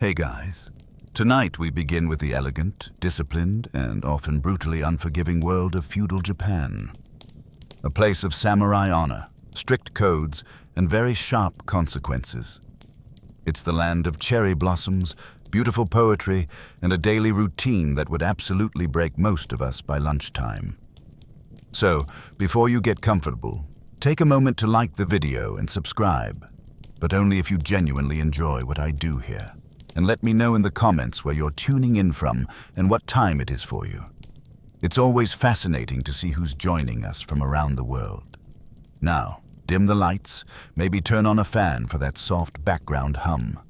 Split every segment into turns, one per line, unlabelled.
Hey guys, tonight we begin with the elegant, disciplined, and often brutally unforgiving world of feudal Japan. A place of samurai honor, strict codes, and very sharp consequences. It's the land of cherry blossoms, beautiful poetry, and a daily routine that would absolutely break most of us by lunchtime. So, before you get comfortable, take a moment to like the video and subscribe, but only if you genuinely enjoy what I do here. And let me know in the comments where you're tuning in from and what time it is for you. It's always fascinating to see who's joining us from around the world. Now, dim the lights, maybe turn on a fan for that soft background hum.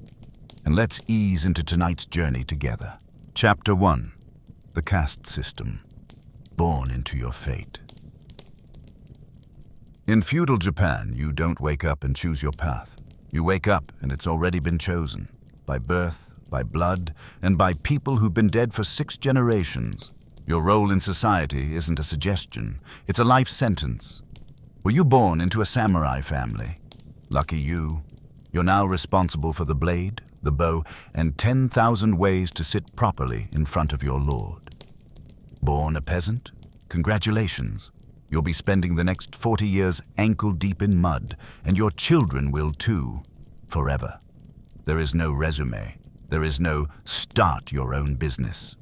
And let's ease into tonight's journey together. Chapter 1. The Caste System. Born into your fate. In feudal Japan, you don't wake up and choose your path. You wake up and it's already been chosen. By birth, by blood, and by people who've been dead for 6 generations. Your role in society isn't a suggestion, it's a life sentence. Were you born into a samurai family? Lucky you. You're now responsible for the blade, the bow, and 10,000 ways to sit properly in front of your lord. Born a peasant? Congratulations. You'll be spending the next 40 years ankle-deep in mud, and your children will too, forever. There is no resume. There is no start your own business.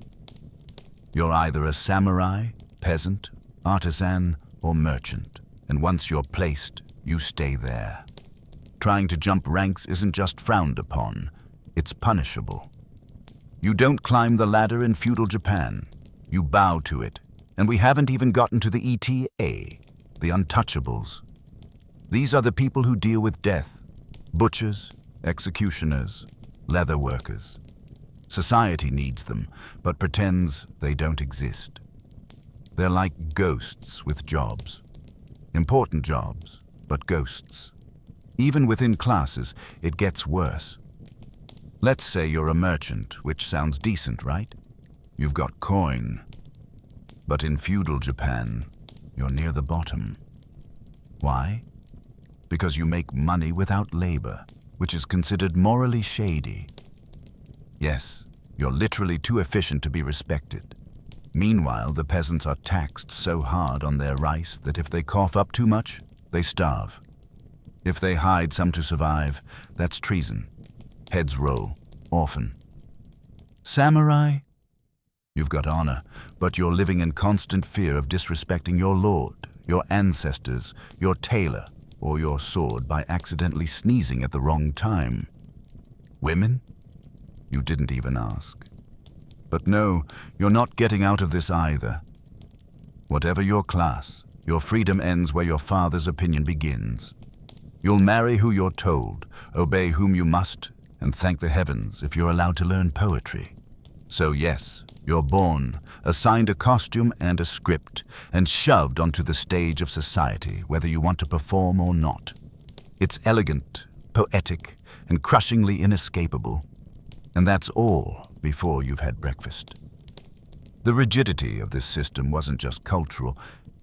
You're either a samurai, peasant, artisan, or merchant. And once you're placed, you stay there. Trying to jump ranks isn't just frowned upon, it's punishable. You don't climb the ladder in feudal Japan. You bow to it. And we haven't even gotten to the ETA, the untouchables. These are the people who deal with death. Butchers, executioners, leather workers. Society needs them, but pretends they don't exist. They're like ghosts with jobs. Important jobs, but ghosts. Even within classes, it gets worse. Let's say you're a merchant, which sounds decent, right? You've got coin. But in feudal Japan, you're near the bottom. Why? Because you make money without labor, which is considered morally shady. Yes, you're literally too efficient to be respected. Meanwhile, the peasants are taxed so hard on their rice that if they cough up too much, they starve. If they hide some to survive, that's treason. Heads roll, often. Samurai? You've got honor, but you're living in constant fear of disrespecting your lord, your ancestors, your tailor, or your sword by accidentally sneezing at the wrong time. Women? You didn't even ask. But no, you're not getting out of this either. Whatever your class, your freedom ends where your father's opinion begins. You'll marry who you're told, obey whom you must, and thank the heavens if you're allowed to learn poetry. So yes, you're born, assigned a costume and a script, and shoved onto the stage of society, whether you want to perform or not. It's elegant, poetic, and crushingly inescapable. And that's all before you've had breakfast. The rigidity of this system wasn't just cultural,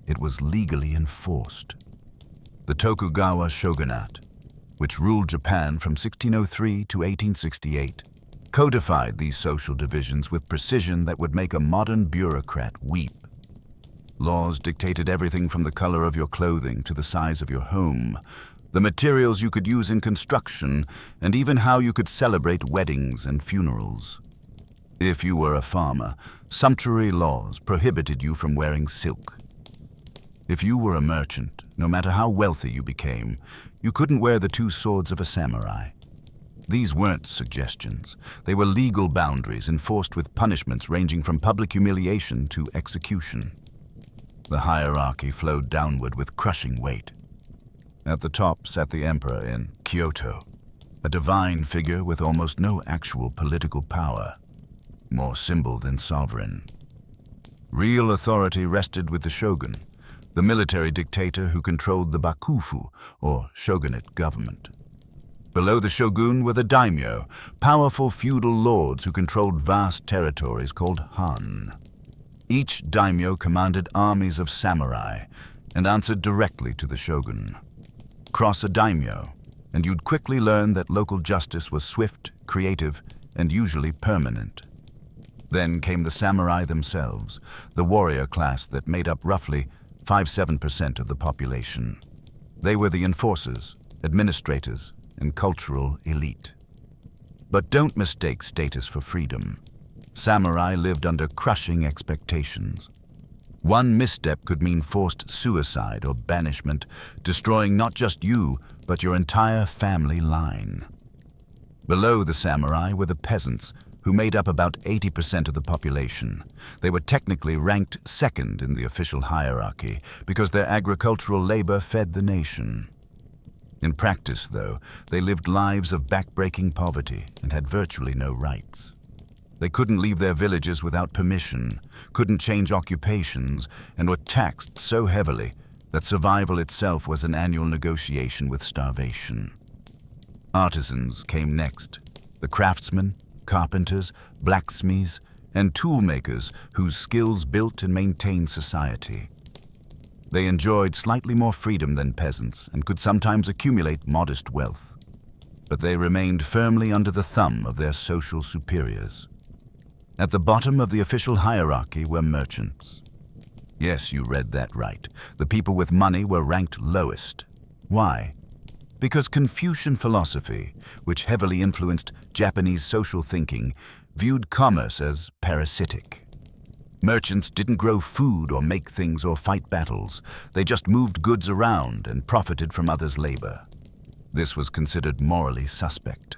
it was legally enforced. The Tokugawa shogunate, which ruled Japan from 1603 to 1868, codified these social divisions with precision that would make a modern bureaucrat weep. Laws dictated everything from the color of your clothing to the size of your home, the materials you could use in construction, and even how you could celebrate weddings and funerals. If you were a farmer, sumptuary laws prohibited you from wearing silk. If you were a merchant, no matter how wealthy you became, you couldn't wear the 2 swords of a samurai. These weren't suggestions. They were legal boundaries enforced with punishments ranging from public humiliation to execution. The hierarchy flowed downward with crushing weight. At the top sat the emperor in Kyoto, a divine figure with almost no actual political power, more symbol than sovereign. Real authority rested with the shogun, the military dictator who controlled the bakufu, or shogunate government. Below the shogun were the daimyo, powerful feudal lords who controlled vast territories called han. Each daimyo commanded armies of samurai and answered directly to the shogun. Cross a daimyo, and you'd quickly learn that local justice was swift, creative, and usually permanent. Then came the samurai themselves, the warrior class that made up roughly 5–7% of the population. They were the enforcers, administrators, and cultural elite. But don't mistake status for freedom. Samurai lived under crushing expectations. One misstep could mean forced suicide or banishment, destroying not just you, but your entire family line. Below the samurai were the peasants, who made up about 80% of the population. They were technically ranked second in the official hierarchy because their agricultural labor fed the nation. In practice, though, they lived lives of backbreaking poverty and had virtually no rights. They couldn't leave their villages without permission, couldn't change occupations, and were taxed so heavily that survival itself was an annual negotiation with starvation. Artisans came next, the craftsmen, carpenters, blacksmiths, and toolmakers whose skills built and maintained society. They enjoyed slightly more freedom than peasants and could sometimes accumulate modest wealth. But they remained firmly under the thumb of their social superiors. At the bottom of the official hierarchy were merchants. Yes, you read that right. The people with money were ranked lowest. Why? Because Confucian philosophy, which heavily influenced Japanese social thinking, viewed commerce as parasitic. Merchants didn't grow food or make things or fight battles. They just moved goods around and profited from others' labor. This was considered morally suspect.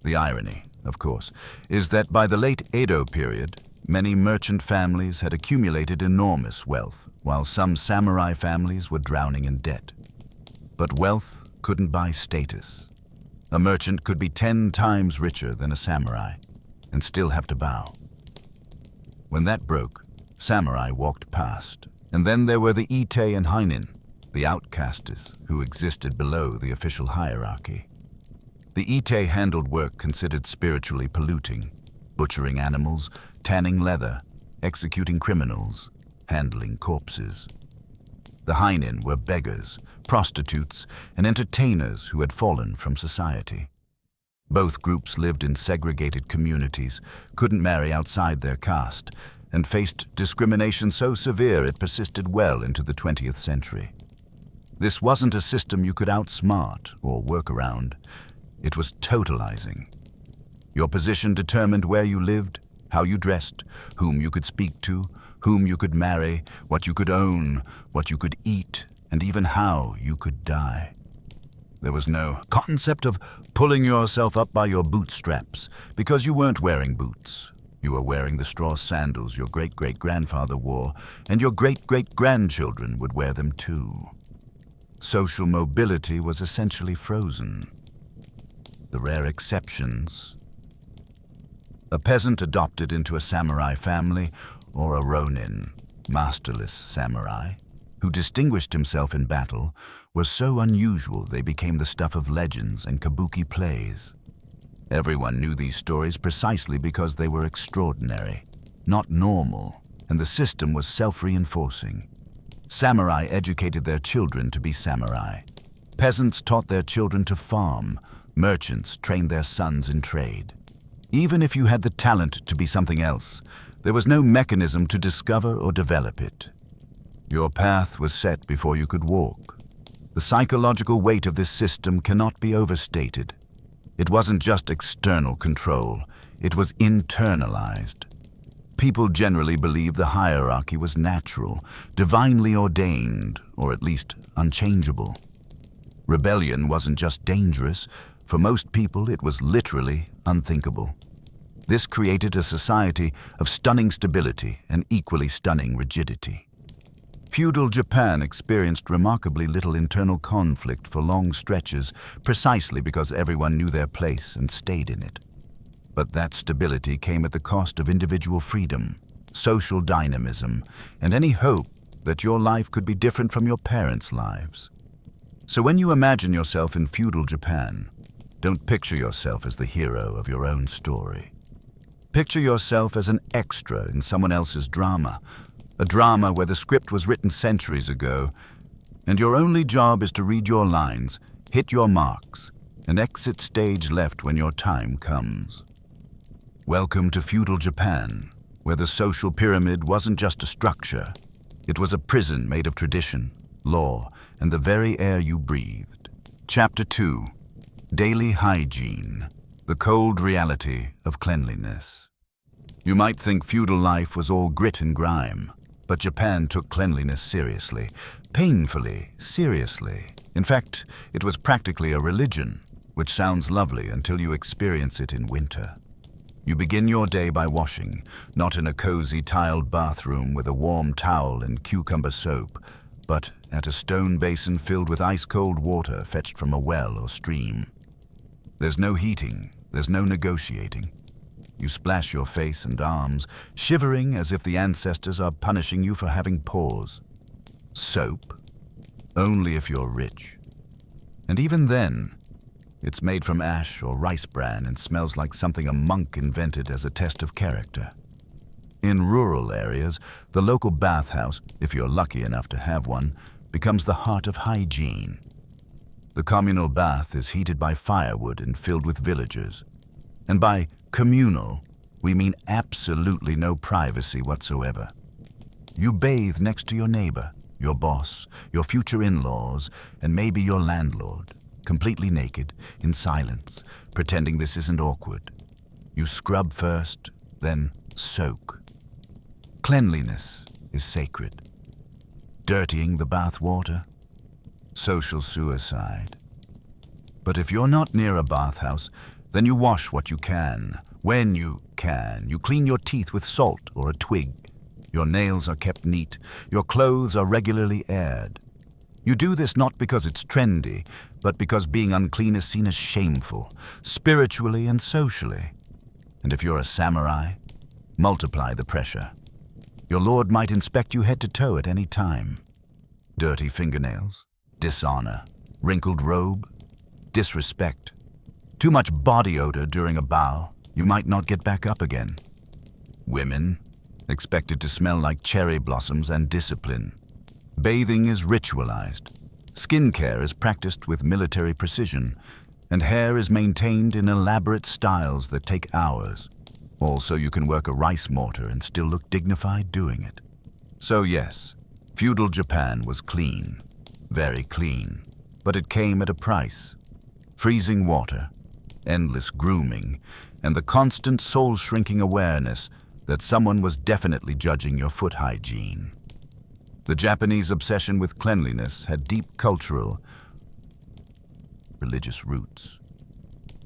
The irony, of course, is that by the late Edo period, many merchant families had accumulated enormous wealth, while some samurai families were drowning in debt. But wealth couldn't buy status. A merchant could be 10 times richer than a samurai and still have to bow. When that broke, samurai walked past. And then there were the ite and hainin, the outcastes who existed below the official hierarchy. The ite handled work considered spiritually polluting, butchering animals, tanning leather, executing criminals, handling corpses. The hainin were beggars, prostitutes, and entertainers who had fallen from society. Both groups lived in segregated communities, couldn't marry outside their caste, and faced discrimination so severe it persisted well into the 20th century. This wasn't a system you could outsmart or work around. It was totalizing. Your position determined where you lived, how you dressed, whom you could speak to, whom you could marry, what you could own, what you could eat, and even how you could die. There was no concept of pulling yourself up by your bootstraps because you weren't wearing boots. You were wearing the straw sandals your great-great-grandfather wore, and your great-great-grandchildren would wear them too. Social mobility was essentially frozen. The rare exceptions: a peasant adopted into a samurai family, or a ronin, masterless samurai, who distinguished himself in battle, were so unusual they became the stuff of legends and kabuki plays. Everyone knew these stories precisely because they were extraordinary, not normal, and the system was self-reinforcing. Samurai educated their children to be samurai. Peasants taught their children to farm. Merchants trained their sons in trade. Even if you had the talent to be something else, there was no mechanism to discover or develop it. Your path was set before you could walk. The psychological weight of this system cannot be overstated. It wasn't just external control, it was internalized. People generally believed the hierarchy was natural, divinely ordained, or at least unchangeable. Rebellion wasn't just dangerous. For most people, it was literally unthinkable. This created a society of stunning stability and equally stunning rigidity. Feudal Japan experienced remarkably little internal conflict for long stretches, precisely because everyone knew their place and stayed in it. But that stability came at the cost of individual freedom, social dynamism, and any hope that your life could be different from your parents' lives. So when you imagine yourself in feudal Japan, don't picture yourself as the hero of your own story. Picture yourself as an extra in someone else's drama, a drama where the script was written centuries ago, and your only job is to read your lines, hit your marks, and exit stage left when your time comes. Welcome to feudal Japan, where the social pyramid wasn't just a structure. It was a prison made of tradition, law, and the very air you breathed. Chapter 2. Daily Hygiene. The cold reality of cleanliness. You might think feudal life was all grit and grime, but Japan took cleanliness seriously, painfully seriously. In fact, it was practically a religion, which sounds lovely until you experience it in winter. You begin your day by washing, not in a cozy tiled bathroom with a warm towel and cucumber soap, but at a stone basin filled with ice-cold water fetched from a well or stream. There's no heating, there's no negotiating. You splash your face and arms, shivering as if the ancestors are punishing you for having pores. Soap? Only if you're rich. And even then, it's made from ash or rice bran and smells like something a monk invented as a test of character. In rural areas, the local bathhouse, if you're lucky enough to have one, becomes the heart of hygiene. The communal bath is heated by firewood and filled with villagers. And by communal, we mean absolutely no privacy whatsoever. You bathe next to your neighbor, your boss, your future in-laws, and maybe your landlord. Completely naked, in silence, pretending this isn't awkward. You scrub first, then soak. Cleanliness is sacred. Dirtying the bath water? Social suicide. But if you're not near a bathhouse, then you wash what you can, when you can. You clean your teeth with salt or a twig. Your nails are kept neat. Your clothes are regularly aired. You do this not because it's trendy, but because being unclean is seen as shameful, spiritually and socially. And if you're a samurai, multiply the pressure. Your lord might inspect you head to toe at any time. Dirty fingernails, dishonor, wrinkled robe, disrespect. Too much body odor during a bow, you might not get back up again. Women, expected to smell like cherry blossoms and discipline. Bathing is ritualized. Skincare is practiced with military precision, and hair is maintained in elaborate styles that take hours. Also, you can work a rice mortar and still look dignified doing it. So yes, feudal Japan was clean, very clean, but it came at a price. Freezing water, endless grooming, and the constant soul-shrinking awareness that someone was definitely judging your foot hygiene. The Japanese obsession with cleanliness had deep cultural, religious roots.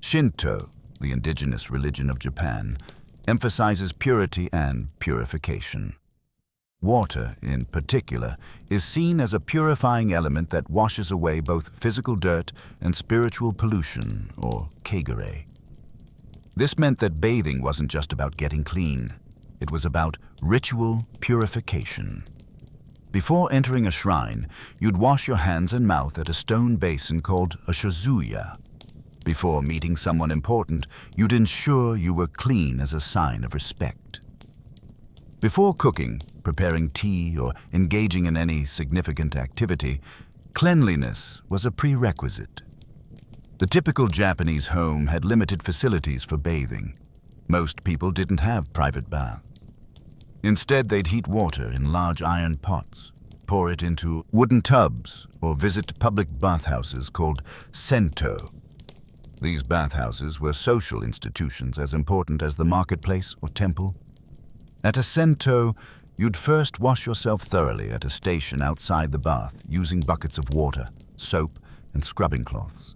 Shinto, the indigenous religion of Japan, emphasizes purity and purification. Water, in particular, is seen as a purifying element that washes away both physical dirt and spiritual pollution, or kagare. This meant that bathing wasn't just about getting clean. It was about ritual purification. Before entering a shrine, you'd wash your hands and mouth at a stone basin called a shozuya. Before meeting someone important, you'd ensure you were clean as a sign of respect. Before cooking, preparing tea, or engaging in any significant activity, cleanliness was a prerequisite. The typical Japanese home had limited facilities for bathing. Most people didn't have private baths. Instead, they'd heat water in large iron pots, pour it into wooden tubs, or visit public bathhouses called sento. These bathhouses were social institutions as important as the marketplace or temple. At a sento, you'd first wash yourself thoroughly at a station outside the bath using buckets of water, soap, and scrubbing cloths.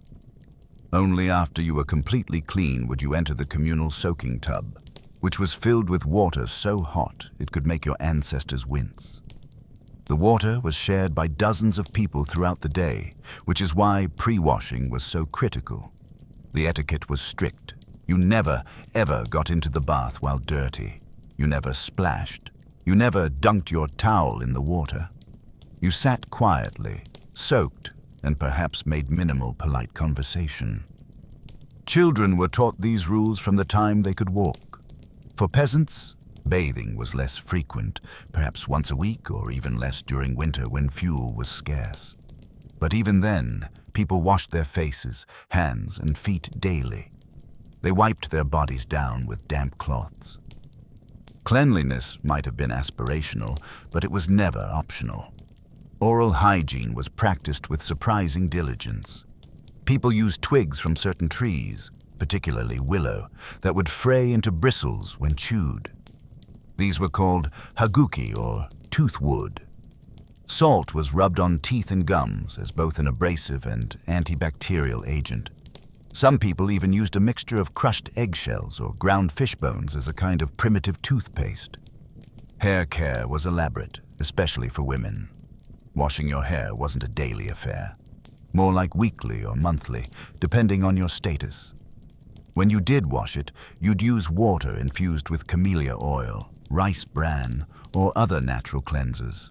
Only after you were completely clean would you enter the communal soaking tub, which was filled with water so hot it could make your ancestors wince. The water was shared by dozens of people throughout the day, which is why pre-washing was so critical. The etiquette was strict. You never, ever got into the bath while dirty. You never splashed. You never dunked your towel in the water. You sat quietly, soaked, and perhaps made minimal polite conversation. Children were taught these rules from the time they could walk. For peasants, bathing was less frequent, perhaps once a week or even less during winter when fuel was scarce. But even then, people washed their faces, hands, and feet daily. They wiped their bodies down with damp cloths. Cleanliness might have been aspirational, but it was never optional. Oral hygiene was practiced with surprising diligence. People used twigs from certain trees, particularly willow, that would fray into bristles when chewed. These were called haguki, or toothwood. Salt was rubbed on teeth and gums as both an abrasive and antibacterial agent. Some people even used a mixture of crushed eggshells or ground fish bones as a kind of primitive toothpaste. Hair care was elaborate, especially for women. Washing your hair wasn't a daily affair, more like weekly or monthly, depending on your status. When you did wash it, you'd use water infused with camellia oil, rice bran, or other natural cleansers.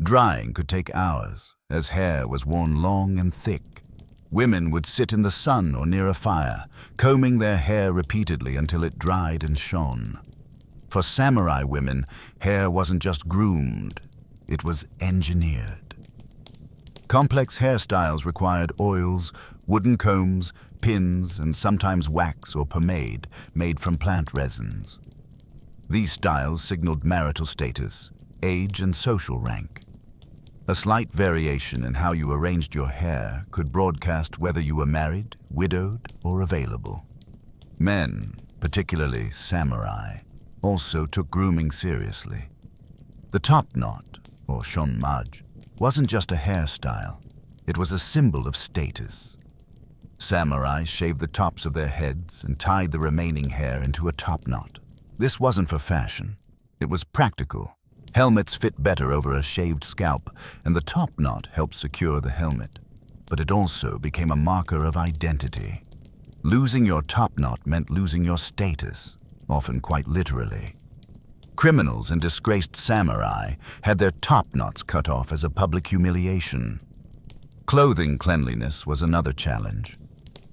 Drying could take hours, as hair was worn long and thick. Women would sit in the sun or near a fire, combing their hair repeatedly until it dried and shone. For samurai women, hair wasn't just groomed, it was engineered. Complex hairstyles required oils, wooden combs, pins, and sometimes wax or pomade made from plant resins. These styles signaled marital status, age, and social rank. A slight variation in how you arranged your hair could broadcast whether you were married, widowed, or available. Men, particularly samurai, also took grooming seriously. The top knot, or shonmaj, wasn't just a hairstyle. It was a symbol of status. Samurai shaved the tops of their heads and tied the remaining hair into a top knot. This wasn't for fashion. It was practical. Helmets fit better over a shaved scalp, and the top knot helped secure the helmet. But it also became a marker of identity. Losing your top knot meant losing your status, often quite literally. Criminals and disgraced samurai had their top knots cut off as a public humiliation. Clothing cleanliness was another challenge.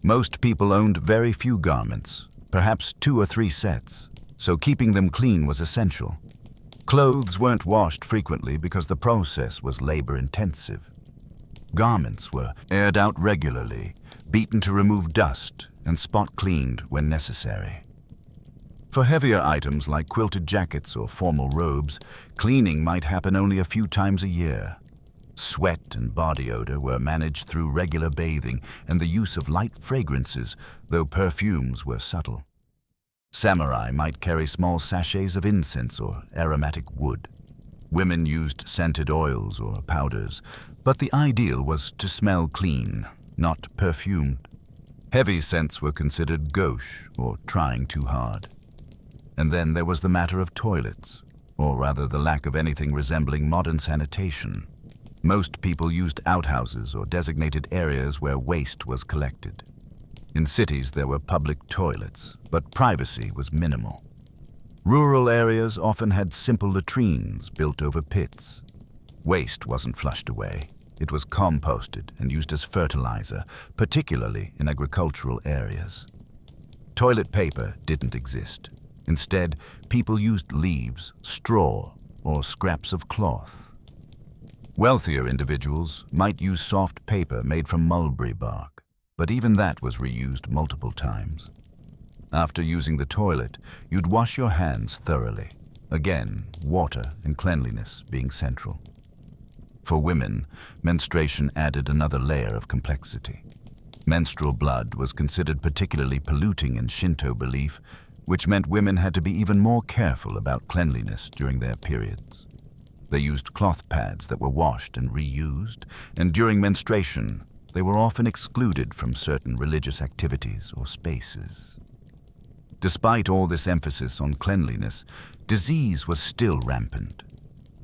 Most people owned very few garments, perhaps 2 or 3 sets, so keeping them clean was essential. Clothes weren't washed frequently because the process was labor-intensive. Garments were aired out regularly, beaten to remove dust, and spot-cleaned when necessary. For heavier items like quilted jackets or formal robes, cleaning might happen only a few times a year. Sweat and body odor were managed through regular bathing and the use of light fragrances, though perfumes were subtle. Samurai might carry small sachets of incense or aromatic wood. Women used scented oils or powders, but the ideal was to smell clean, not perfumed. Heavy scents were considered gauche or trying too hard. And then there was the matter of toilets, or rather the lack of anything resembling modern sanitation. Most people used outhouses or designated areas where waste was collected. In cities, there were public toilets, but privacy was minimal. Rural areas often had simple latrines built over pits. Waste wasn't flushed away. It was composted and used as fertilizer, particularly in agricultural areas. Toilet paper didn't exist. Instead, people used leaves, straw, or scraps of cloth. Wealthier individuals might use soft paper made from mulberry bark, but even that was reused multiple times. After using the toilet, you'd wash your hands thoroughly. Again, water and cleanliness being central. For women, menstruation added another layer of complexity. Menstrual blood was considered particularly polluting in Shinto belief, which meant women had to be even more careful about cleanliness during their periods. They used cloth pads that were washed and reused, and during menstruation, they were often excluded from certain religious activities or spaces. Despite all this emphasis on cleanliness, disease was still rampant.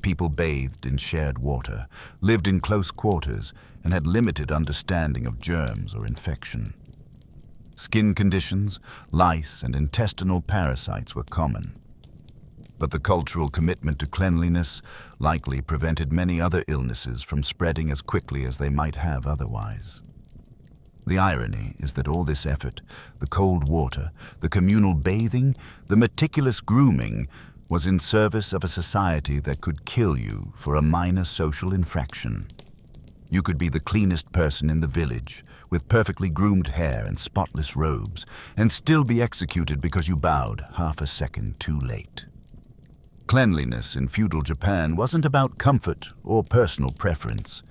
People bathed in shared water, lived in close quarters, and had limited understanding of germs or infection. Skin conditions, lice, and intestinal parasites were common. But the cultural commitment to cleanliness likely prevented many other illnesses from spreading as quickly as they might have otherwise. The irony is that all this effort, the cold water, the communal bathing, the meticulous grooming, was in service of a society that could kill you for a minor social infraction. You could be the cleanest person in the village, with perfectly groomed hair and spotless robes, and still be executed because you bowed half a second too late. Cleanliness in feudal Japan wasn't about comfort or personal preference.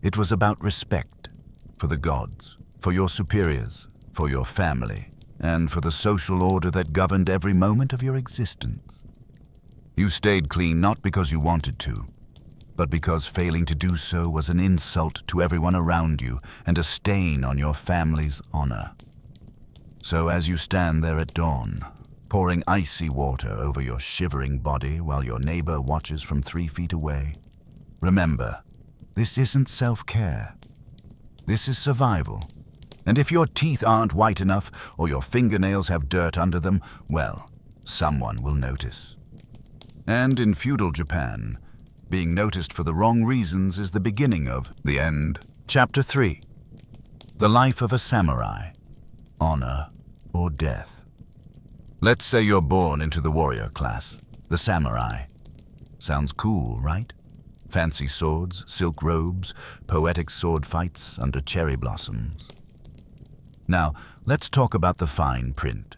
It was about respect for the gods, for your superiors, for your family, and for the social order that governed every moment of your existence. You stayed clean not because you wanted to, but because failing to do so was an insult to everyone around you and a stain on your family's honor. So as you stand there at dawn, pouring icy water over your shivering body while your neighbor watches from 3 feet away, remember, this isn't self-care. This is survival. And if your teeth aren't white enough or your fingernails have dirt under them, well, someone will notice. And in feudal Japan, being noticed for the wrong reasons is the beginning of the end. Chapter 3. The life of a samurai. Honor or death. Let's say you're born into the warrior class, the samurai. Sounds cool, right? Fancy swords, silk robes, poetic sword fights under cherry blossoms. Now, let's talk about the fine print.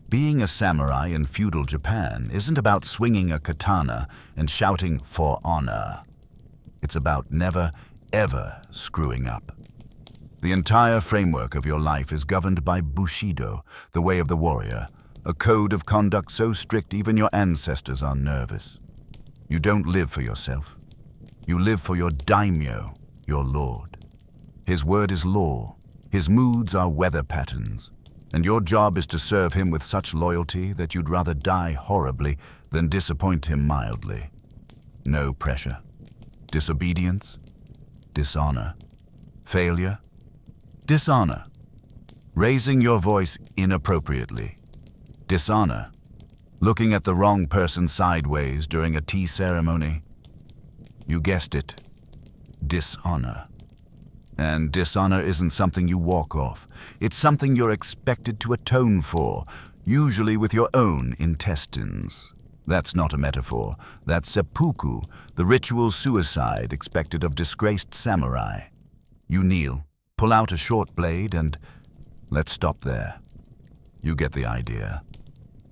Being a samurai in feudal Japan isn't about swinging a katana and shouting for honor. It's about never, ever screwing up. The entire framework of your life is governed by bushido, the way of the warrior, a code of conduct so strict even your ancestors are nervous. You don't live for yourself. You live for your daimyo, your lord. His word is law. His moods are weather patterns. And your job is to serve him with such loyalty that you'd rather die horribly than disappoint him mildly. No pressure. Disobedience. Dishonor. Failure. Dishonor. Raising your voice inappropriately. Dishonor. Looking at the wrong person sideways during a tea ceremony. You guessed it. Dishonor. And dishonor isn't something you walk off. It's something you're expected to atone for, usually with your own intestines. That's not a metaphor. That's seppuku, the ritual suicide expected of disgraced samurai. You kneel, pull out a short blade, and let's stop there. You get the idea.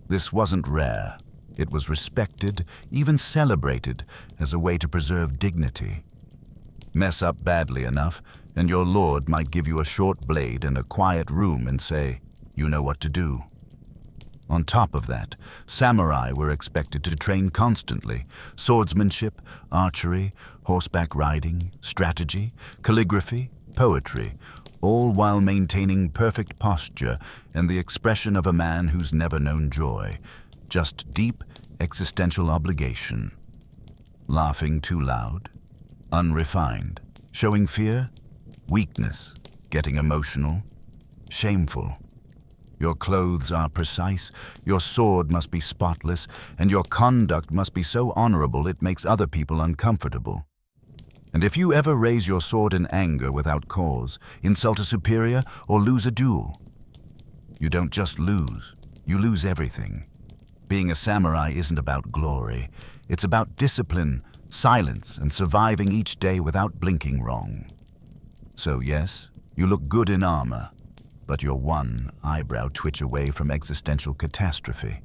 This wasn't rare. It was respected, even celebrated, as a way to preserve dignity. Mess up badly enough, and your lord might give you a short blade and a quiet room and say, you know what to do. On top of that, samurai were expected to train constantly: swordsmanship, archery, horseback riding, strategy, calligraphy, poetry, all while maintaining perfect posture and the expression of a man who's never known joy, just deep existential obligation. Laughing too loud, unrefined, showing fear, weakness, getting emotional, shameful. Your clothes are precise, your sword must be spotless, and your conduct must be so honorable it makes other people uncomfortable. And if you ever raise your sword in anger without cause, insult a superior, or lose a duel, you don't just lose, you lose everything. Being a samurai isn't about glory, it's about discipline, silence, and surviving each day without blinking wrong. So yes, you look good in armor, but you're one eyebrow twitch away from existential catastrophe.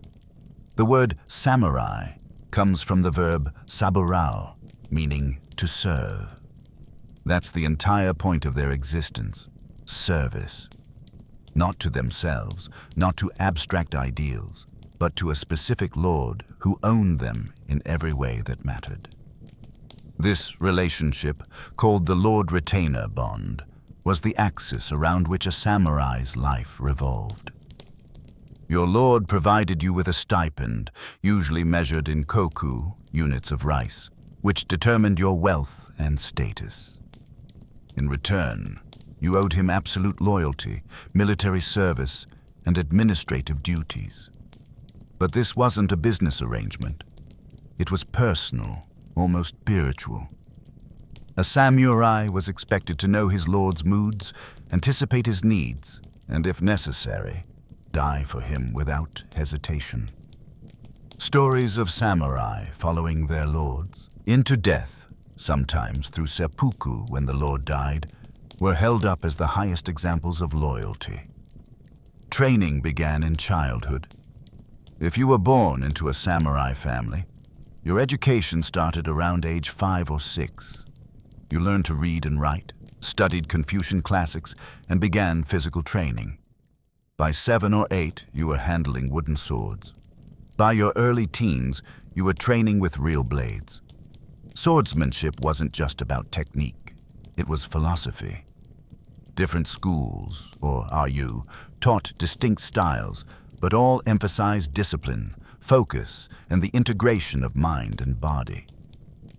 The word samurai comes from the verb saburao, meaning to serve. That's the entire point of their existence, service. Not to themselves, not to abstract ideals, but to a specific lord who owned them in every way that mattered. This relationship, called the lord-retainer bond, was the axis around which a samurai's life revolved. Your lord provided you with a stipend, usually measured in koku, units of rice, which determined your wealth and status. In return, you owed him absolute loyalty, military service, and administrative duties. But this wasn't a business arrangement. It was personal, almost spiritual. A samurai was expected to know his lord's moods, anticipate his needs, and if necessary, die for him without hesitation. Stories of samurai following their lords into death sometimes through seppuku when the lord died, were held up as the highest examples of loyalty. Training began in childhood. If you were born into a samurai family, your education started around age 5 or 6. You learned to read and write, studied Confucian classics, and began physical training. By 7 or 8, you were handling wooden swords. By your early teens, you were training with real blades. Swordsmanship wasn't just about technique, it was philosophy. Different schools, or RU, taught distinct styles, but all emphasized discipline, focus, and the integration of mind and body.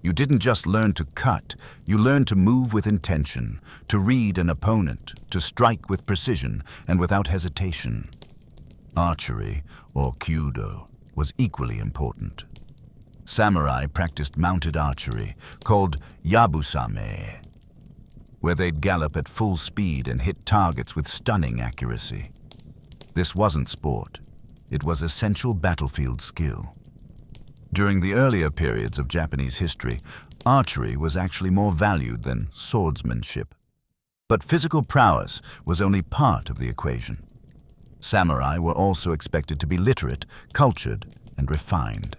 You didn't just learn to cut, you learned to move with intention, to read an opponent, to strike with precision and without hesitation. Archery, or kyudo, was equally important. Samurai practiced mounted archery, called yabusame, where they'd gallop at full speed and hit targets with stunning accuracy. This wasn't sport, it was essential battlefield skill. During the earlier periods of Japanese history, archery was actually more valued than swordsmanship. But physical prowess was only part of the equation. Samurai were also expected to be literate, cultured, and refined.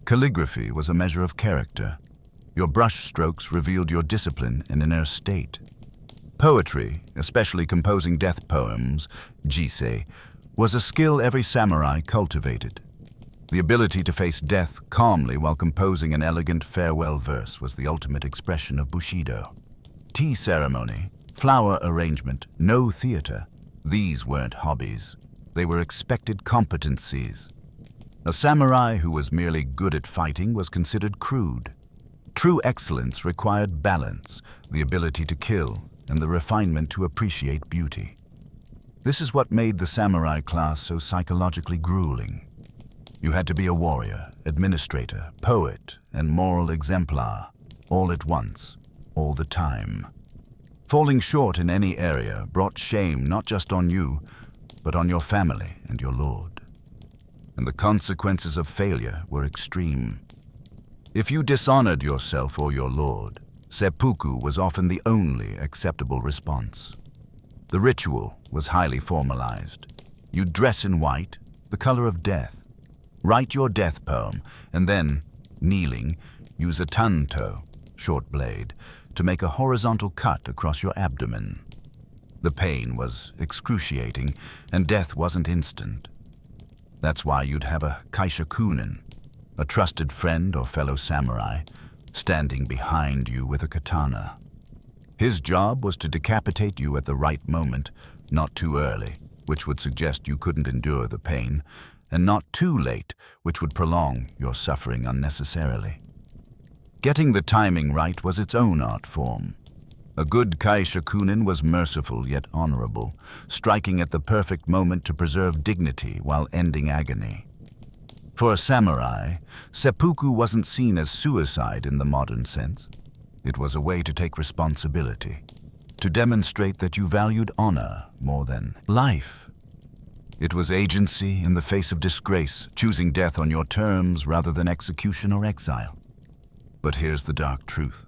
Calligraphy was a measure of character. Your brush strokes revealed your discipline and inner state. Poetry, especially composing death poems, geishas, was a skill every samurai cultivated. The ability to face death calmly while composing an elegant farewell verse was the ultimate expression of bushido. Tea ceremony, flower arrangement, no theater. These weren't hobbies. They were expected competencies. A samurai who was merely good at fighting was considered crude. True excellence required balance, the ability to kill, and the refinement to appreciate beauty. This is what made the samurai class so psychologically grueling. You had to be a warrior, administrator, poet, and moral exemplar, all at once, all the time. Falling short in any area brought shame not just on you, but on your family and your lord. And the consequences of failure were extreme. If you dishonored yourself or your lord, seppuku was often the only acceptable response. The ritual was highly formalized. You'd dress in white, the color of death, write your death poem, and then, kneeling, use a tanto, short blade, to make a horizontal cut across your abdomen. The pain was excruciating, and death wasn't instant. That's why you'd have a kaishakunin, a trusted friend or fellow samurai, standing behind you with a katana. His job was to decapitate you at the right moment, not too early, which would suggest you couldn't endure the pain, and not too late, which would prolong your suffering unnecessarily. Getting the timing right was its own art form. A good kaishakunin was merciful yet honorable, striking at the perfect moment to preserve dignity while ending agony. For a samurai, seppuku wasn't seen as suicide in the modern sense. It was a way to take responsibility, to demonstrate that you valued honor more than life. It was agency in the face of disgrace, choosing death on your terms rather than execution or exile. But here's the dark truth.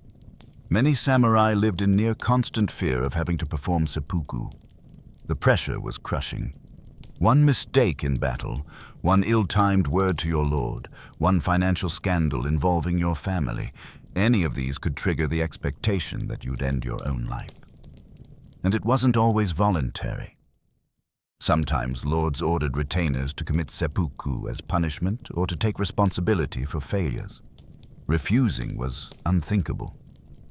Many samurai lived in near constant fear of having to perform seppuku. The pressure was crushing. One mistake in battle, one ill-timed word to your lord, one financial scandal involving your family, any of these could trigger the expectation that you'd end your own life. And it wasn't always voluntary. Sometimes lords ordered retainers to commit seppuku as punishment or to take responsibility for failures. Refusing was unthinkable.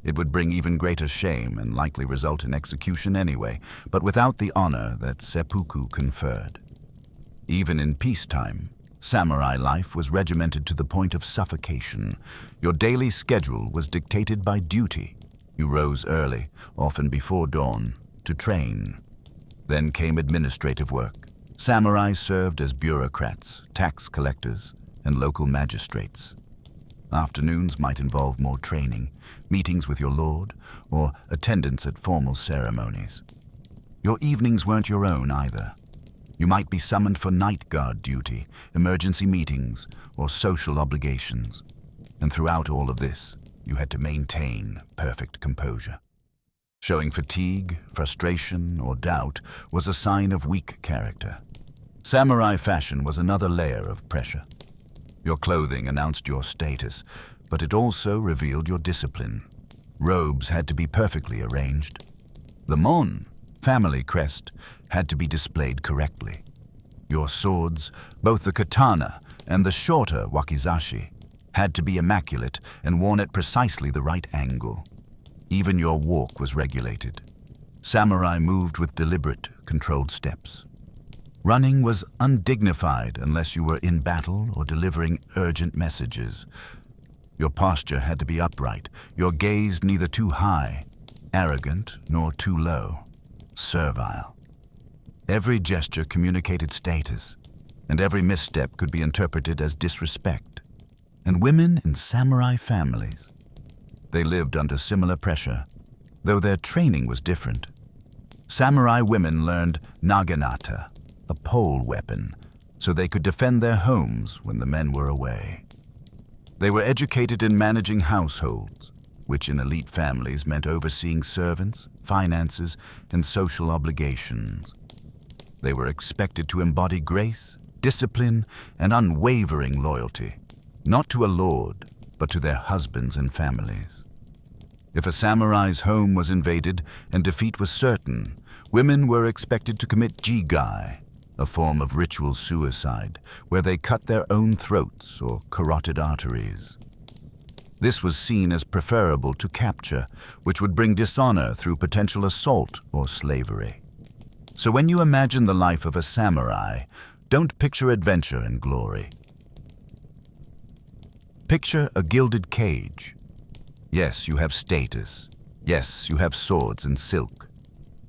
It would bring even greater shame and likely result in execution anyway, but without the honor that seppuku conferred. Even in peacetime, samurai life was regimented to the point of suffocation. Your daily schedule was dictated by duty. You rose early, often before dawn, to train. Then came administrative work. Samurai served as bureaucrats, tax collectors, and local magistrates. Afternoons might involve more training, meetings with your lord, or attendance at formal ceremonies. Your evenings weren't your own either. You might be summoned for night guard duty, emergency meetings, or social obligations. And throughout all of this, you had to maintain perfect composure. Showing fatigue, frustration, or doubt was a sign of weak character. Samurai fashion was another layer of pressure. Your clothing announced your status, but it also revealed your discipline. Robes had to be perfectly arranged. The mon, family crest, had to be displayed correctly. Your swords, both the katana and the shorter wakizashi, had to be immaculate and worn at precisely the right angle. Even your walk was regulated. Samurai moved with deliberate, controlled steps. Running was undignified unless you were in battle or delivering urgent messages. Your posture had to be upright, your gaze neither too high, arrogant, nor too low, servile. Every gesture communicated status, and every misstep could be interpreted as disrespect. And women in samurai families, they lived under similar pressure, though their training was different. Samurai women learned naginata, a pole weapon, so they could defend their homes when the men were away. They were educated in managing households, which in elite families meant overseeing servants, finances, and social obligations. They were expected to embody grace, discipline, and unwavering loyalty, not to a lord, but to their husbands and families. If a samurai's home was invaded and defeat was certain, women were expected to commit jigai, a form of ritual suicide, where they cut their own throats or carotid arteries. This was seen as preferable to capture, which would bring dishonor through potential assault or slavery. So when you imagine the life of a samurai, don't picture adventure and glory. Picture a gilded cage. Yes, you have status. Yes, you have swords and silk.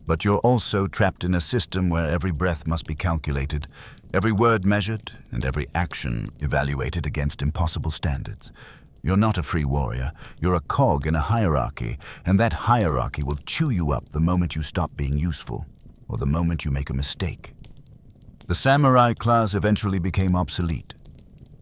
But you're also trapped in a system where every breath must be calculated, every word measured, and every action evaluated against impossible standards. You're not a free warrior. You're a cog in a hierarchy, and that hierarchy will chew you up the moment you stop being useful, or the moment you make a mistake. The samurai class eventually became obsolete.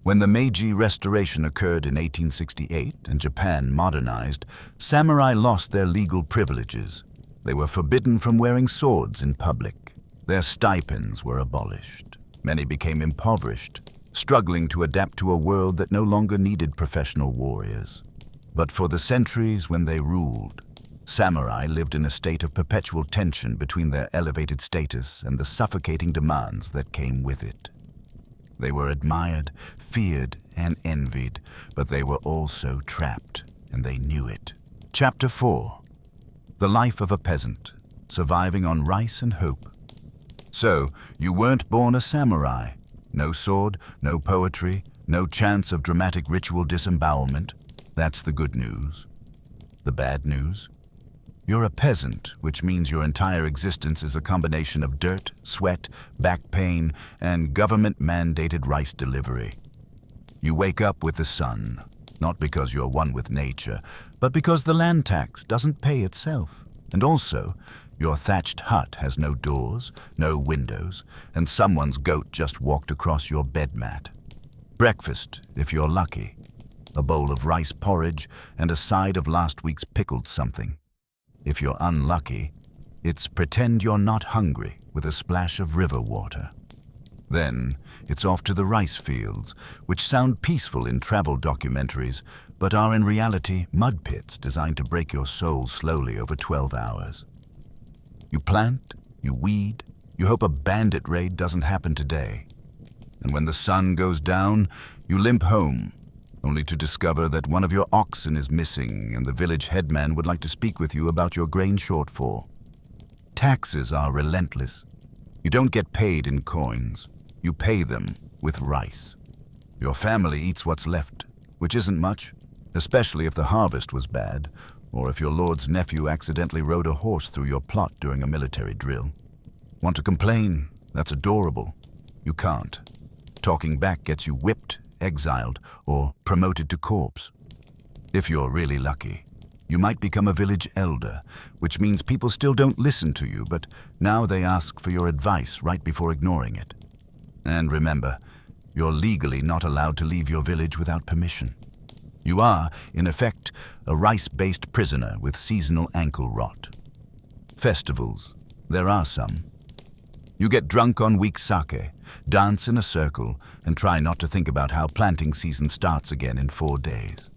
When the Meiji Restoration occurred in 1868 and Japan modernized, samurai lost their legal privileges. They were forbidden from wearing swords in public. Their stipends were abolished. Many became impoverished, struggling to adapt to a world that no longer needed professional warriors. But for the centuries when they ruled, samurai lived in a state of perpetual tension between their elevated status and the suffocating demands that came with it. They were admired, feared, and envied, but they were also trapped, and they knew it. Chapter 4. The life of a peasant, surviving on rice and hope. So, you weren't born a samurai. No sword, no poetry, no chance of dramatic ritual disembowelment. That's the good news. The bad news? You're a peasant, which means your entire existence is a combination of dirt, sweat, back pain, and government-mandated rice delivery. You wake up with the sun, not because you're one with nature, but because the land tax doesn't pay itself. And also, your thatched hut has no doors, no windows, and someone's goat just walked across your bed mat. Breakfast, if you're lucky. A bowl of rice porridge and a side of last week's pickled something. If you're unlucky, it's pretend you're not hungry with a splash of river water. Then, it's off to the rice fields, which sound peaceful in travel documentaries, but are in reality mud pits designed to break your soul slowly over 12 hours. You plant, you weed, you hope a bandit raid doesn't happen today. And when the sun goes down, you limp home, only to discover that one of your oxen is missing and the village headman would like to speak with you about your grain shortfall. Taxes are relentless. You don't get paid in coins. You pay them with rice. Your family eats what's left, which isn't much, especially if the harvest was bad, or if your lord's nephew accidentally rode a horse through your plot during a military drill. Want to complain? That's adorable. You can't. Talking back gets you whipped, exiled, or promoted to corpse. If you're really lucky, you might become a village elder, which means people still don't listen to you, but now they ask for your advice right before ignoring it. And remember, you're legally not allowed to leave your village without permission. You are, in effect, a rice-based prisoner with seasonal ankle rot. Festivals, there are some. You get drunk on weak sake, dance in a circle, and try not to think about how planting season starts again in 4 days.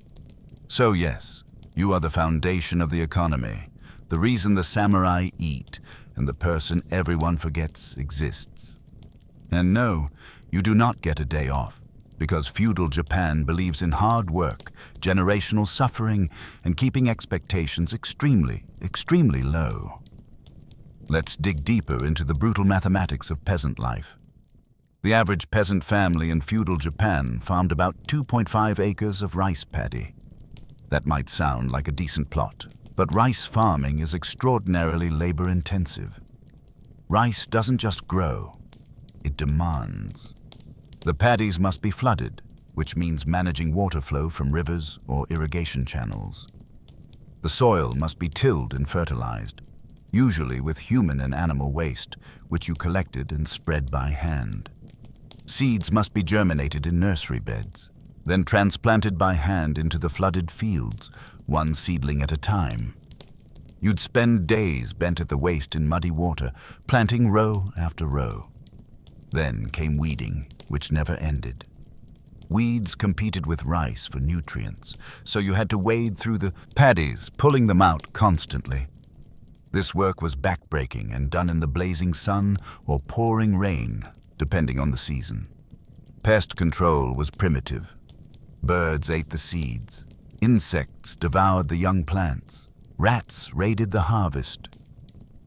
So yes, you are the foundation of the economy, the reason the samurai eat, and the person everyone forgets exists. And no, you do not get a day off, because feudal Japan believes in hard work, generational suffering, and keeping expectations extremely, extremely low. Let's dig deeper into the brutal mathematics of peasant life. The average peasant family in feudal Japan farmed about 2.5 acres of rice paddy. That might sound like a decent plot, but rice farming is extraordinarily labor-intensive. Rice doesn't just grow, it demands. The paddies must be flooded, which means managing water flow from rivers or irrigation channels. The soil must be tilled and fertilized, usually with human and animal waste, which you collected and spread by hand. Seeds must be germinated in nursery beds, then transplanted by hand into the flooded fields, one seedling at a time. You'd spend days bent at the waist in muddy water, planting row after row. Then came weeding, which never ended. Weeds competed with rice for nutrients, so you had to wade through the paddies, pulling them out constantly. This work was backbreaking and done in the blazing sun or pouring rain, depending on the season. Pest control was primitive. Birds ate the seeds. Insects devoured the young plants. Rats raided the harvest.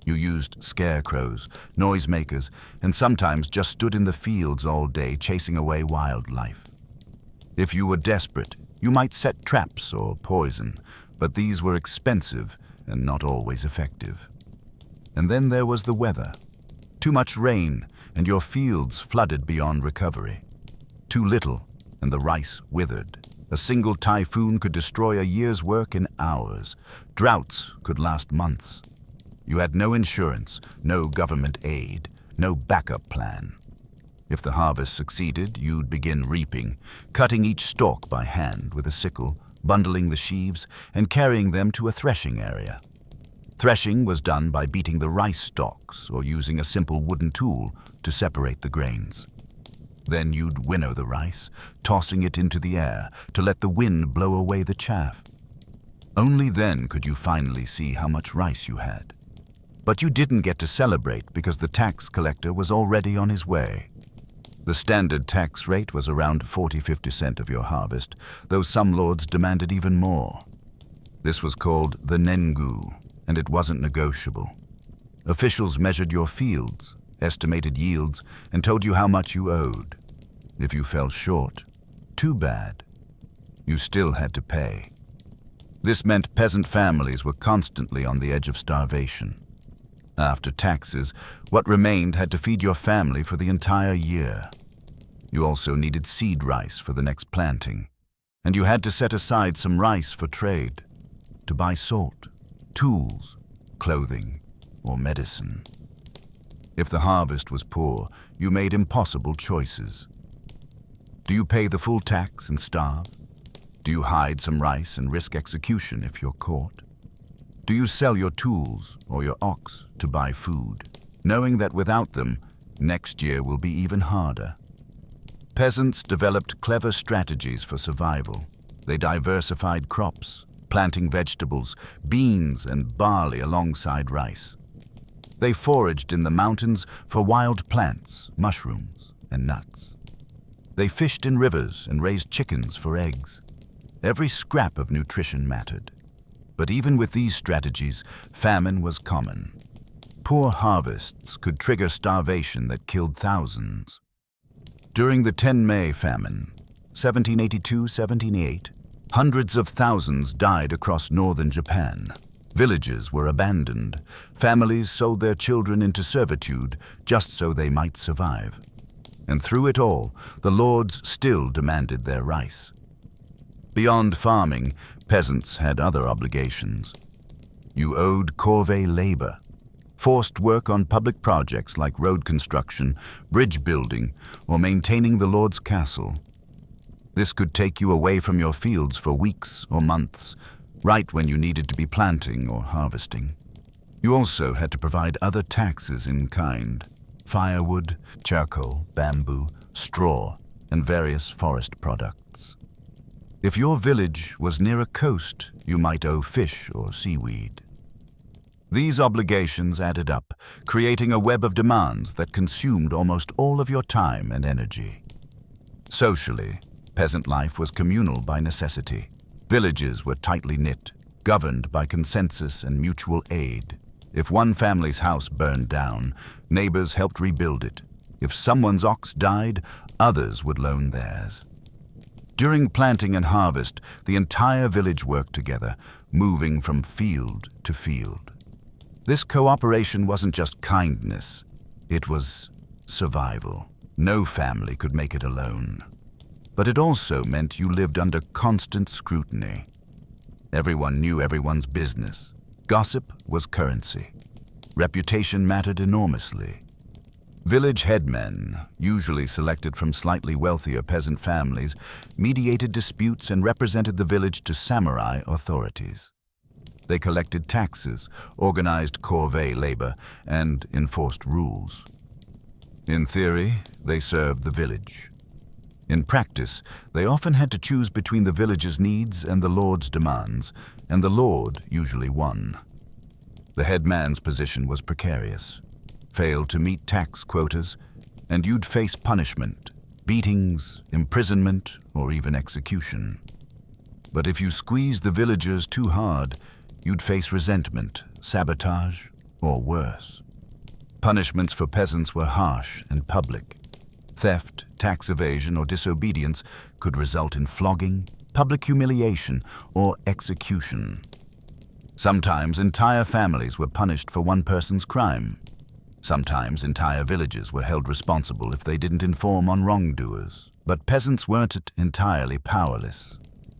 You used scarecrows, noisemakers, and sometimes just stood in the fields all day chasing away wildlife. If you were desperate, you might set traps or poison, but these were expensive and not always effective. And then there was the weather. Too much rain, and your fields flooded beyond recovery. Too little, and the rice withered. A single typhoon could destroy a year's work in hours. Droughts could last months. You had no insurance, no government aid, no backup plan. If the harvest succeeded, you'd begin reaping, cutting each stalk by hand with a sickle, bundling the sheaves, and carrying them to a threshing area. Threshing was done by beating the rice stalks or using a simple wooden tool to separate the grains. Then you'd winnow the rice, tossing it into the air to let the wind blow away the chaff. Only then could you finally see how much rice you had. But you didn't get to celebrate because the tax collector was already on his way. The standard tax rate was around 40–50% of your harvest, though some lords demanded even more. This was called the nengu, and it wasn't negotiable. Officials measured your fields, estimated yields, and told you how much you owed. If you fell short, too bad. You still had to pay. This meant peasant families were constantly on the edge of starvation. After taxes, what remained had to feed your family for the entire year. You also needed seed rice for the next planting, and you had to set aside some rice for trade, to buy salt, tools, clothing, or medicine. If the harvest was poor, you made impossible choices. Do you pay the full tax and starve? Do you hide some rice and risk execution if you're caught? Do you sell your tools or your ox to buy food, knowing that without them, next year will be even harder? Peasants developed clever strategies for survival. They diversified crops, planting vegetables, beans, and barley alongside rice. They foraged in the mountains for wild plants, mushrooms, and nuts. They fished in rivers and raised chickens for eggs. Every scrap of nutrition mattered. But even with these strategies, famine was common. Poor harvests could trigger starvation that killed thousands. During the Tenmei famine, 1782–1788, hundreds of thousands died across northern Japan. Villages were abandoned. Families sold their children into servitude just so they might survive. And through it all, the lords still demanded their rice. Beyond farming, peasants had other obligations. You owed corvée labor, forced work on public projects like road construction, bridge building, or maintaining the lord's castle. This could take you away from your fields for weeks or months, right when you needed to be planting or harvesting. You also had to provide other taxes in kind: firewood, charcoal, bamboo, straw, and various forest products. If your village was near a coast, you might owe fish or seaweed. These obligations added up, creating a web of demands that consumed almost all of your time and energy. Socially, peasant life was communal by necessity. Villages were tightly knit, governed by consensus and mutual aid. If one family's house burned down, neighbors helped rebuild it. If someone's ox died, others would loan theirs. During planting and harvest, the entire village worked together, moving from field to field. This cooperation wasn't just kindness, it was survival. No family could make it alone. But it also meant you lived under constant scrutiny. Everyone knew everyone's business. Gossip was currency. Reputation mattered enormously. Village headmen, usually selected from slightly wealthier peasant families, mediated disputes and represented the village to samurai authorities. They collected taxes, organized corvée labor, and enforced rules. In theory, they served the village. In practice, they often had to choose between the village's needs and the lord's demands, and the lord usually won. The headman's position was precarious. Fail to meet tax quotas, and you'd face punishment, beatings, imprisonment, or even execution. But if you squeezed the villagers too hard, you'd face resentment, sabotage, or worse. Punishments for peasants were harsh and public. Theft, tax evasion, or disobedience could result in flogging, public humiliation, or execution. Sometimes entire families were punished for one person's crime. Sometimes entire villages were held responsible if they didn't inform on wrongdoers. But peasants weren't entirely powerless.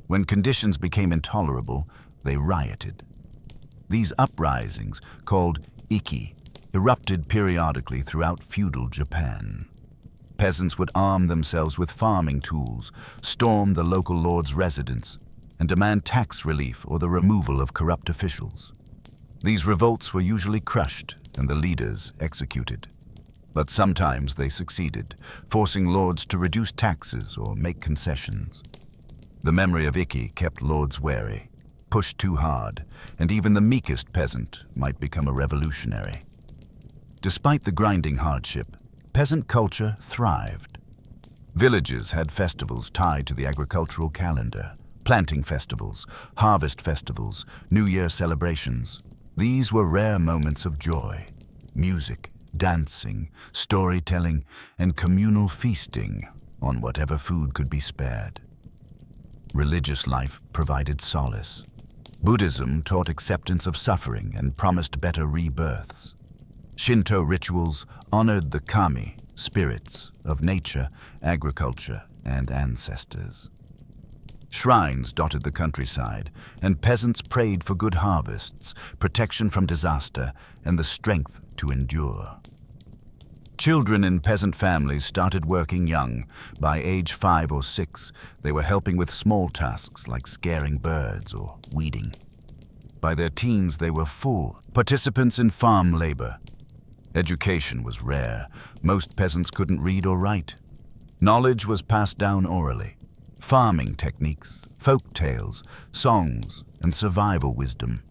When conditions became intolerable, they rioted. These uprisings, called iki, erupted periodically throughout feudal Japan. Peasants would arm themselves with farming tools, storm the local lord's residence, and demand tax relief or the removal of corrupt officials. These revolts were usually crushed and the leaders executed. But sometimes they succeeded, forcing lords to reduce taxes or make concessions. The memory of iki kept lords wary. Pushed too hard, and even the meekest peasant might become a revolutionary. Despite the grinding hardship, peasant culture thrived. Villages had festivals tied to the agricultural calendar: planting festivals, harvest festivals, New Year celebrations. These were rare moments of joy: music, dancing, storytelling, and communal feasting on whatever food could be spared. Religious life provided solace. Buddhism taught acceptance of suffering and promised better rebirths. Shinto rituals honored the kami, spirits of nature, agriculture, and ancestors. Shrines dotted the countryside, and peasants prayed for good harvests, protection from disaster, and the strength to endure. Children in peasant families started working young. By age 5 or 6, they were helping with small tasks like scaring birds or weeding. By their teens, they were full participants in farm labor. Education was rare. Most peasants couldn't read or write. Knowledge was passed down orally. Farming techniques, folk tales, songs, and survival wisdom.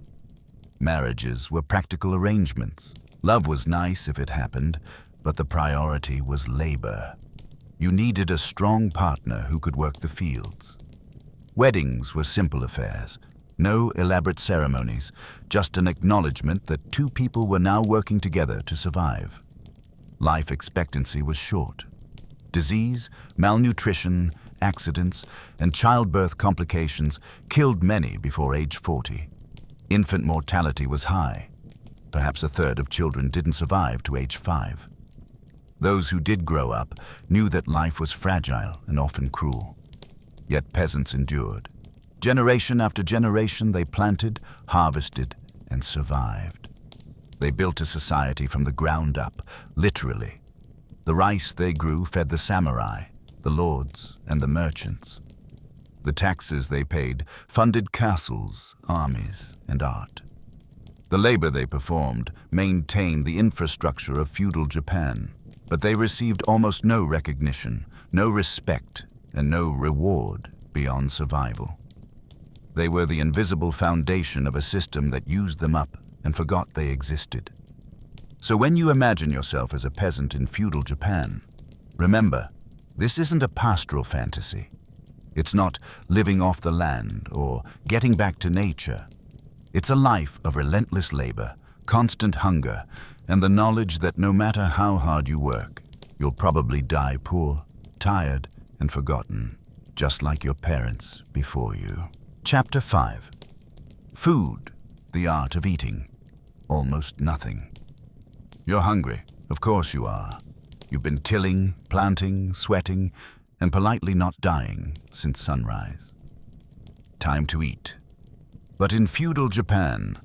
Marriages were practical arrangements. Love was nice if it happened, but the priority was labor. You needed a strong partner who could work the fields. Weddings were simple affairs. No elaborate ceremonies, just an acknowledgement that two people were now working together to survive. Life expectancy was short. Disease, malnutrition, accidents, and childbirth complications killed many before age 40. Infant mortality was high. Perhaps a third of children didn't survive to age 5. Those who did grow up knew that life was fragile and often cruel. Yet peasants endured. Generation after generation, they planted, harvested, and survived. They built a society from the ground up, literally. The rice they grew fed the samurai, the lords, and the merchants. The taxes they paid funded castles, armies, and art. The labor they performed maintained the infrastructure of feudal Japan, but they received almost no recognition, no respect, and no reward beyond survival. They were the invisible foundation of a system that used them up and forgot they existed. So when you imagine yourself as a peasant in feudal Japan, remember, this isn't a pastoral fantasy. It's not living off the land or getting back to nature. It's a life of relentless labor, constant hunger, and the knowledge that no matter how hard you work, you'll probably die poor, tired, and forgotten, just like your parents before you. Chapter 5. Food, the art of eating. Almost nothing. You're hungry, of course you are. You've been tilling, planting, sweating, and politely not dying since sunrise. Time to eat. But in feudal Japan,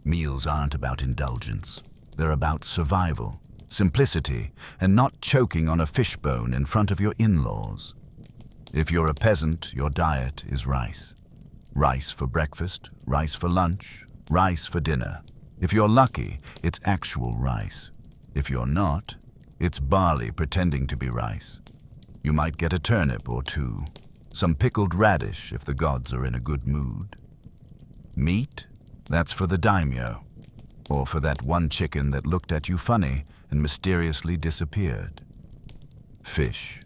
meals aren't about indulgence. They're about survival, simplicity, and not choking on a fishbone in front of your in-laws. If you're a peasant, your diet is rice. Rice for breakfast, rice for lunch, rice for dinner. If you're lucky, it's actual rice. If you're not, it's barley pretending to be rice. You might get a turnip or two, some pickled radish if the gods are in a good mood. Meat? That's for the daimyo, or for that one chicken that looked at you funny and mysteriously disappeared. Fish.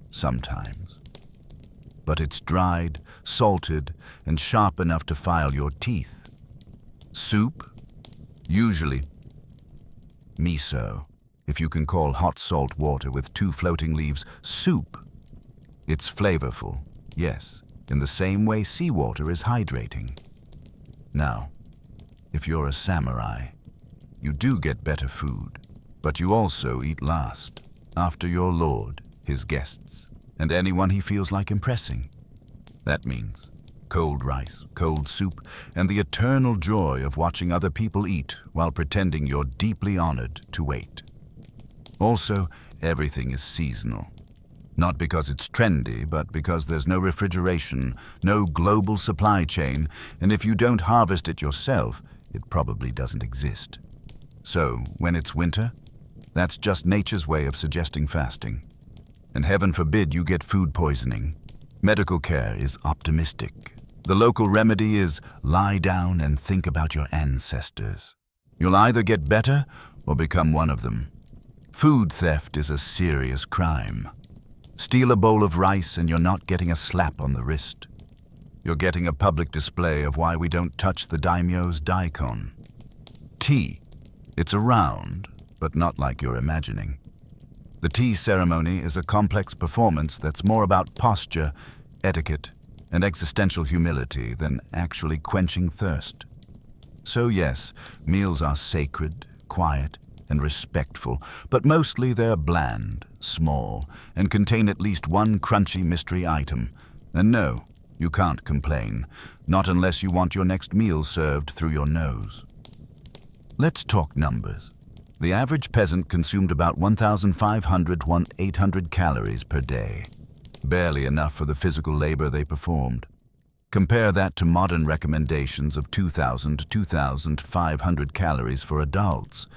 Sometimes. But it's dried, salted, and sharp enough to file your teeth. Soup? Usually miso, if you can call hot salt water with 2 floating leaves soup. It's flavorful, yes, in the same way seawater is hydrating. Now, if you're a samurai, you do get better food, but you also eat last, after your lord, his guests, and anyone he feels like impressing. That means cold rice, cold soup, and the eternal joy of watching other people eat while pretending you're deeply honored to wait. Also, everything is seasonal. Not because it's trendy, but because there's no refrigeration, no global supply chain, and if you don't harvest it yourself, it probably doesn't exist. So, when it's winter, that's just nature's way of suggesting fasting. And heaven forbid you get food poisoning. Medical care is optimistic. The local remedy is lie down and think about your ancestors. You'll either get better or become one of them. Food theft is a serious crime. Steal a bowl of rice and you're not getting a slap on the wrist. You're getting a public display of why we don't touch the daimyo's daikon. Tea. It's around, but not like you're imagining. The tea ceremony is a complex performance that's more about posture, etiquette, and existential humility than actually quenching thirst. So yes, meals are sacred, quiet, and respectful, but mostly they're bland, small, and contain at least one crunchy mystery item. And no, you can't complain, not unless you want your next meal served through your nose. Let's talk numbers. The average peasant consumed about 1,500–1,800 calories per day. Barely enough for the physical labor they performed. Compare that to modern recommendations of 2,000 to 2,500 calories for adults,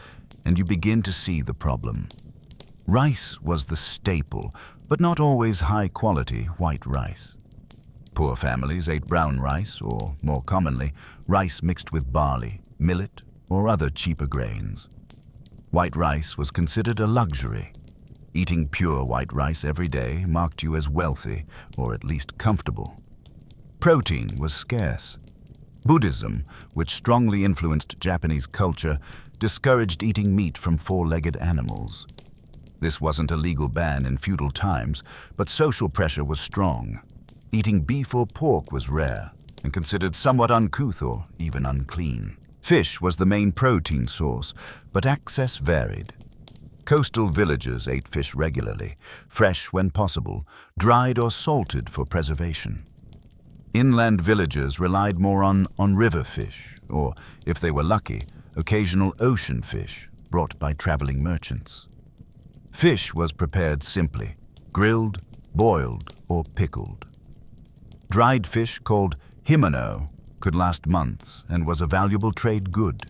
and you begin to see the problem. Rice was the staple, but not always high-quality white rice. Poor families ate brown rice, or more commonly, rice mixed with barley, millet, or other cheaper grains. White rice was considered a luxury. Eating pure white rice every day marked you as wealthy, or at least comfortable. Protein was scarce. Buddhism, which strongly influenced Japanese culture, discouraged eating meat from 4-legged animals. This wasn't a legal ban in feudal times, but social pressure was strong. Eating beef or pork was rare, and considered somewhat uncouth or even unclean. Fish was the main protein source, but access varied. Coastal villagers ate fish regularly, fresh when possible, dried or salted for preservation. Inland villagers relied more on river fish, or, if they were lucky, occasional ocean fish brought by traveling merchants. Fish was prepared simply, grilled, boiled, or pickled. Dried fish called himono could last months and was a valuable trade good.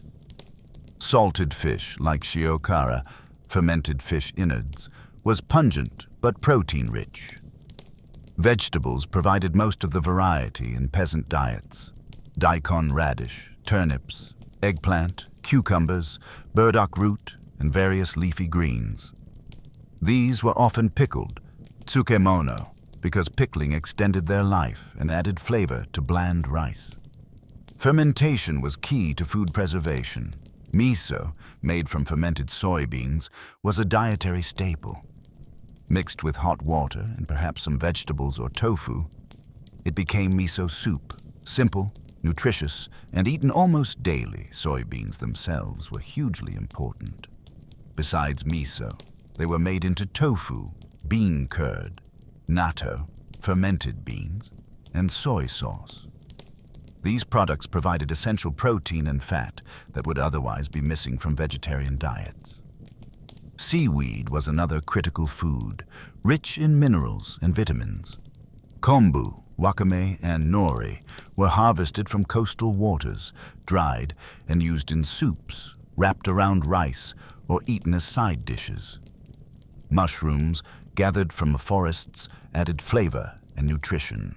Salted fish, like shiokara, fermented fish innards, was pungent but protein-rich. Vegetables provided most of the variety in peasant diets. Daikon radish, turnips, eggplant, cucumbers, burdock root, and various leafy greens. These were often pickled, tsukemono, because pickling extended their life and added flavor to bland rice. Fermentation was key to food preservation. Miso, made from fermented soybeans, was a dietary staple. Mixed with hot water and perhaps some vegetables or tofu, it became miso soup. Simple, nutritious, and eaten almost daily. Soybeans themselves were hugely important. Besides miso, they were made into tofu, bean curd, natto, fermented beans, and soy sauce. These products provided essential protein and fat that would otherwise be missing from vegetarian diets. Seaweed was another critical food, rich in minerals and vitamins. Kombu, wakame, and nori were harvested from coastal waters, dried, and used in soups, wrapped around rice, or eaten as side dishes. Mushrooms, gathered from forests, added flavor and nutrition.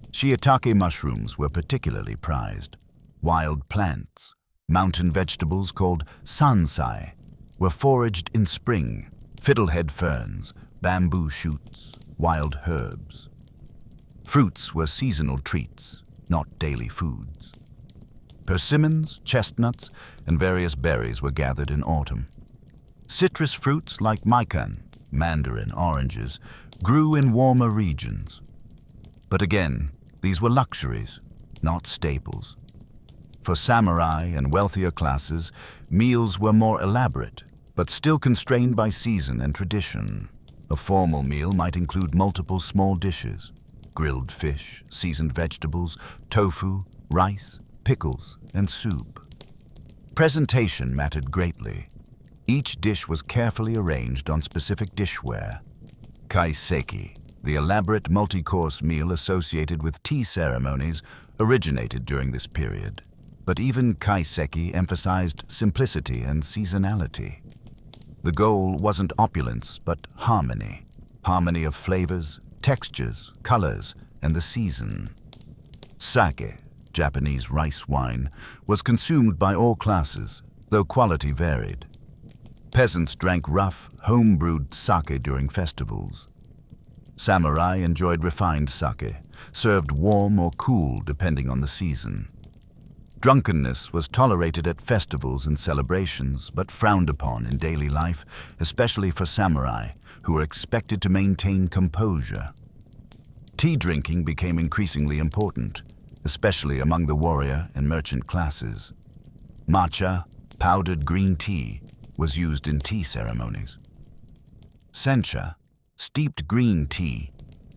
Shiitake mushrooms were particularly prized. Wild plants, mountain vegetables called sansai, were foraged in spring. Fiddlehead ferns, bamboo shoots, wild herbs. Fruits were seasonal treats, not daily foods. Persimmons, chestnuts, and various berries were gathered in autumn. Citrus fruits like mikan, mandarin, oranges, grew in warmer regions. But again, these were luxuries, not staples. For samurai and wealthier classes, meals were more elaborate, but still constrained by season and tradition. A formal meal might include multiple small dishes: grilled fish, seasoned vegetables, tofu, rice, pickles, and soup. Presentation mattered greatly. Each dish was carefully arranged on specific dishware. Kaiseki, the elaborate multi-course meal associated with tea ceremonies, originated during this period. But even kaiseki emphasized simplicity and seasonality. The goal wasn't opulence, but harmony. Harmony of flavors, textures, colors, and the season. Sake, Japanese rice wine, was consumed by all classes, though quality varied. Peasants drank rough, home-brewed sake during festivals. Samurai enjoyed refined sake, served warm or cool depending on the season. Drunkenness was tolerated at festivals and celebrations, but frowned upon in daily life, especially for samurai, who were expected to maintain composure. Tea drinking became increasingly important, especially among the warrior and merchant classes. Matcha, powdered green tea, was used in tea ceremonies. Sencha, steeped green tea,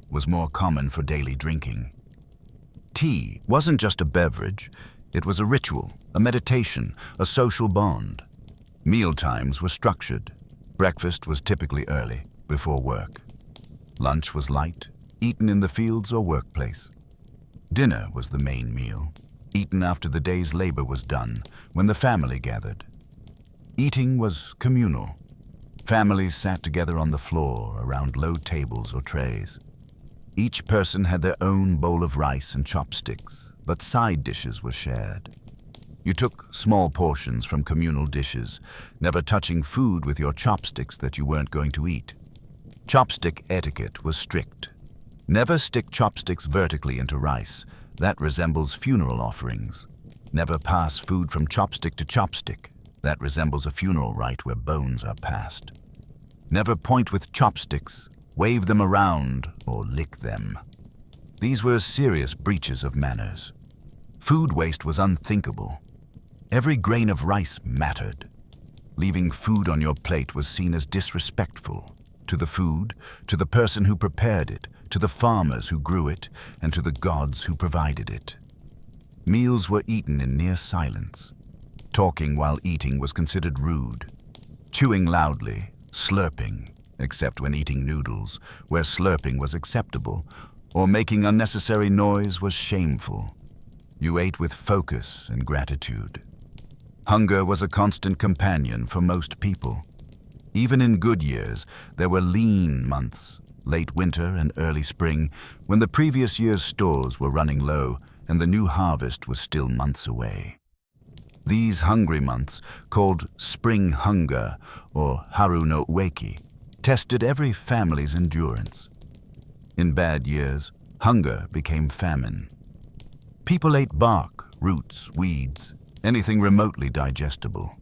was more common for daily drinking. Tea wasn't just a beverage, it was a ritual, a meditation, a social bond. Meal times were structured. Breakfast was typically early, before work. Lunch was light, eaten in the fields or workplace. Dinner was the main meal, eaten after the day's labor was done, when the family gathered. Eating was communal. Families sat together on the floor around low tables or trays. Each person had their own bowl of rice and chopsticks, but side dishes were shared. You took small portions from communal dishes, never touching food with your chopsticks that you weren't going to eat. Chopstick etiquette was strict. Never stick chopsticks vertically into rice. That resembles funeral offerings. Never pass food from chopstick to chopstick. That resembles a funeral rite where bones are passed. Never point with chopsticks, wave them around, or lick them. These were serious breaches of manners. Food waste was unthinkable. Every grain of rice mattered. Leaving food on your plate was seen as disrespectful to the food, to the person who prepared it, to the farmers who grew it, and to the gods who provided it. Meals were eaten in near silence. Talking while eating was considered rude. Chewing loudly, slurping, except when eating noodles, where slurping was acceptable, or making unnecessary noise was shameful. You ate with focus and gratitude. Hunger was a constant companion for most people. Even in good years, there were lean months, late winter and early spring, when the previous year's stores were running low and the new harvest was still months away. These hungry months, called spring hunger or haru no ueki, tested every family's endurance. In bad years, hunger became famine. People ate bark, roots, weeds, anything remotely digestible.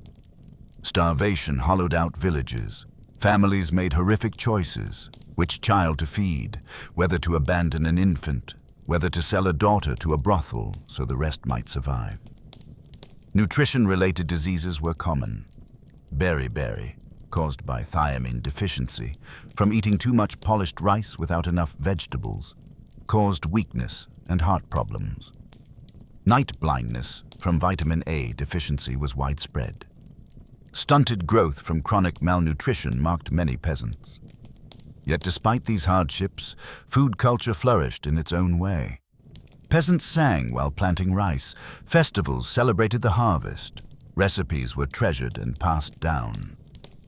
Starvation hollowed out villages. Families made horrific choices: which child to feed, whether to abandon an infant, whether to sell a daughter to a brothel so the rest might survive. Nutrition-related diseases were common. Beriberi, caused by thiamine deficiency, from eating too much polished rice without enough vegetables, caused weakness and heart problems. Night blindness from vitamin A deficiency was widespread. Stunted growth from chronic malnutrition marked many peasants. Yet despite these hardships, food culture flourished in its own way. Peasants sang while planting rice. Festivals celebrated the harvest. Recipes were treasured and passed down.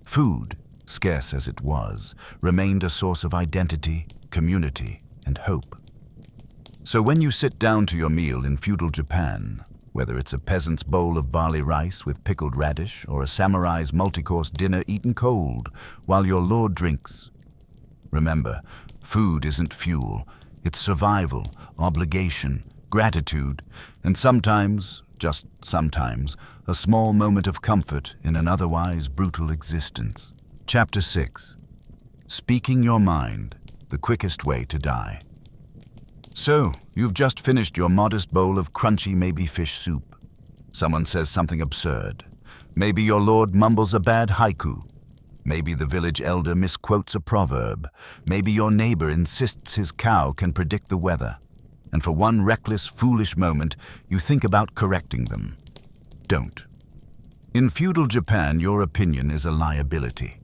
Food, scarce as it was, remained a source of identity, community, and hope. So when you sit down to your meal in feudal Japan, whether it's a peasant's bowl of barley rice with pickled radish or a samurai's multi-course dinner eaten cold while your lord drinks, remember, food isn't fuel. It's survival, obligation, gratitude, and sometimes, just sometimes, a small moment of comfort in an otherwise brutal existence. Chapter 6. Speaking your mind, the quickest way to die. So, you've just finished your modest bowl of crunchy maybe fish soup. Someone says something absurd. Maybe your lord mumbles a bad haiku. Maybe the village elder misquotes a proverb. Maybe your neighbor insists his cow can predict the weather. And for one reckless, foolish moment, you think about correcting them. Don't. In feudal Japan, your opinion is a liability.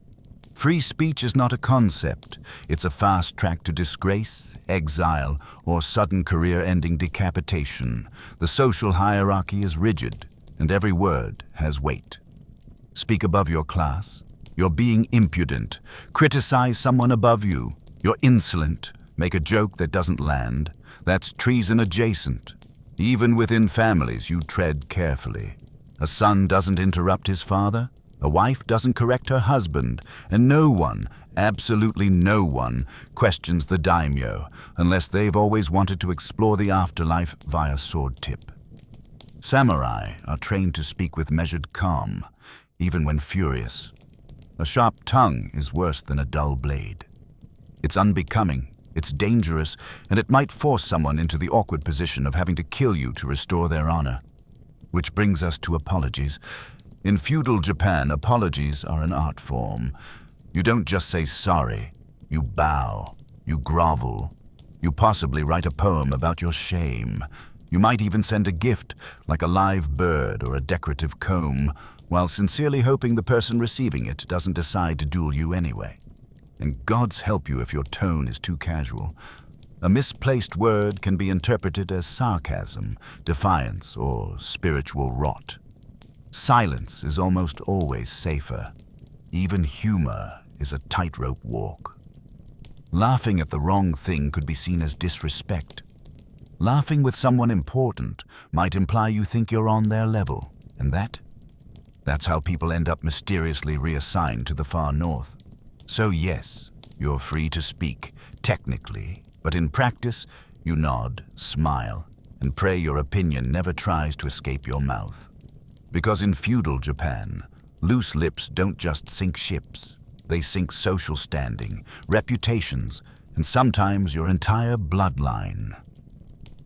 Free speech is not a concept. It's a fast track to disgrace, exile, or sudden career-ending decapitation. The social hierarchy is rigid, and every word has weight. Speak above your class. You're being impudent. Criticize someone above you. You're insolent. Make a joke that doesn't land. That's treason adjacent. Even within families, you tread carefully. A son doesn't interrupt his father. A wife doesn't correct her husband. And no one, absolutely no one, questions the daimyo unless they've always wanted to explore the afterlife via sword tip. Samurai are trained to speak with measured calm, even when furious. A sharp tongue is worse than a dull blade. It's unbecoming, it's dangerous, and it might force someone into the awkward position of having to kill you to restore their honor. Which brings us to apologies. In feudal Japan, apologies are an art form. You don't just say sorry. You bow. You grovel. You possibly write a poem about your shame. You might even send a gift, like a live bird or a decorative comb, while sincerely hoping the person receiving it doesn't decide to duel you anyway. And God's help you if your tone is too casual. A misplaced word can be interpreted as sarcasm, defiance, or spiritual rot. Silence is almost always safer. Even humor is a tightrope walk. Laughing at the wrong thing could be seen as disrespect. Laughing with someone important might imply you think you're on their level, and that's how people end up mysteriously reassigned to the far north. So yes, you're free to speak, technically, but in practice, you nod, smile, and pray your opinion never tries to escape your mouth. Because in feudal Japan, loose lips don't just sink ships. They sink social standing, reputations, and sometimes your entire bloodline.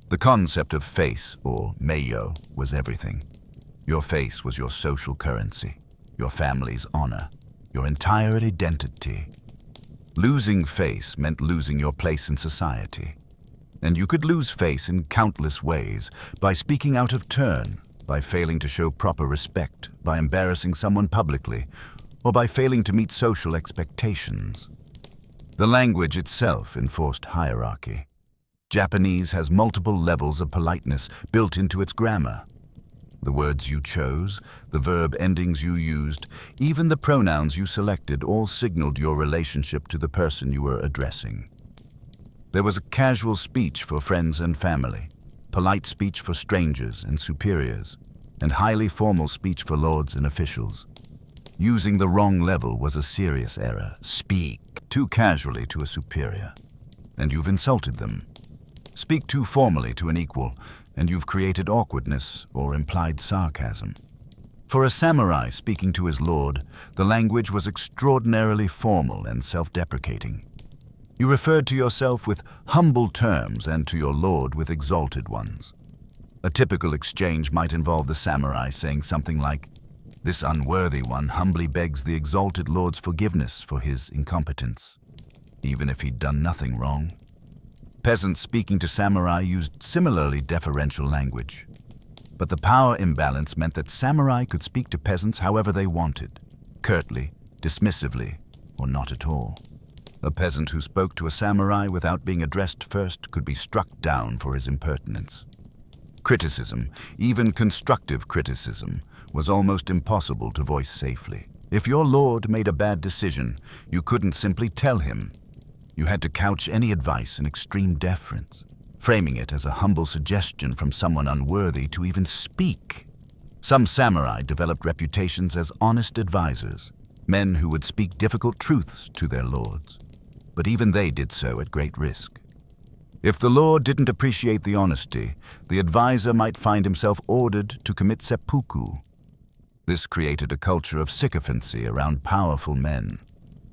The concept of face, or meiyo, was everything. Your face was your social currency, your family's honor, your entire identity. Losing face meant losing your place in society. And you could lose face in countless ways, by speaking out of turn, by failing to show proper respect, by embarrassing someone publicly, or by failing to meet social expectations. The language itself enforced hierarchy. Japanese has multiple levels of politeness built into its grammar. The words you chose, the verb endings you used, even the pronouns you selected all signaled your relationship to the person you were addressing. There was a casual speech for friends and family, polite speech for strangers and superiors, and highly formal speech for lords and officials. Using the wrong level was a serious error. Speak too casually to a superior, and you've insulted them. Speak too formally to an equal, and you've created awkwardness or implied sarcasm. For a samurai speaking to his lord, the language was extraordinarily formal and self-deprecating. You referred to yourself with humble terms and to your lord with exalted ones. A typical exchange might involve the samurai saying something like, "This unworthy one humbly begs the exalted lord's forgiveness for his incompetence," even if he'd done nothing wrong. Peasants speaking to samurai used similarly deferential language. But the power imbalance meant that samurai could speak to peasants however they wanted, curtly, dismissively, or not at all. A peasant who spoke to a samurai without being addressed first could be struck down for his impertinence. Criticism, even constructive criticism, was almost impossible to voice safely. If your lord made a bad decision, you couldn't simply tell him. You had to couch any advice in extreme deference, framing it as a humble suggestion from someone unworthy to even speak. Some samurai developed reputations as honest advisors, men who would speak difficult truths to their lords. But even they did so at great risk. If the lord didn't appreciate the honesty, the advisor might find himself ordered to commit seppuku. This created a culture of sycophancy around powerful men.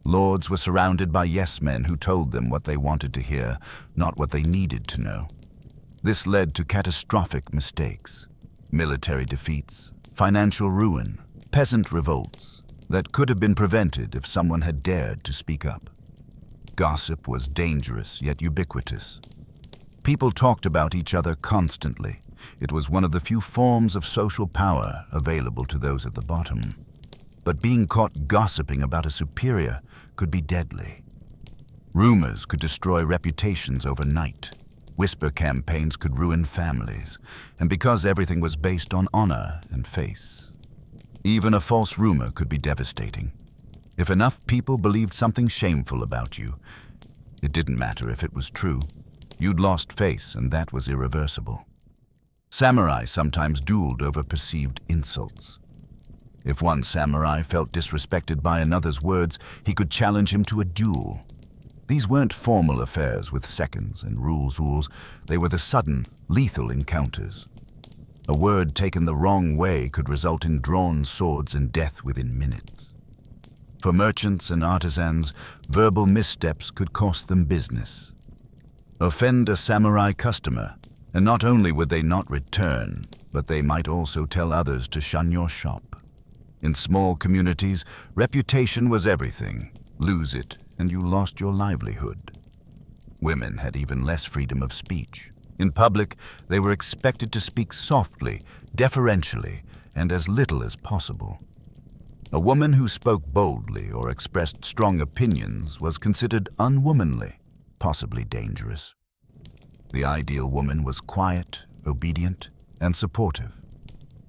Lords were surrounded by yes-men who told them what they wanted to hear, not what they needed to know. This led to catastrophic mistakes, military defeats, financial ruin, peasant revolts that could have been prevented if someone had dared to speak up. Gossip was dangerous yet ubiquitous. People talked about each other constantly. It was one of the few forms of social power available to those at the bottom. But being caught gossiping about a superior could be deadly. Rumors could destroy reputations overnight. Whisper campaigns could ruin families, and because everything was based on honor and face. Even a false rumor could be devastating. If enough people believed something shameful about you, it didn't matter if it was true. You'd lost face, and that was irreversible. Samurai sometimes dueled over perceived insults. If one samurai felt disrespected by another's words, he could challenge him to a duel. These weren't formal affairs with seconds and rules. They were the sudden, lethal encounters. A word taken the wrong way could result in drawn swords and death within minutes. For merchants and artisans, verbal missteps could cost them business. Offend a samurai customer, and not only would they not return, but they might also tell others to shun your shop. In small communities, reputation was everything. Lose it, and you lost your livelihood. Women had even less freedom of speech. In public, they were expected to speak softly, deferentially, and as little as possible. A woman who spoke boldly or expressed strong opinions was considered unwomanly, possibly dangerous. The ideal woman was quiet, obedient, and supportive.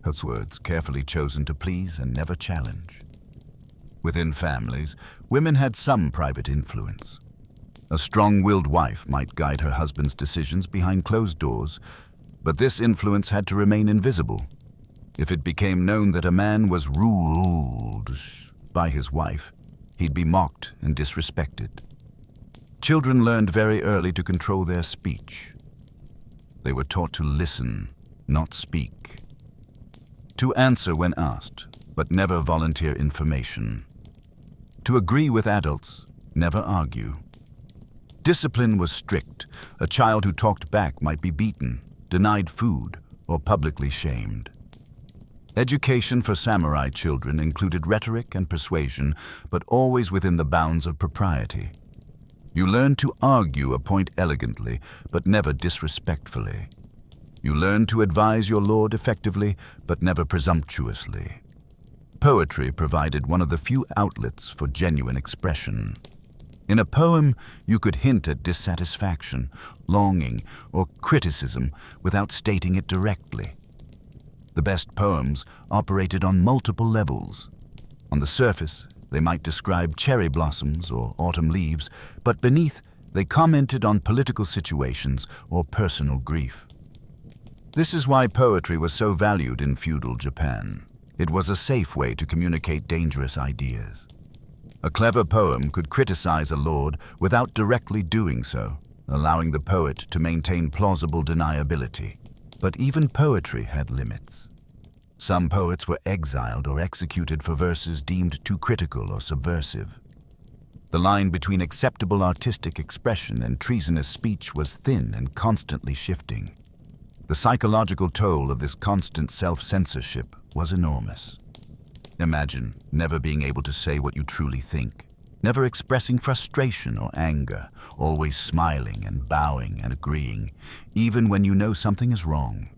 Her words carefully chosen to please and never challenge. Within families, women had some private influence. A strong-willed wife might guide her husband's decisions behind closed doors, but this influence had to remain invisible. If it became known that a man was ruled by his wife, he'd be mocked and disrespected. Children learned very early to control their speech. They were taught to listen, not speak. To answer when asked, but never volunteer information. To agree with adults, never argue. Discipline was strict. A child who talked back might be beaten, denied food, or publicly shamed. Education for samurai children included rhetoric and persuasion, but always within the bounds of propriety. You learned to argue a point elegantly, but never disrespectfully. You learned to advise your lord effectively, but never presumptuously. Poetry provided one of the few outlets for genuine expression. In a poem, you could hint at dissatisfaction, longing, or criticism without stating it directly. The best poems operated on multiple levels. On the surface, they might describe cherry blossoms or autumn leaves, but beneath, they commented on political situations or personal grief. This is why poetry was so valued in feudal Japan. It was a safe way to communicate dangerous ideas. A clever poem could criticize a lord without directly doing so, allowing the poet to maintain plausible deniability. But even poetry had limits. Some poets were exiled or executed for verses deemed too critical or subversive. The line between acceptable artistic expression and treasonous speech was thin and constantly shifting. The psychological toll of this constant self-censorship was enormous. Imagine never being able to say what you truly think, never expressing frustration or anger, always smiling and bowing and agreeing, even when you know something is wrong.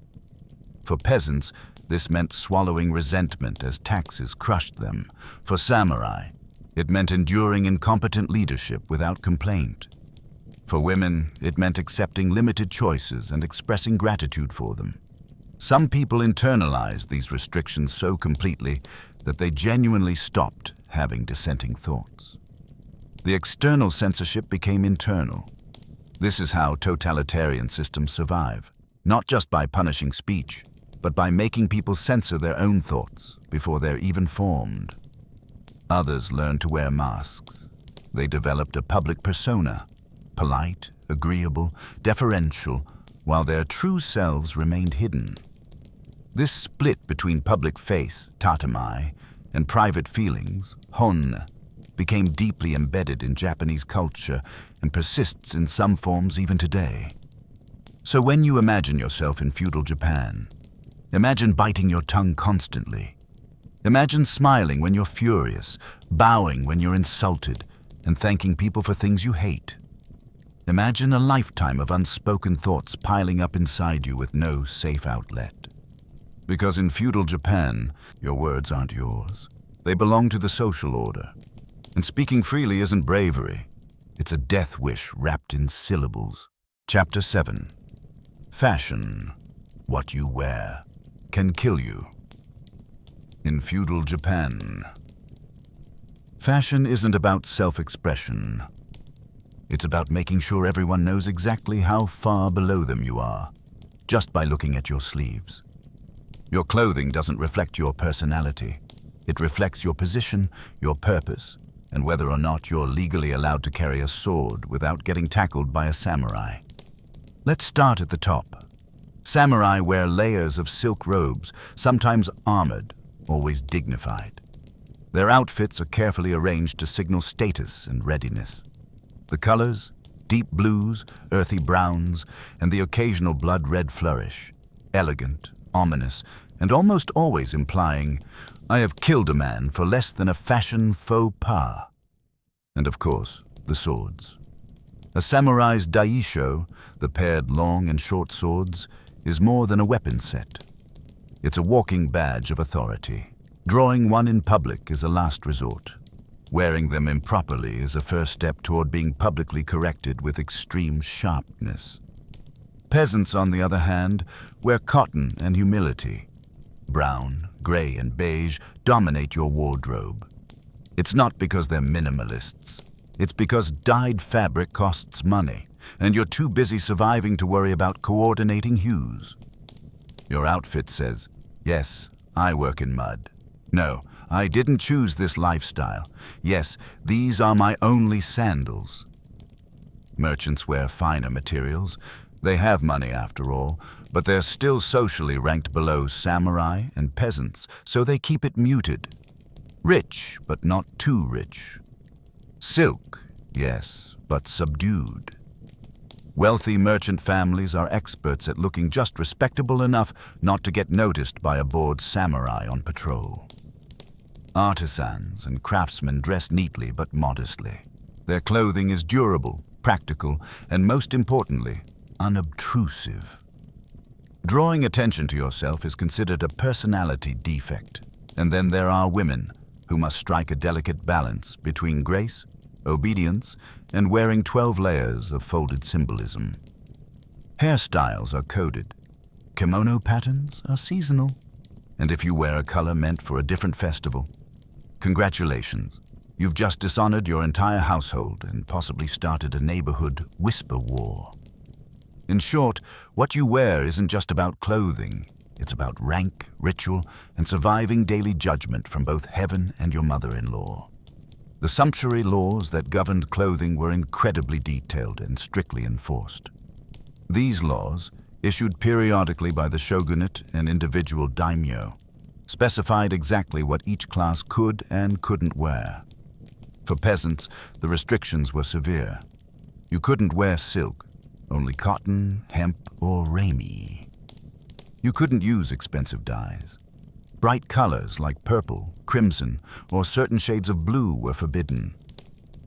For peasants, this meant swallowing resentment as taxes crushed them. For samurai, it meant enduring incompetent leadership without complaint. For women, it meant accepting limited choices and expressing gratitude for them. Some people internalized these restrictions so completely that they genuinely stopped having dissenting thoughts. The external censorship became internal. This is how totalitarian systems survive, not just by punishing speech, but by making people censor their own thoughts before they're even formed. Others learned to wear masks. They developed a public persona, polite, agreeable, deferential, while their true selves remained hidden. This split between public face, tatemae, and private feelings, hon, became deeply embedded in Japanese culture and persists in some forms even today. So when you imagine yourself in feudal Japan, imagine biting your tongue constantly. Imagine smiling when you're furious, bowing when you're insulted, and thanking people for things you hate. Imagine a lifetime of unspoken thoughts piling up inside you with no safe outlet. Because in feudal Japan, your words aren't yours. They belong to the social order. And speaking freely isn't bravery. It's a death wish wrapped in syllables. Chapter 7. Fashion. What you wear can kill you. In feudal Japan, fashion isn't about self-expression. It's about making sure everyone knows exactly how far below them you are, just by looking at your sleeves. Your clothing doesn't reflect your personality. It reflects your position, your purpose, and whether or not you're legally allowed to carry a sword without getting tackled by a samurai. Let's start at the top. Samurai wear layers of silk robes, sometimes armored, always dignified. Their outfits are carefully arranged to signal status and readiness. The colors, deep blues, earthy browns, and the occasional blood-red flourish, elegant, ominous, and almost always implying, I have killed a man for less than a fashion faux pas. And of course, the swords. A samurai's daisho, the paired long and short swords, is more than a weapon set. It's a walking badge of authority. Drawing one in public is a last resort. Wearing them improperly is a first step toward being publicly corrected with extreme sharpness. Peasants, on the other hand, wear cotton and humility. Brown, gray, and beige dominate your wardrobe. It's not because they're minimalists. It's because dyed fabric costs money, and you're too busy surviving to worry about coordinating hues. Your outfit says, yes, I work in mud. No, I didn't choose this lifestyle. Yes, these are my only sandals. Merchants wear finer materials. They have money after all, but they're still socially ranked below samurai and peasants, so they keep it muted. Rich, but not too rich. Silk, yes, but subdued. Wealthy merchant families are experts at looking just respectable enough not to get noticed by a bored samurai on patrol. Artisans and craftsmen dress neatly but modestly. Their clothing is durable, practical, and most importantly, unobtrusive. Drawing attention to yourself is considered a personality defect. And then there are women who must strike a delicate balance between grace obedience, and wearing 12 layers of folded symbolism. Hairstyles are coded. Kimono patterns are seasonal. And if you wear a color meant for a different festival, congratulations. You've just dishonored your entire household and possibly started a neighborhood whisper war. In short, what you wear isn't just about clothing. It's about rank, ritual, and surviving daily judgment from both heaven and your mother-in-law. The sumptuary laws that governed clothing were incredibly detailed and strictly enforced. These laws, issued periodically by the shogunate and individual daimyo, specified exactly what each class could and couldn't wear. For peasants, the restrictions were severe. You couldn't wear silk, only cotton, hemp, or ramie. You couldn't use expensive dyes. Bright colors like purple, crimson, or certain shades of blue were forbidden.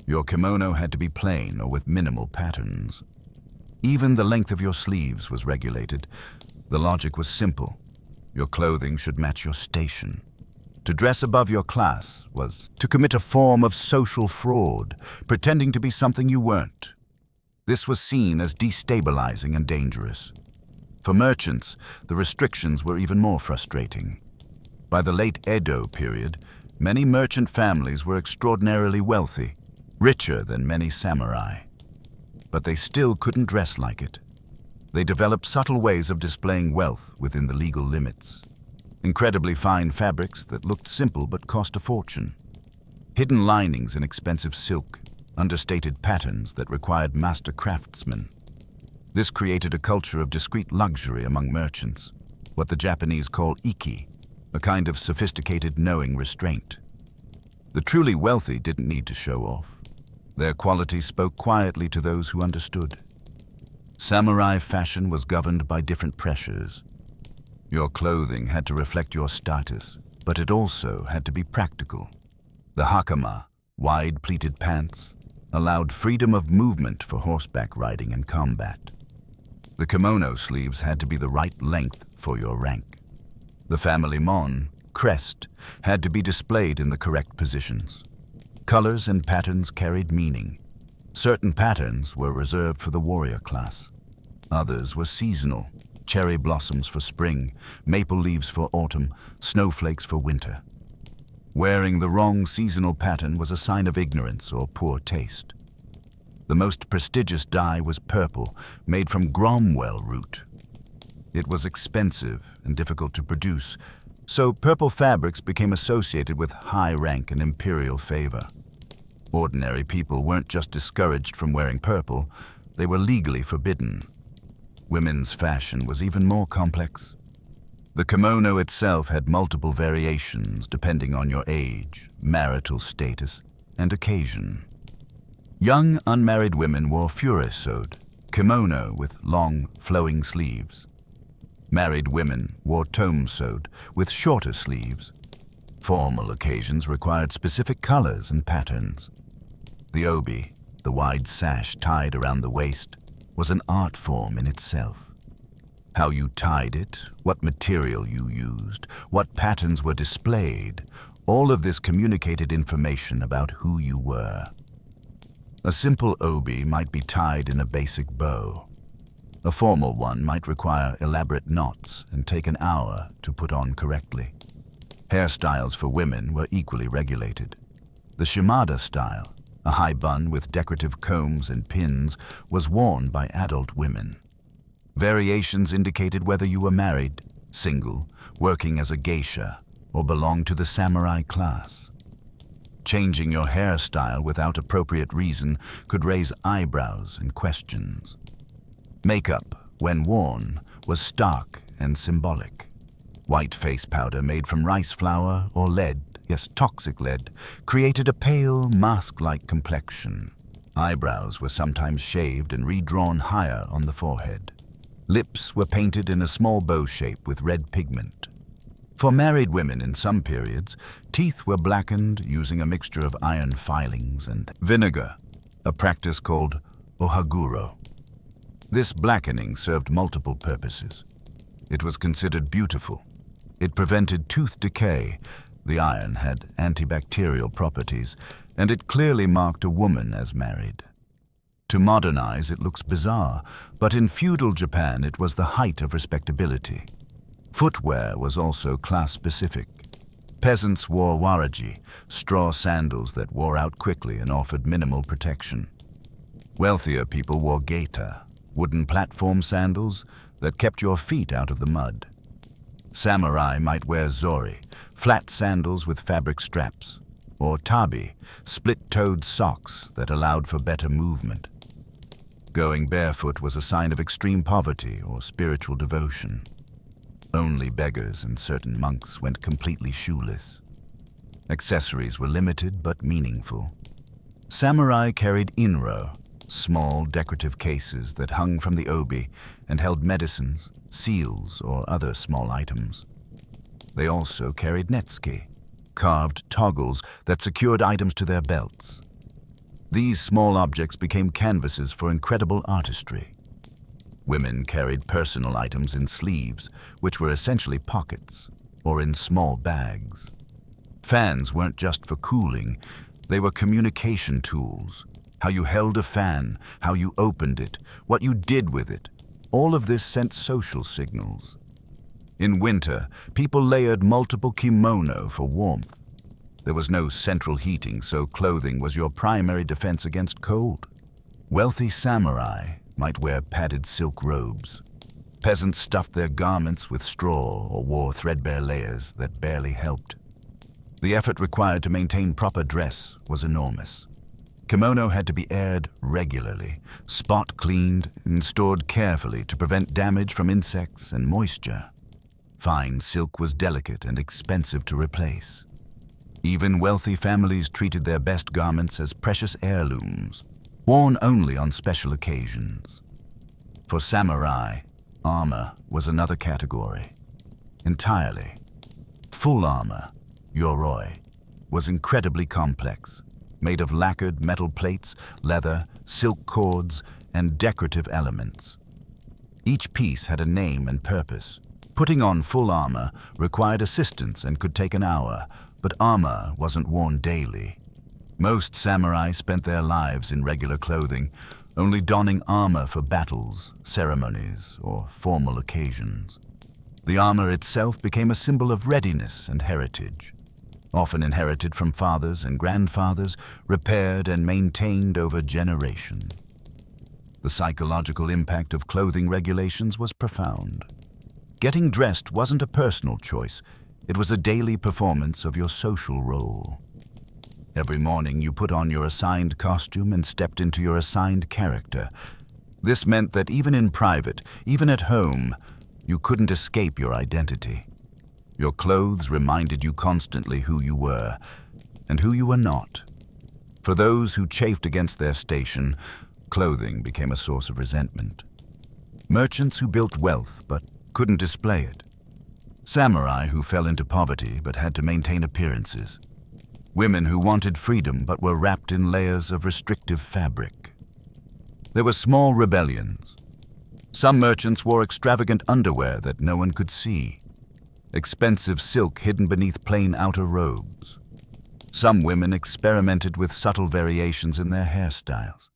Your kimono had to be plain or with minimal patterns. Even the length of your sleeves was regulated. The logic was simple. Your clothing should match your station. To dress above your class was to commit a form of social fraud, pretending to be something you weren't. This was seen as destabilizing and dangerous. For merchants, the restrictions were even more frustrating. By the late Edo period, many merchant families were extraordinarily wealthy, richer than many samurai. But they still couldn't dress like it. They developed subtle ways of displaying wealth within the legal limits. Incredibly fine fabrics that looked simple but cost a fortune. Hidden linings in expensive silk, understated patterns that required master craftsmen. This created a culture of discreet luxury among merchants, what the Japanese call iki, a kind of sophisticated knowing restraint. The truly wealthy didn't need to show off. Their quality spoke quietly to those who understood. Samurai fashion was governed by different pressures. Your clothing had to reflect your status, but it also had to be practical. The hakama, wide pleated pants, allowed freedom of movement for horseback riding and combat. The kimono sleeves had to be the right length for your rank. The family mon, crest, had to be displayed in the correct positions. Colors and patterns carried meaning. Certain patterns were reserved for the warrior class. Others were seasonal, cherry blossoms for spring, maple leaves for autumn, snowflakes for winter. Wearing the wrong seasonal pattern was a sign of ignorance or poor taste. The most prestigious dye was purple, made from gromwell root. It was expensive and difficult to produce, so purple fabrics became associated with high rank and imperial favor. Ordinary people weren't just discouraged from wearing purple, they were legally forbidden. Women's fashion was even more complex. The kimono itself had multiple variations depending on your age, marital status, and occasion. Young unmarried women wore furisode, kimono with long, flowing sleeves. Married women wore tomesode with shorter sleeves. Formal occasions required specific colors and patterns. The obi, the wide sash tied around the waist, was an art form in itself. How you tied it, what material you used, what patterns were displayed, all of this communicated information about who you were. A simple obi might be tied in a basic bow. A formal one might require elaborate knots and take an hour to put on correctly. Hairstyles for women were equally regulated. The shimada style, a high bun with decorative combs and pins, was worn by adult women. Variations indicated whether you were married, single, working as a geisha, or belonged to the samurai class. Changing your hairstyle without appropriate reason could raise eyebrows and questions. Makeup, when worn, was stark and symbolic. White face powder made from rice flour or lead, yes, toxic lead, created a pale, mask-like complexion. Eyebrows were sometimes shaved and redrawn higher on the forehead. Lips were painted in a small bow shape with red pigment. For married women in some periods, teeth were blackened using a mixture of iron filings and vinegar, a practice called ohaguro. This blackening served multiple purposes. It was considered beautiful. It prevented tooth decay The iron had antibacterial properties, and it clearly marked a woman as married. To modernize, it looks bizarre, but in feudal Japan it was the height of respectability. Footwear was also class-specific. Peasants wore waraji, straw sandals that wore out quickly and offered minimal protection. Wealthier people wore geishas, wooden platform sandals that kept your feet out of the mud. Samurai might wear zori, flat sandals with fabric straps, or tabi, split-toed socks that allowed for better movement. Going barefoot was a sign of extreme poverty or spiritual devotion. Only beggars and certain monks went completely shoeless. Accessories were limited but meaningful. Samurai carried inro, small decorative cases that hung from the obi and held medicines, seals, or other small items. They also carried netsuke, carved toggles that secured items to their belts. These small objects became canvases for incredible artistry. Women carried personal items in sleeves, which were essentially pockets, or in small bags. Fans weren't just for cooling, they were communication tools. How you held a fan, how you opened it, what you did with it. All of this sent social signals. In winter, people layered multiple kimono for warmth. There was no central heating, so clothing was your primary defense against cold. Wealthy samurai might wear padded silk robes. Peasants stuffed their garments with straw or wore threadbare layers that barely helped. The effort required to maintain proper dress was enormous. Kimono had to be aired regularly, spot cleaned, and stored carefully to prevent damage from insects and moisture. Fine silk was delicate and expensive to replace. Even wealthy families treated their best garments as precious heirlooms, worn only on special occasions. For samurai, armor was another category. Entirely. Full armor, yoroi, was incredibly complex, made of lacquered metal plates, leather, silk cords, and decorative elements. Each piece had a name and purpose. Putting on full armor required assistance and could take an hour, but armor wasn't worn daily. Most samurai spent their lives in regular clothing, only donning armor for battles, ceremonies, or formal occasions. The armor itself became a symbol of readiness and heritage, often inherited from fathers and grandfathers, repaired and maintained over generations. The psychological impact of clothing regulations was profound. Getting dressed wasn't a personal choice, it was a daily performance of your social role. Every morning you put on your assigned costume and stepped into your assigned character. This meant that even in private, even at home, you couldn't escape your identity. Your clothes reminded you constantly who you were and who you were not. For those who chafed against their station, clothing became a source of resentment. Merchants who built wealth but couldn't display it. Samurai who fell into poverty but had to maintain appearances. Women who wanted freedom but were wrapped in layers of restrictive fabric. There were small rebellions. Some merchants wore extravagant underwear that no one could see. Expensive silk hidden beneath plain outer robes. Some women experimented with subtle variations in their hairstyles.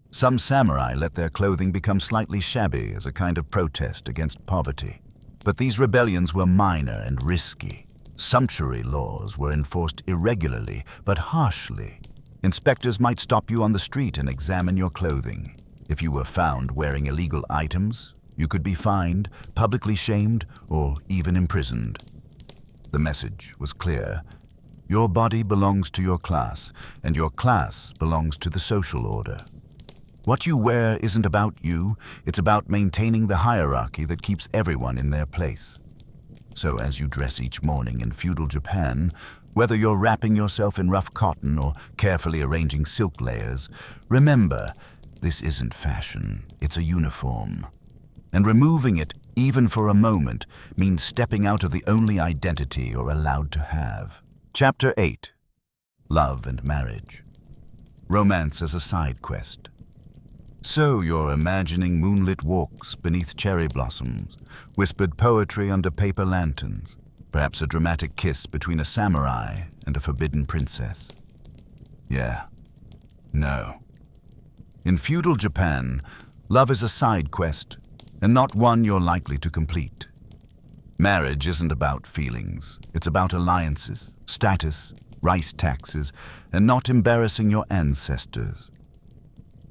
Some samurai let their clothing become slightly shabby as a kind of protest against poverty. But these rebellions were minor and risky. Sumptuary laws were enforced irregularly but harshly. Inspectors might stop you on the street and examine your clothing. If you were found wearing illegal items, you could be fined, publicly shamed, or even imprisoned. The message was clear. Your body belongs to your class, and your class belongs to the social order. What you wear isn't about you, it's about maintaining the hierarchy that keeps everyone in their place. So as you dress each morning in feudal Japan, whether you're wrapping yourself in rough cotton or carefully arranging silk layers, remember, this isn't fashion, it's a uniform. And removing it, even for a moment, means stepping out of the only identity you're allowed to have. Chapter 8. Love and Marriage. Romance as a side quest. So you're imagining moonlit walks beneath cherry blossoms, whispered poetry under paper lanterns, Perhaps a dramatic kiss between a samurai and a forbidden princess. Yeah. No. In feudal Japan, love is a side quest, and not one you're likely to complete. Marriage isn't about feelings. It's about alliances, status, rice taxes, and not embarrassing your ancestors.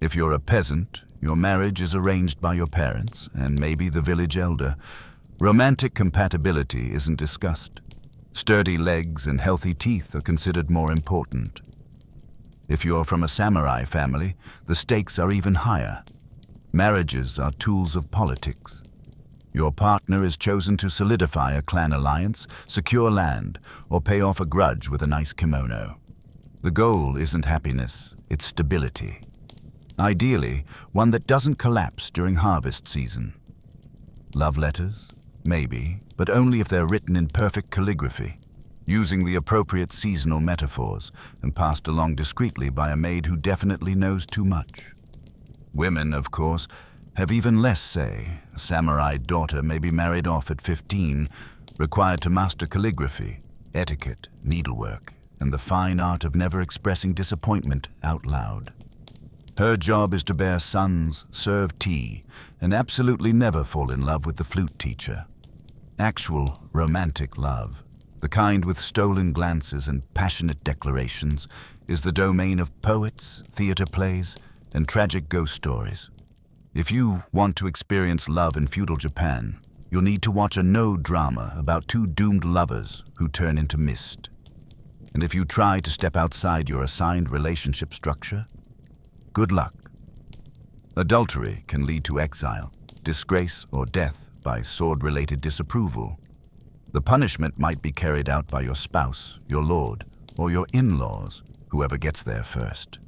If you're a peasant, your marriage is arranged by your parents and maybe the village elder. Romantic compatibility isn't discussed. Sturdy legs and healthy teeth are considered more important. If you're from a samurai family, the stakes are even higher. Marriages are tools of politics. Your partner is chosen to solidify a clan alliance, secure land, or pay off a grudge with a nice kimono. The goal isn't happiness, it's stability. Ideally, one that doesn't collapse during harvest season. Love letters? Maybe, but only if they're written in perfect calligraphy, using the appropriate seasonal metaphors and passed along discreetly by a maid who definitely knows too much. Women, of course, have even less say. A samurai daughter may be married off at 15, required to master calligraphy, etiquette, needlework, and the fine art of never expressing disappointment out loud. Her job is to bear sons, serve tea, and absolutely never fall in love with the flute teacher. Actual romantic love, the kind with stolen glances and passionate declarations, is the domain of poets, theater plays, and tragic ghost stories. If you want to experience love in feudal Japan, you'll need to watch a no-drama about two doomed lovers who turn into mist. And if you try to step outside your assigned relationship structure, good luck. Adultery can lead to exile, disgrace, or death by sword-related disapproval. The punishment might be carried out by your spouse, your lord, or your in-laws, whoever gets there first.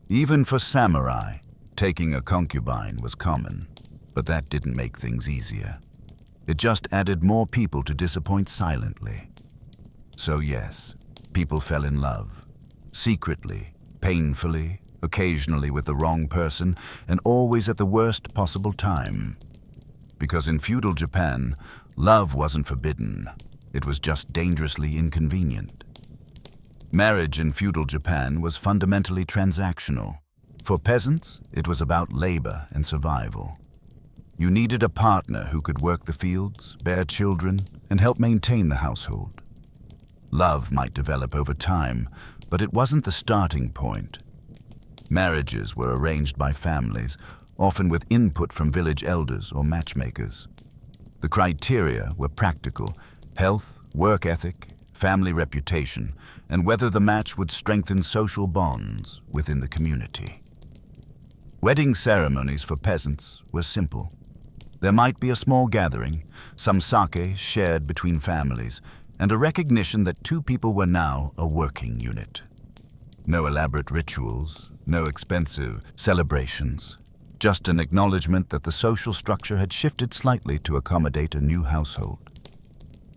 Even for samurai, taking a concubine was common, but that didn't make things easier. It just added more people to disappoint silently. So yes, people fell in love. Secretly, painfully, occasionally with the wrong person, and always at the worst possible time. Because in feudal Japan, love wasn't forbidden. It was just dangerously inconvenient. Marriage in feudal Japan was fundamentally transactional. For peasants, it was about labor and survival. You needed a partner who could work the fields, bear children, and help maintain the household. Love might develop over time, but it wasn't the starting point. Marriages were arranged by families, often with input from village elders or matchmakers. The criteria were practical: health, work ethic, family reputation, and whether the match would strengthen social bonds within the community. Wedding ceremonies for peasants were simple. There might be a small gathering, some sake shared between families, and a recognition that two people were now a working unit. No elaborate rituals, no expensive celebrations, just an acknowledgement that the social structure had shifted slightly to accommodate a new household.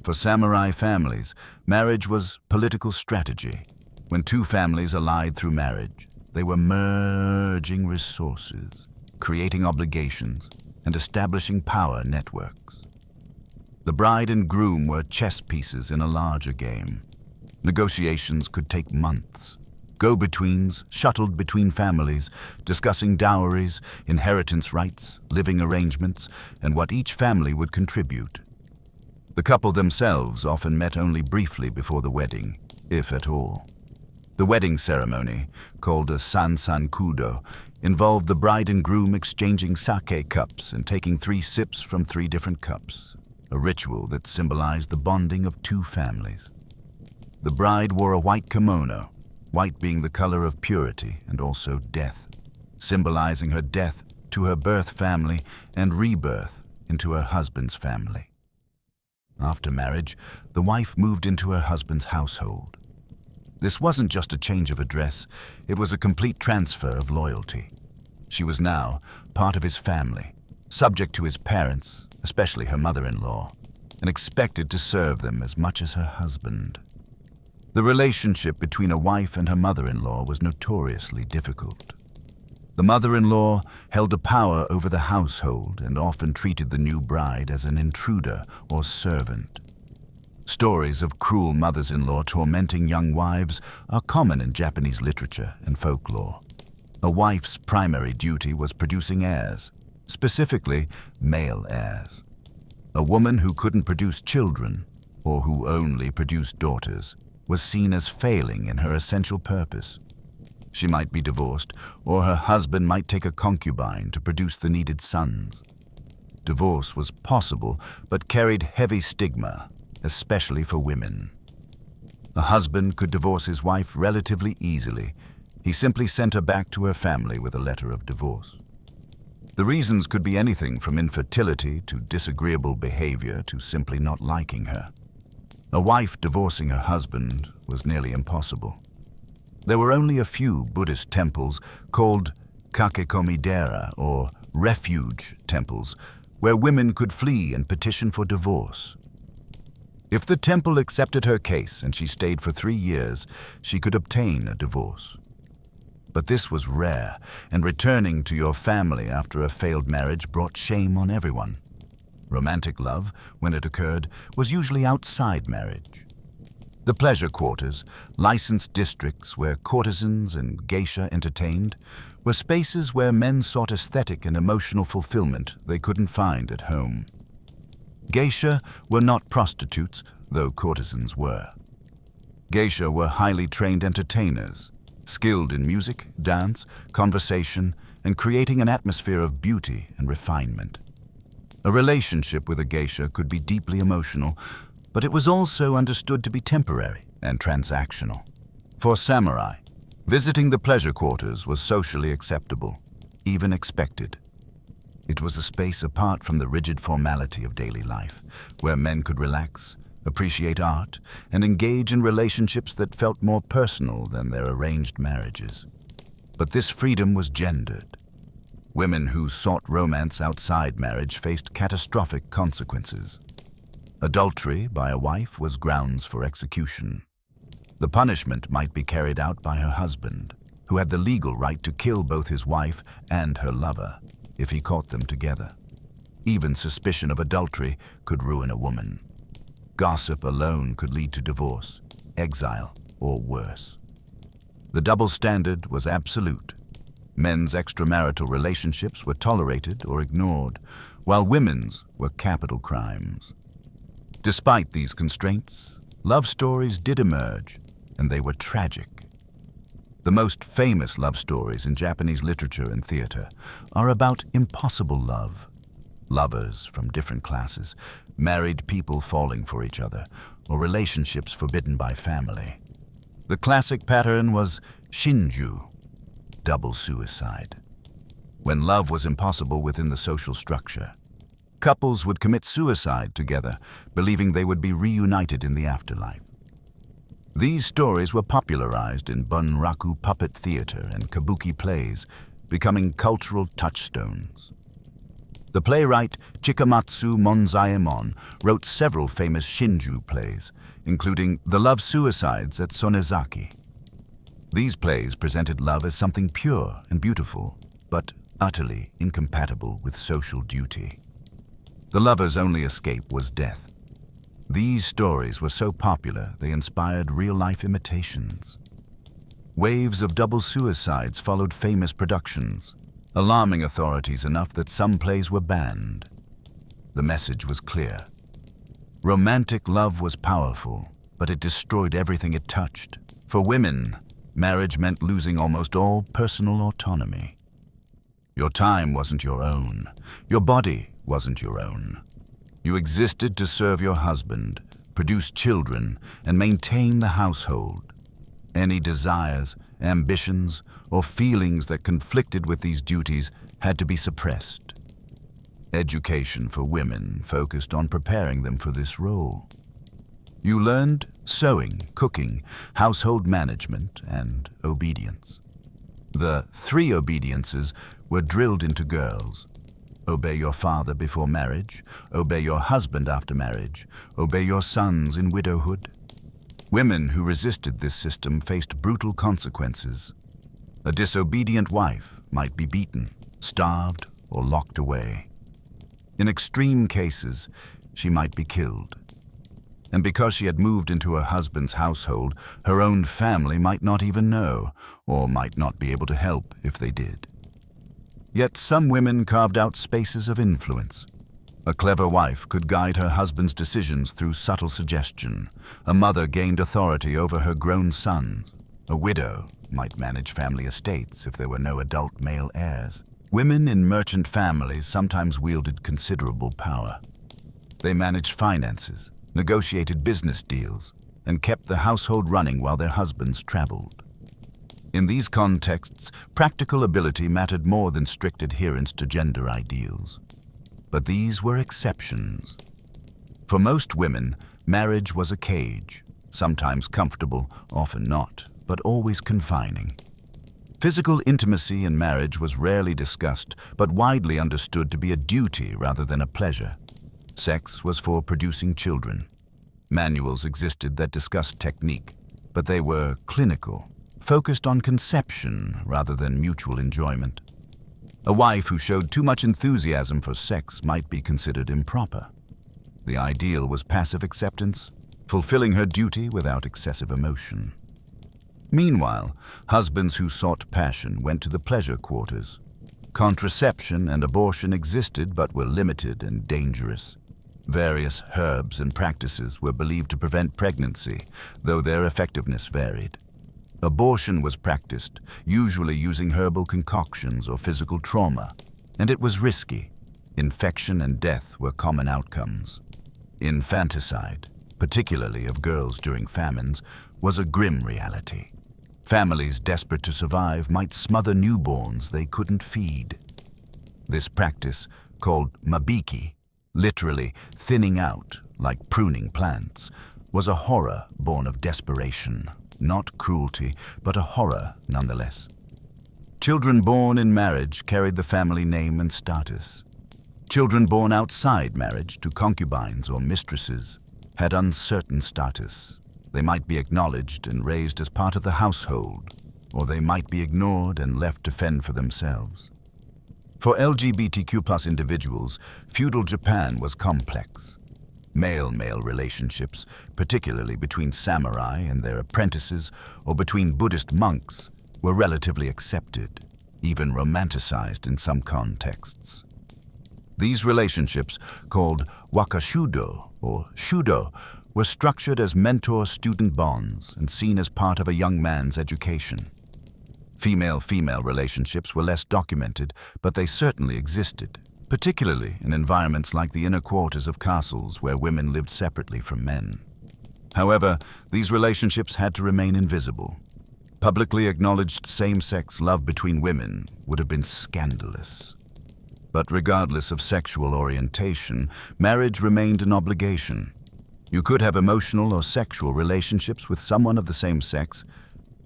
For samurai families, marriage was political strategy. When two families allied through marriage, they were merging resources, creating obligations, and establishing power networks. The bride and groom were chess pieces in a larger game. Negotiations could take months. Go-betweens shuttled between families, discussing dowries, inheritance rights, living arrangements, and what each family would contribute. The couple themselves often met only briefly before the wedding, if at all. The wedding ceremony, called a sansankudo, involved the bride and groom exchanging sake cups and taking 3 sips from 3 different cups, a ritual that symbolized the bonding of two families. The bride wore a white kimono, white being the color of purity and also death, symbolizing her death to her birth family and rebirth into her husband's family. After marriage, the wife moved into her husband's household. This wasn't just a change of address, it was a complete transfer of loyalty. She was now part of his family, subject to his parents, especially her mother-in-law, and expected to serve them as much as her husband. The relationship between a wife and her mother-in-law was notoriously difficult. The mother-in-law held a power over the household and often treated the new bride as an intruder or servant. Stories of cruel mothers-in-law tormenting young wives are common in Japanese literature and folklore. A wife's primary duty was producing heirs, specifically male heirs. A woman who couldn't produce children, or who only produced daughters, was seen as failing in her essential purpose. She might be divorced, or her husband might take a concubine to produce the needed sons. Divorce was possible, but carried heavy stigma, especially for women. A husband could divorce his wife relatively easily. He simply sent her back to her family with a letter of divorce. The reasons could be anything from infertility to disagreeable behavior to simply not liking her. A wife divorcing her husband was nearly impossible. There were only a few Buddhist temples called kakekomidera, or refuge temples, where women could flee and petition for divorce. If the temple accepted her case and she stayed for 3 years, she could obtain a divorce. But this was rare, and returning to your family after a failed marriage brought shame on everyone. Romantic love, when it occurred, was usually outside marriage. The pleasure quarters, licensed districts where courtesans and geisha entertained, were spaces where men sought aesthetic and emotional fulfillment they couldn't find at home. Geisha were not prostitutes, though courtesans were. Geisha were highly trained entertainers, skilled in music, dance, conversation, and creating an atmosphere of beauty and refinement. A relationship with a geisha could be deeply emotional, but it was also understood to be temporary and transactional. For samurai, visiting the pleasure quarters was socially acceptable, even expected. It was a space apart from the rigid formality of daily life, where men could relax, appreciate art, and engage in relationships that felt more personal than their arranged marriages. But this freedom was gendered. Women who sought romance outside marriage faced catastrophic consequences. Adultery by a wife was grounds for execution. The punishment might be carried out by her husband, who had the legal right to kill both his wife and her lover if he caught them together. Even suspicion of adultery could ruin a woman. Gossip alone could lead to divorce, exile, or worse. The double standard was absolute. Men's extramarital relationships were tolerated or ignored, while women's were capital crimes. Despite these constraints, love stories did emerge, and they were tragic. The most famous love stories in Japanese literature and theater are about impossible love. Lovers from different classes, married people falling for each other, or relationships forbidden by family. The classic pattern was shinju, double suicide. When love was impossible within the social structure, couples would commit suicide together, believing they would be reunited in the afterlife. These stories were popularized in bunraku puppet theater and kabuki plays, becoming cultural touchstones. The playwright Chikamatsu Monzaemon wrote several famous shinju plays, including The Love Suicides at Sonezaki. These plays presented love as something pure and beautiful, but utterly incompatible with social duty. The lover's only escape was death. These stories were so popular they inspired real-life imitations. Waves of double suicides followed famous productions, alarming authorities enough that some plays were banned. The message was clear. Romantic love was powerful, but it destroyed everything it touched. For women, marriage meant losing almost all personal autonomy. Your time wasn't your own. Your body wasn't your own. You existed to serve your husband, produce children, and maintain the household. Any desires, ambitions, or feelings that conflicted with these duties had to be suppressed. Education for women focused on preparing them for this role. You learned sewing, cooking, household management, and obedience. The 3 obediences were drilled into girls. Obey your father before marriage, obey your husband after marriage, obey your sons in widowhood. Women who resisted this system faced brutal consequences. A disobedient wife might be beaten, starved, or locked away. In extreme cases, she might be killed. And because she had moved into her husband's household, her own family might not even know, or might not be able to help if they did. Yet some women carved out spaces of influence. A clever wife could guide her husband's decisions through subtle suggestion. A mother gained authority over her grown sons. A widow might manage family estates if there were no adult male heirs. Women in merchant families sometimes wielded considerable power. They managed finances, negotiated business deals, and kept the household running while their husbands traveled. In these contexts, practical ability mattered more than strict adherence to gender ideals. But these were exceptions. For most women, marriage was a cage, sometimes comfortable, often not, but always confining. Physical intimacy in marriage was rarely discussed, but widely understood to be a duty rather than a pleasure. Sex was for producing children. Manuals existed that discussed technique, but they were clinical, focused on conception rather than mutual enjoyment. A wife who showed too much enthusiasm for sex might be considered improper. The ideal was passive acceptance, fulfilling her duty without excessive emotion. Meanwhile, husbands who sought passion went to the pleasure quarters. Contraception and abortion existed but were limited and dangerous. Various herbs and practices were believed to prevent pregnancy, though their effectiveness varied. Abortion was practiced, usually using herbal concoctions or physical trauma, and it was risky. Infection and death were common outcomes. Infanticide, particularly of girls during famines, was a grim reality. Families desperate to survive might smother newborns they couldn't feed. This practice, called mabiki, literally thinning out like pruning plants, was a horror born of desperation. Not cruelty, but a horror nonetheless. Children born in marriage carried the family name and status. Children born outside marriage to concubines or mistresses had uncertain status. They might be acknowledged and raised as part of the household, or they might be ignored and left to fend for themselves. For LGBTQ+ individuals, feudal Japan was complex. Male-male relationships, particularly between samurai and their apprentices or between Buddhist monks, were relatively accepted, even romanticized in some contexts. These relationships, called wakashudo or shudo, were structured as mentor-student bonds and seen as part of a young man's education. Female-female relationships were less documented, but they certainly existed, particularly in environments like the inner quarters of castles where women lived separately from men. However, these relationships had to remain invisible. Publicly acknowledged same-sex love between women would have been scandalous. But regardless of sexual orientation, marriage remained an obligation. You could have emotional or sexual relationships with someone of the same sex,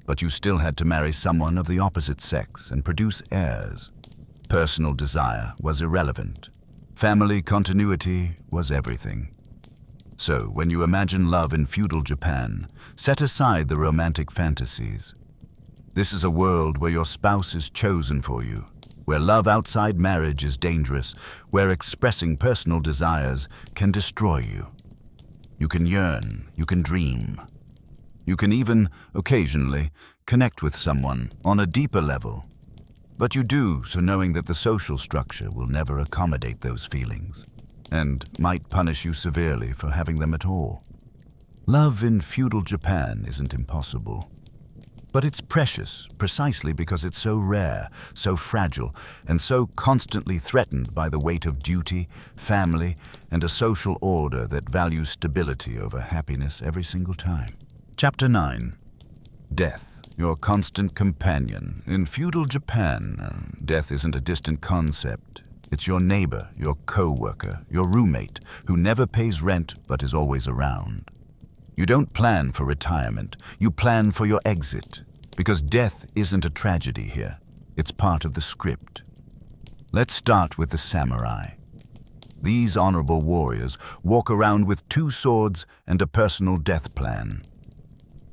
but you still had to marry someone of the opposite sex and produce heirs. Personal desire was irrelevant. Family continuity was everything. So, when you imagine love in feudal Japan, set aside the romantic fantasies. This is a world where your spouse is chosen for you, where love outside marriage is dangerous, where expressing personal desires can destroy you. You can yearn, you can dream. You can even, occasionally, connect with someone on a deeper level. But you do so knowing that the social structure will never accommodate those feelings, and might punish you severely for having them at all. Love in feudal Japan isn't impossible. But it's precious precisely because it's so rare, so fragile, and so constantly threatened by the weight of duty, family, and a social order that values stability over happiness every single time. Chapter 9. Death, your constant companion. In feudal Japan, death isn't a distant concept. It's your neighbor, your co-worker, your roommate, who never pays rent but is always around. You don't plan for retirement, you plan for your exit, because death isn't a tragedy here. It's part of the script. Let's start with the samurai. These honorable warriors walk around with 2 swords and a personal death plan.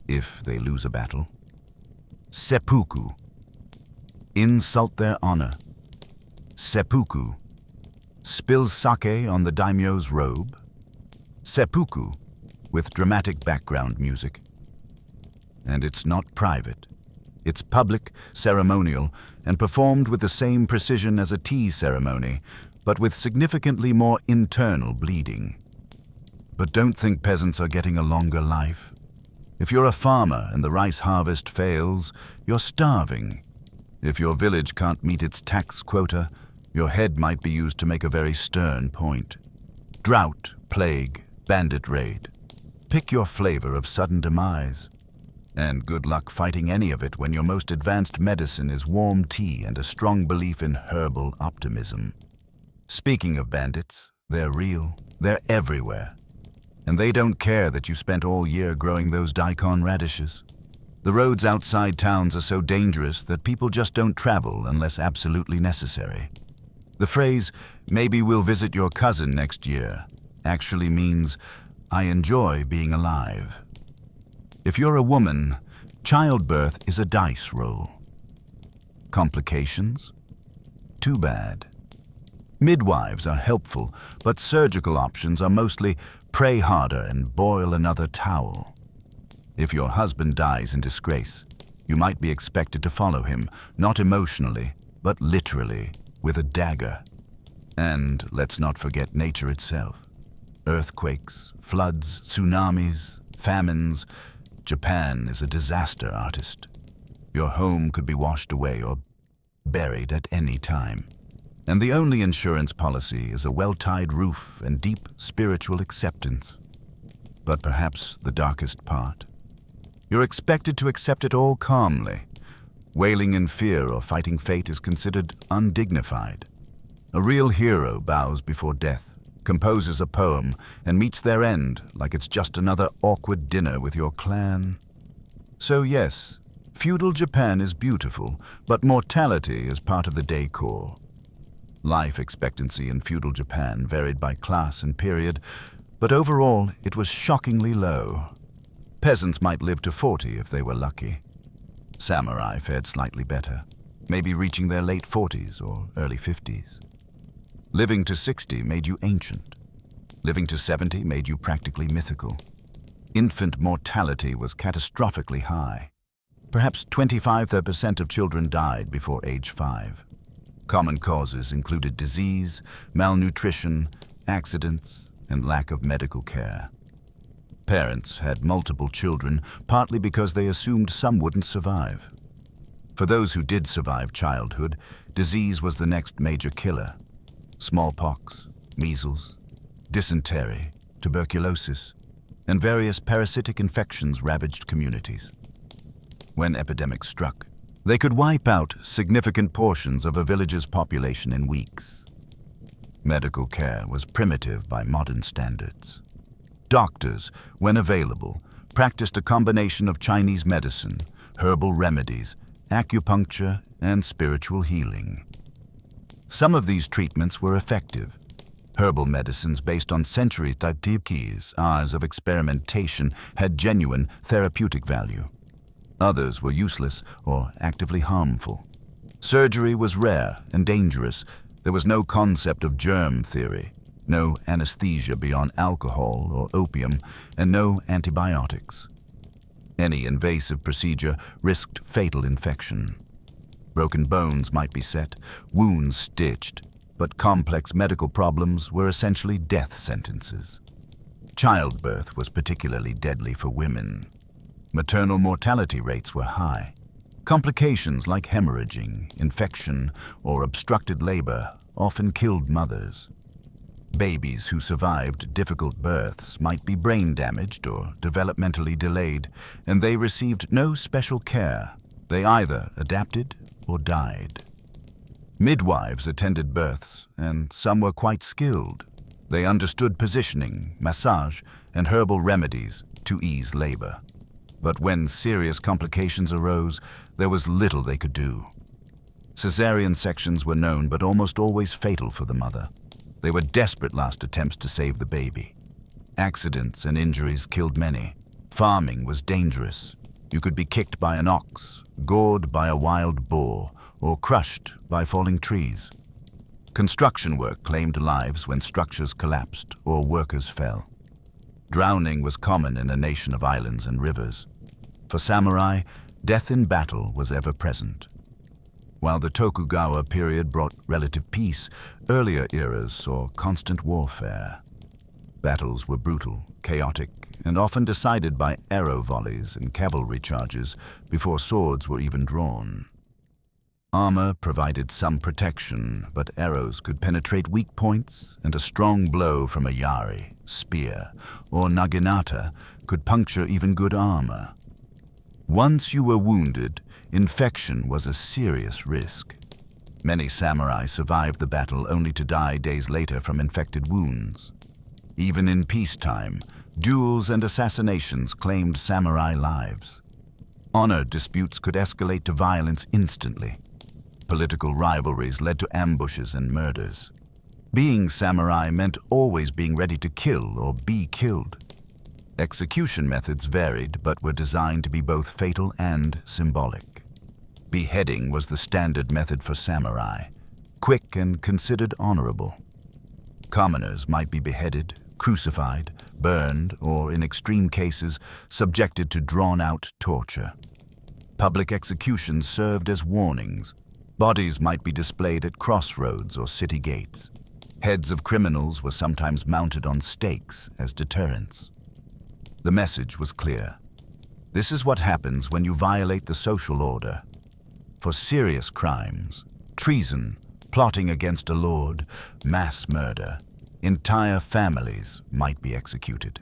If they lose a battle. Seppuku. Insult their honor. Seppuku. Spill sake on the daimyo's robe. Seppuku. with dramatic background music. And it's not private. It's public, ceremonial, and performed with the same precision as a tea ceremony, but with significantly more internal bleeding. But don't think peasants are getting a longer life. If you're a farmer and the rice harvest fails, you're starving. If your village can't meet its tax quota, your head might be used to make a very stern point. Drought, plague, bandit raid. Pick your flavor of sudden demise. And good luck fighting any of it when your most advanced medicine is warm tea and a strong belief in herbal optimism. Speaking of bandits, they're real, they're everywhere. And they don't care that you spent all year growing those daikon radishes. The roads outside towns are so dangerous that people just don't travel unless absolutely necessary. The phrase, "maybe we'll visit your cousin next year," actually means, "I enjoy being alive." If you're a woman, childbirth is a dice roll. Complications? Too bad. Midwives are helpful, but surgical options are mostly pray harder and boil another towel. If your husband dies in disgrace, you might be expected to follow him, not emotionally, but literally, with a dagger. And let's not forget nature itself. Earthquakes, floods, tsunamis, famines. Japan is a disaster artist. Your home could be washed away or buried at any time. And the only insurance policy is a well-tied roof and deep spiritual acceptance. But perhaps the darkest part. You're expected to accept it all calmly. Wailing in fear or fighting fate is considered undignified. A real hero bows before death, composes a poem, and meets their end like it's just another awkward dinner with your clan. So yes, feudal Japan is beautiful, but mortality is part of the decor. Life expectancy in feudal Japan varied by class and period, but overall it was shockingly low. Peasants might live to 40 if they were lucky. Samurai fared slightly better, maybe reaching their late 40s or early 50s. Living to 60 made you ancient. Living to 70 made you practically mythical. Infant mortality was catastrophically high. Perhaps 25% of children died before age 5. Common causes included disease, malnutrition, accidents, and lack of medical care. Parents had multiple children, partly because they assumed some wouldn't survive. For those who did survive childhood, disease was the next major killer. Smallpox, measles, dysentery, tuberculosis, and various parasitic infections ravaged communities. When epidemics struck, they could wipe out significant portions of a village's population in weeks. Medical care was primitive by modern standards. Doctors, when available, practiced a combination of Chinese medicine, herbal remedies, acupuncture, and spiritual healing. Some of these treatments were effective. Herbal medicines based on centuries-old hours of experimentation had genuine therapeutic value. Others were useless or actively harmful. Surgery was rare and dangerous. There was no concept of germ theory, no anesthesia beyond alcohol or opium, and no antibiotics. Any invasive procedure risked fatal infection. Broken bones might be set, wounds stitched, but complex medical problems were essentially death sentences. Childbirth was particularly deadly for women. Maternal mortality rates were high. Complications like hemorrhaging, infection, or obstructed labor often killed mothers. Babies who survived difficult births might be brain damaged or developmentally delayed, and they received no special care. They either adapted or died. Midwives attended births, and some were quite skilled. They understood positioning, massage, and herbal remedies to ease labor. But when serious complications arose, there was little they could do. Cesarean sections were known but almost always fatal for the mother. They were desperate last attempts to save the baby. Accidents and injuries killed many. Farming was dangerous. You could be kicked by an ox, gored by a wild boar, or crushed by falling trees. Construction work claimed lives when structures collapsed or workers fell. Drowning was common in a nation of islands and rivers. For samurai, death in battle was ever present. While the Tokugawa period brought relative peace, earlier eras saw constant warfare. Battles were brutal, chaotic, and often decided by arrow volleys and cavalry charges before swords were even drawn. Armor provided some protection, but arrows could penetrate weak points, and a strong blow from a yari, spear, or naginata could puncture even good armor. Once you were wounded, infection was a serious risk. Many samurai survived the battle only to die days later from infected wounds. Even in peacetime, duels and assassinations claimed samurai lives. Honor disputes could escalate to violence instantly. Political rivalries led to ambushes and murders. Being samurai meant always being ready to kill or be killed. Execution methods varied but were designed to be both fatal and symbolic. Beheading was the standard method for samurai, quick and considered honorable. Commoners might be beheaded, crucified, burned, or in extreme cases, subjected to drawn-out torture. Public executions served as warnings. Bodies might be displayed at crossroads or city gates. Heads of criminals were sometimes mounted on stakes as deterrents. The message was clear. This is what happens when you violate the social order. For serious crimes, treason, plotting against a lord, mass murder, entire families might be executed.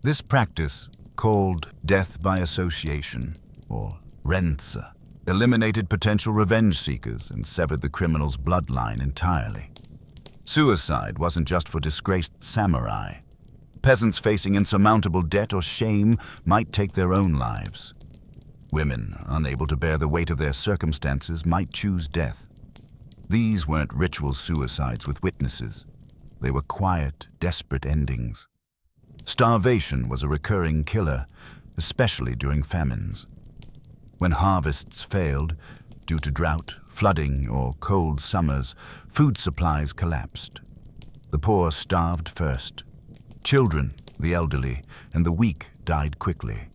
This practice, called death by association, or rense, eliminated potential revenge seekers and severed the criminal's bloodline entirely. Suicide wasn't just for disgraced samurai. Peasants facing insurmountable debt or shame might take their own lives. Women, unable to bear the weight of their circumstances, might choose death. These weren't ritual suicides with witnesses. They were quiet, desperate endings. Starvation was a recurring killer, especially during famines. When harvests failed, due to drought, flooding, or cold summers, food supplies collapsed. The poor starved first. Children, the elderly, and the weak died quickly.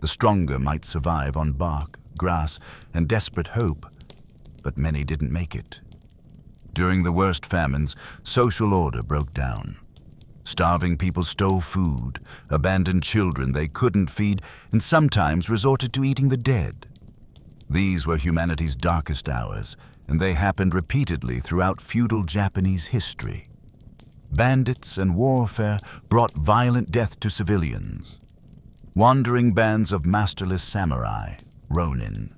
The stronger might survive on bark, grass, and desperate hope, but many didn't make it. During the worst famines, social order broke down. Starving people stole food, abandoned children they couldn't feed, and sometimes resorted to eating the dead. These were humanity's darkest hours, and they happened repeatedly throughout feudal Japanese history. Bandits and warfare brought violent death to civilians. Wandering bands of masterless samurai, ronin,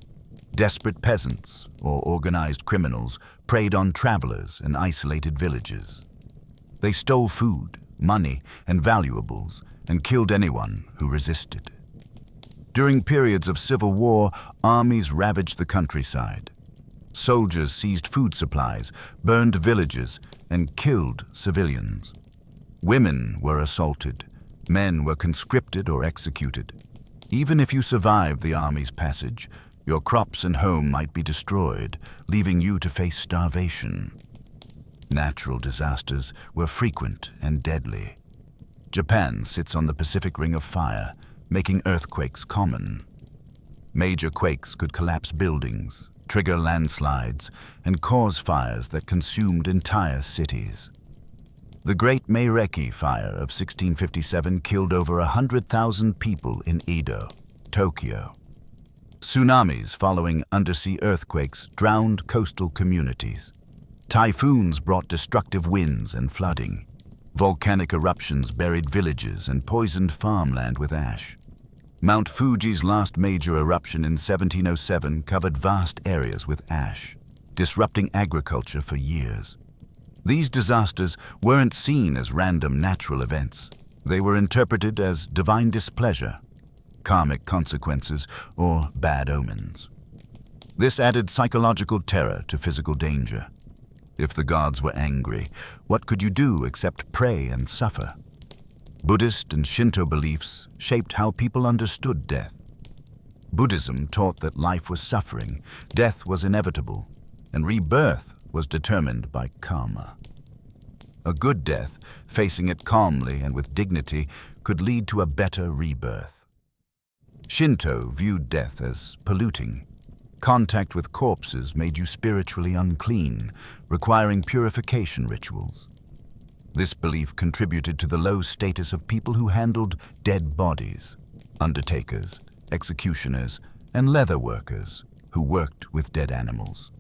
desperate peasants, or organized criminals preyed on travelers in isolated villages. They stole food, money, and valuables, and killed anyone who resisted. During periods of civil war, armies ravaged the countryside. Soldiers seized food supplies, burned villages, and killed civilians. Women were assaulted. Men were conscripted or executed. Even if you survived the army's passage, your crops and home might be destroyed, leaving you to face starvation. Natural disasters were frequent and deadly. Japan sits on the Pacific Ring of Fire, making earthquakes common. Major quakes could collapse buildings, trigger landslides, and cause fires that consumed entire cities. The Great Meireki Fire of 1657 killed over 100,000 people in Edo, Tokyo. Tsunamis following undersea earthquakes drowned coastal communities. Typhoons brought destructive winds and flooding. Volcanic eruptions buried villages and poisoned farmland with ash. Mount Fuji's last major eruption in 1707 covered vast areas with ash, disrupting agriculture for years. These disasters weren't seen as random natural events. They were interpreted as divine displeasure, karmic consequences, or bad omens. This added psychological terror to physical danger. If the gods were angry, what could you do except pray and suffer? Buddhist and Shinto beliefs shaped how people understood death. Buddhism taught that life was suffering, death was inevitable, and rebirth was determined by karma. A good death, facing it calmly and with dignity, could lead to a better rebirth. Shinto viewed death as polluting. Contact with corpses made you spiritually unclean, requiring purification rituals. This belief contributed to the low status of people who handled dead bodies, undertakers, executioners, and leather workers who worked with dead animals.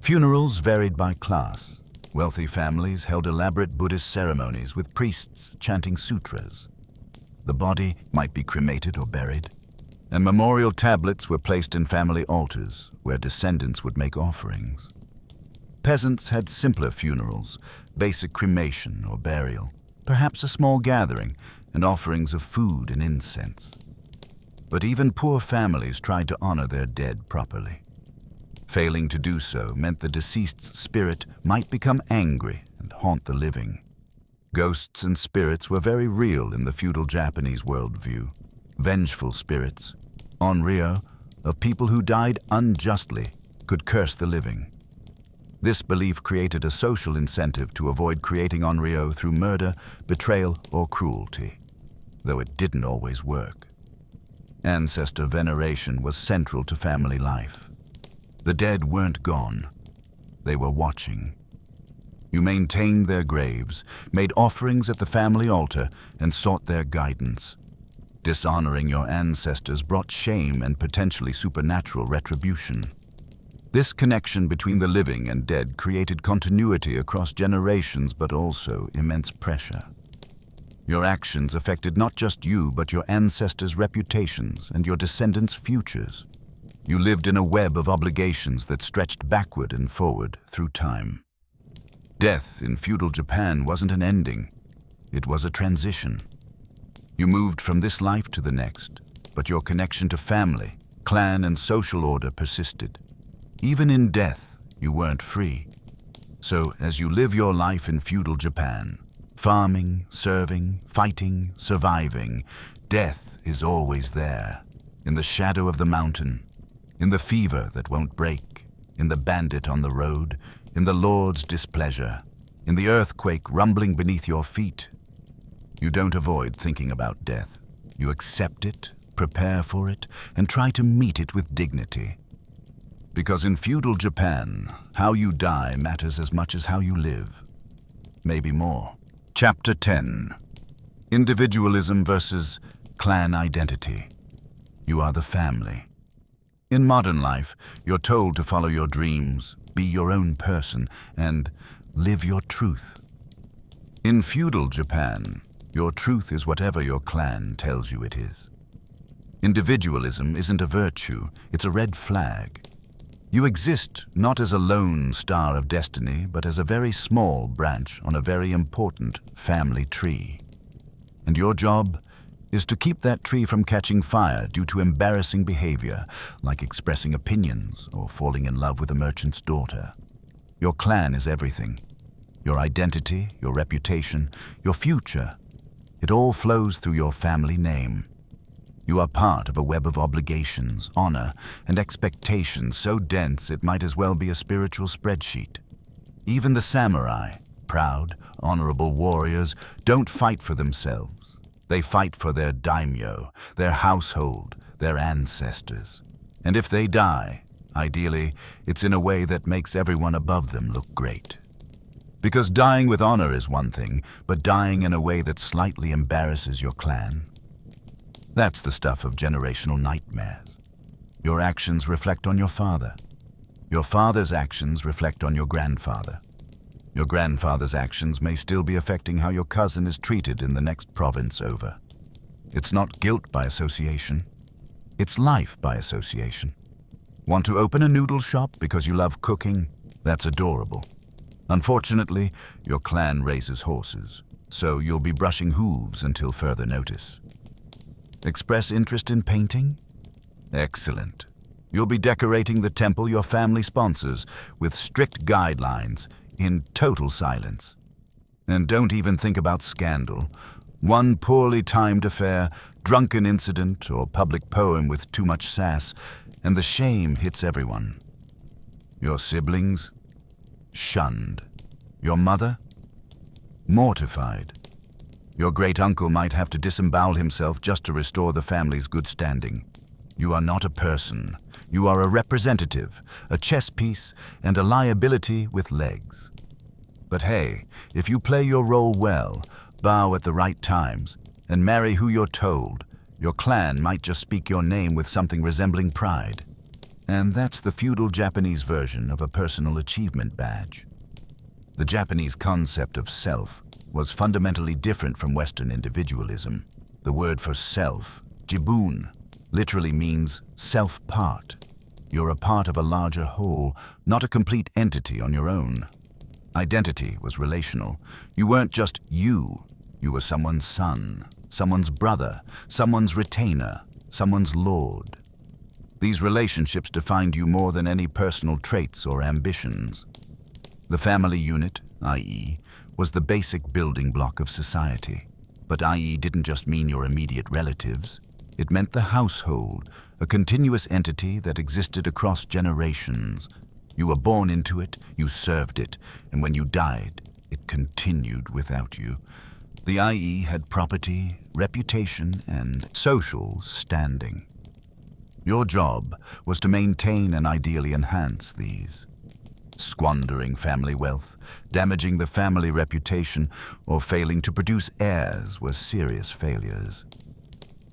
Funerals varied by class. Wealthy families held elaborate Buddhist ceremonies with priests chanting sutras. The body might be cremated or buried, and memorial tablets were placed in family altars where descendants would make offerings. Peasants had simpler funerals, basic cremation or burial, perhaps a small gathering, and offerings of food and incense. But even poor families tried to honor their dead properly. Failing to do so meant the deceased's spirit might become angry and haunt the living. Ghosts and spirits were very real in the feudal Japanese worldview. Vengeful spirits, onryo, of people who died unjustly, could curse the living. This belief created a social incentive to avoid creating onryo through murder, betrayal, or cruelty, though it didn't always work. Ancestor veneration was central to family life. The dead weren't gone. They were watching. You maintained their graves, made offerings at the family altar, and sought their guidance. Dishonoring your ancestors brought shame and potentially supernatural retribution. This connection between the living and dead created continuity across generations, but also immense pressure. Your actions affected not just you, but your ancestors' reputations and your descendants' futures. You lived in a web of obligations that stretched backward and forward through time. Death in feudal Japan wasn't an ending. It was a transition. You moved from this life to the next, but your connection to family, clan, and social order persisted. Even in death, you weren't free. So, as you live your life in feudal Japan, farming, serving, fighting, surviving, death is always there, in the shadow of the mountain, in the fever that won't break, in the bandit on the road, in the Lord's displeasure, in the earthquake rumbling beneath your feet. You don't avoid thinking about death. You accept it, prepare for it, and try to meet it with dignity. Because in feudal Japan, how you die matters as much as how you live. Maybe more. Chapter 10. Individualism versus clan identity. You are the family. In modern life, you're told to follow your dreams, be your own person, and live your truth. In feudal Japan, your truth is whatever your clan tells you it is. Individualism isn't a virtue, it's a red flag. You exist not as a lone star of destiny, but as a very small branch on a very important family tree. And your job is to keep that tree from catching fire due to embarrassing behavior, like expressing opinions or falling in love with a merchant's daughter. Your clan is everything. Your identity, your reputation, your future. It all flows through your family name. You are part of a web of obligations, honor, and expectations so dense it might as well be a spiritual spreadsheet. Even the samurai, proud, honorable warriors, don't fight for themselves. They fight for their daimyo, their household, their ancestors. And if they die, ideally, it's in a way that makes everyone above them look great. Because dying with honor is one thing, but dying in a way that slightly embarrasses your clan, that's the stuff of generational nightmares. Your actions reflect on your father. Your father's actions reflect on your grandfather. Your grandfather's actions may still be affecting how your cousin is treated in the next province over. It's not guilt by association. It's life by association. Want to open a noodle shop because you love cooking? That's adorable. Unfortunately, your clan raises horses, so you'll be brushing hooves until further notice. Express interest in painting? Excellent. You'll be decorating the temple your family sponsors with strict guidelines, in total silence. And don't even think about scandal. One poorly timed affair, drunken incident, or public poem with too much sass, and the shame hits everyone. Your siblings? Shunned. Your mother? mortified. Your great-uncle might have to disembowel himself just to restore the family's good standing. You are not a person. You are a representative, a chess piece, and a liability with legs. But hey, if you play your role well, bow at the right times, and marry who you're told, your clan might just speak your name with something resembling pride. And that's the feudal Japanese version of a personal achievement badge. The Japanese concept of self was fundamentally different from Western individualism. The word for self, jibun, literally means self-part. You're a part of a larger whole, not a complete entity on your own. Identity was relational. You weren't just you. You were someone's son, someone's brother, someone's retainer, someone's lord. These relationships defined you more than any personal traits or ambitions. The family unit, i.e., was the basic building block of society. But i.e. didn't just mean your immediate relatives. It meant the household, a continuous entity that existed across generations. You were born into it, you served it, and when you died, it continued without you. The i.e. had property, reputation, and social standing. Your job was to maintain and ideally enhance these. Squandering family wealth, damaging the family reputation, or failing to produce heirs were serious failures.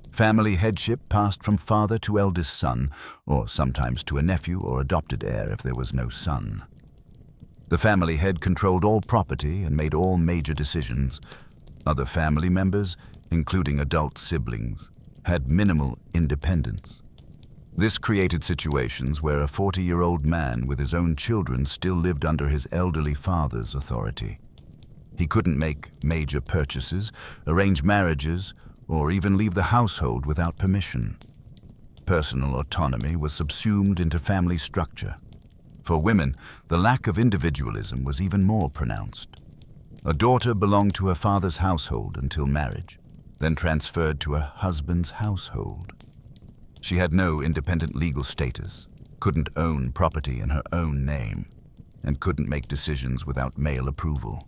Family headship passed from father to eldest son, or sometimes to a nephew or adopted heir if there was no son. The family head controlled all property and made all major decisions. Other family members, including adult siblings, had minimal independence. This created situations where a 40-year-old man with his own children still lived under his elderly father's authority. He couldn't make major purchases, arrange marriages, or even leave the household without permission. Personal autonomy was subsumed into family structure. For women, the lack of individualism was even more pronounced. A daughter belonged to her father's household until marriage, then transferred to her husband's household. She had no independent legal status, couldn't own property in her own name, and couldn't make decisions without male approval.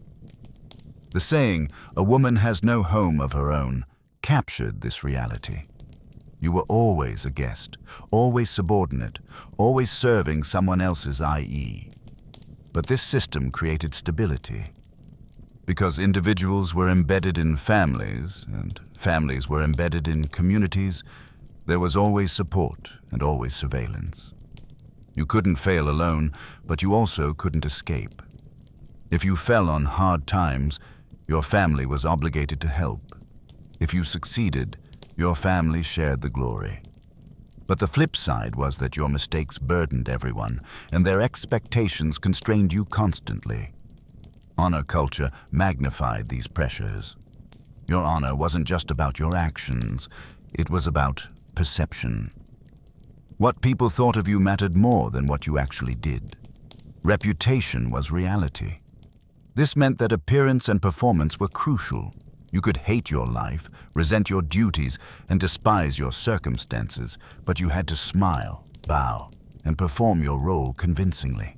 The saying, "a woman has no home of her own," captured this reality. You were always a guest, always subordinate, always serving someone else's i.e. But this system created stability. Because individuals were embedded in families, and families were embedded in communities, there was always support and always surveillance. You couldn't fail alone, but you also couldn't escape. If you fell on hard times, your family was obligated to help. If you succeeded, your family shared the glory. But the flip side was that your mistakes burdened everyone, and their expectations constrained you constantly. Honor culture magnified these pressures. Your honor wasn't just about your actions, it was about perception. What people thought of you mattered more than what you actually did. Reputation was reality. This meant that appearance and performance were crucial. You could hate your life, resent your duties, and despise your circumstances, but you had to smile, bow, and perform your role convincingly.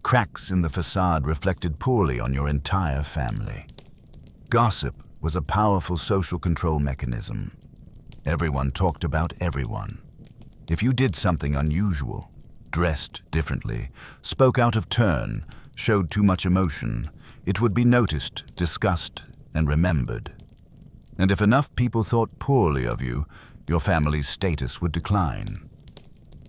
Cracks in the facade reflected poorly on your entire family. Gossip was a powerful social control mechanism. Everyone talked about everyone. If you did something unusual, dressed differently, spoke out of turn, showed too much emotion, it would be noticed, discussed, and remembered. And if enough people thought poorly of you, your family's status would decline.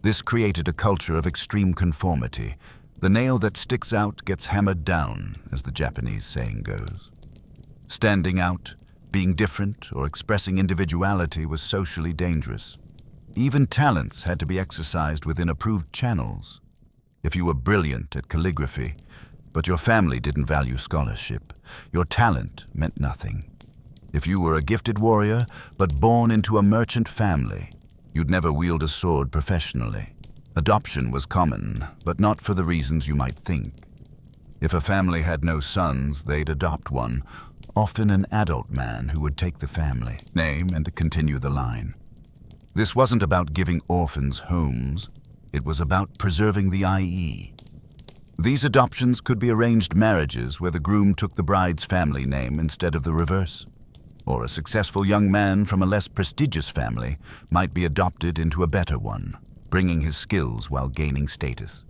This created a culture of extreme conformity. The nail that sticks out gets hammered down, as the Japanese saying goes. Standing out, being different, or expressing individuality was socially dangerous. Even talents had to be exercised within approved channels. If you were brilliant at calligraphy, but your family didn't value scholarship, your talent meant nothing. If you were a gifted warrior, but born into a merchant family, you'd never wield a sword professionally. Adoption was common, but not for the reasons you might think. If a family had no sons, they'd adopt one, often an adult man who would take the family name and continue the line. This wasn't about giving orphans homes, it was about preserving the i.e. These adoptions could be arranged marriages where the groom took the bride's family name instead of the reverse. Or a successful young man from a less prestigious family might be adopted into a better one, bringing his skills while gaining status.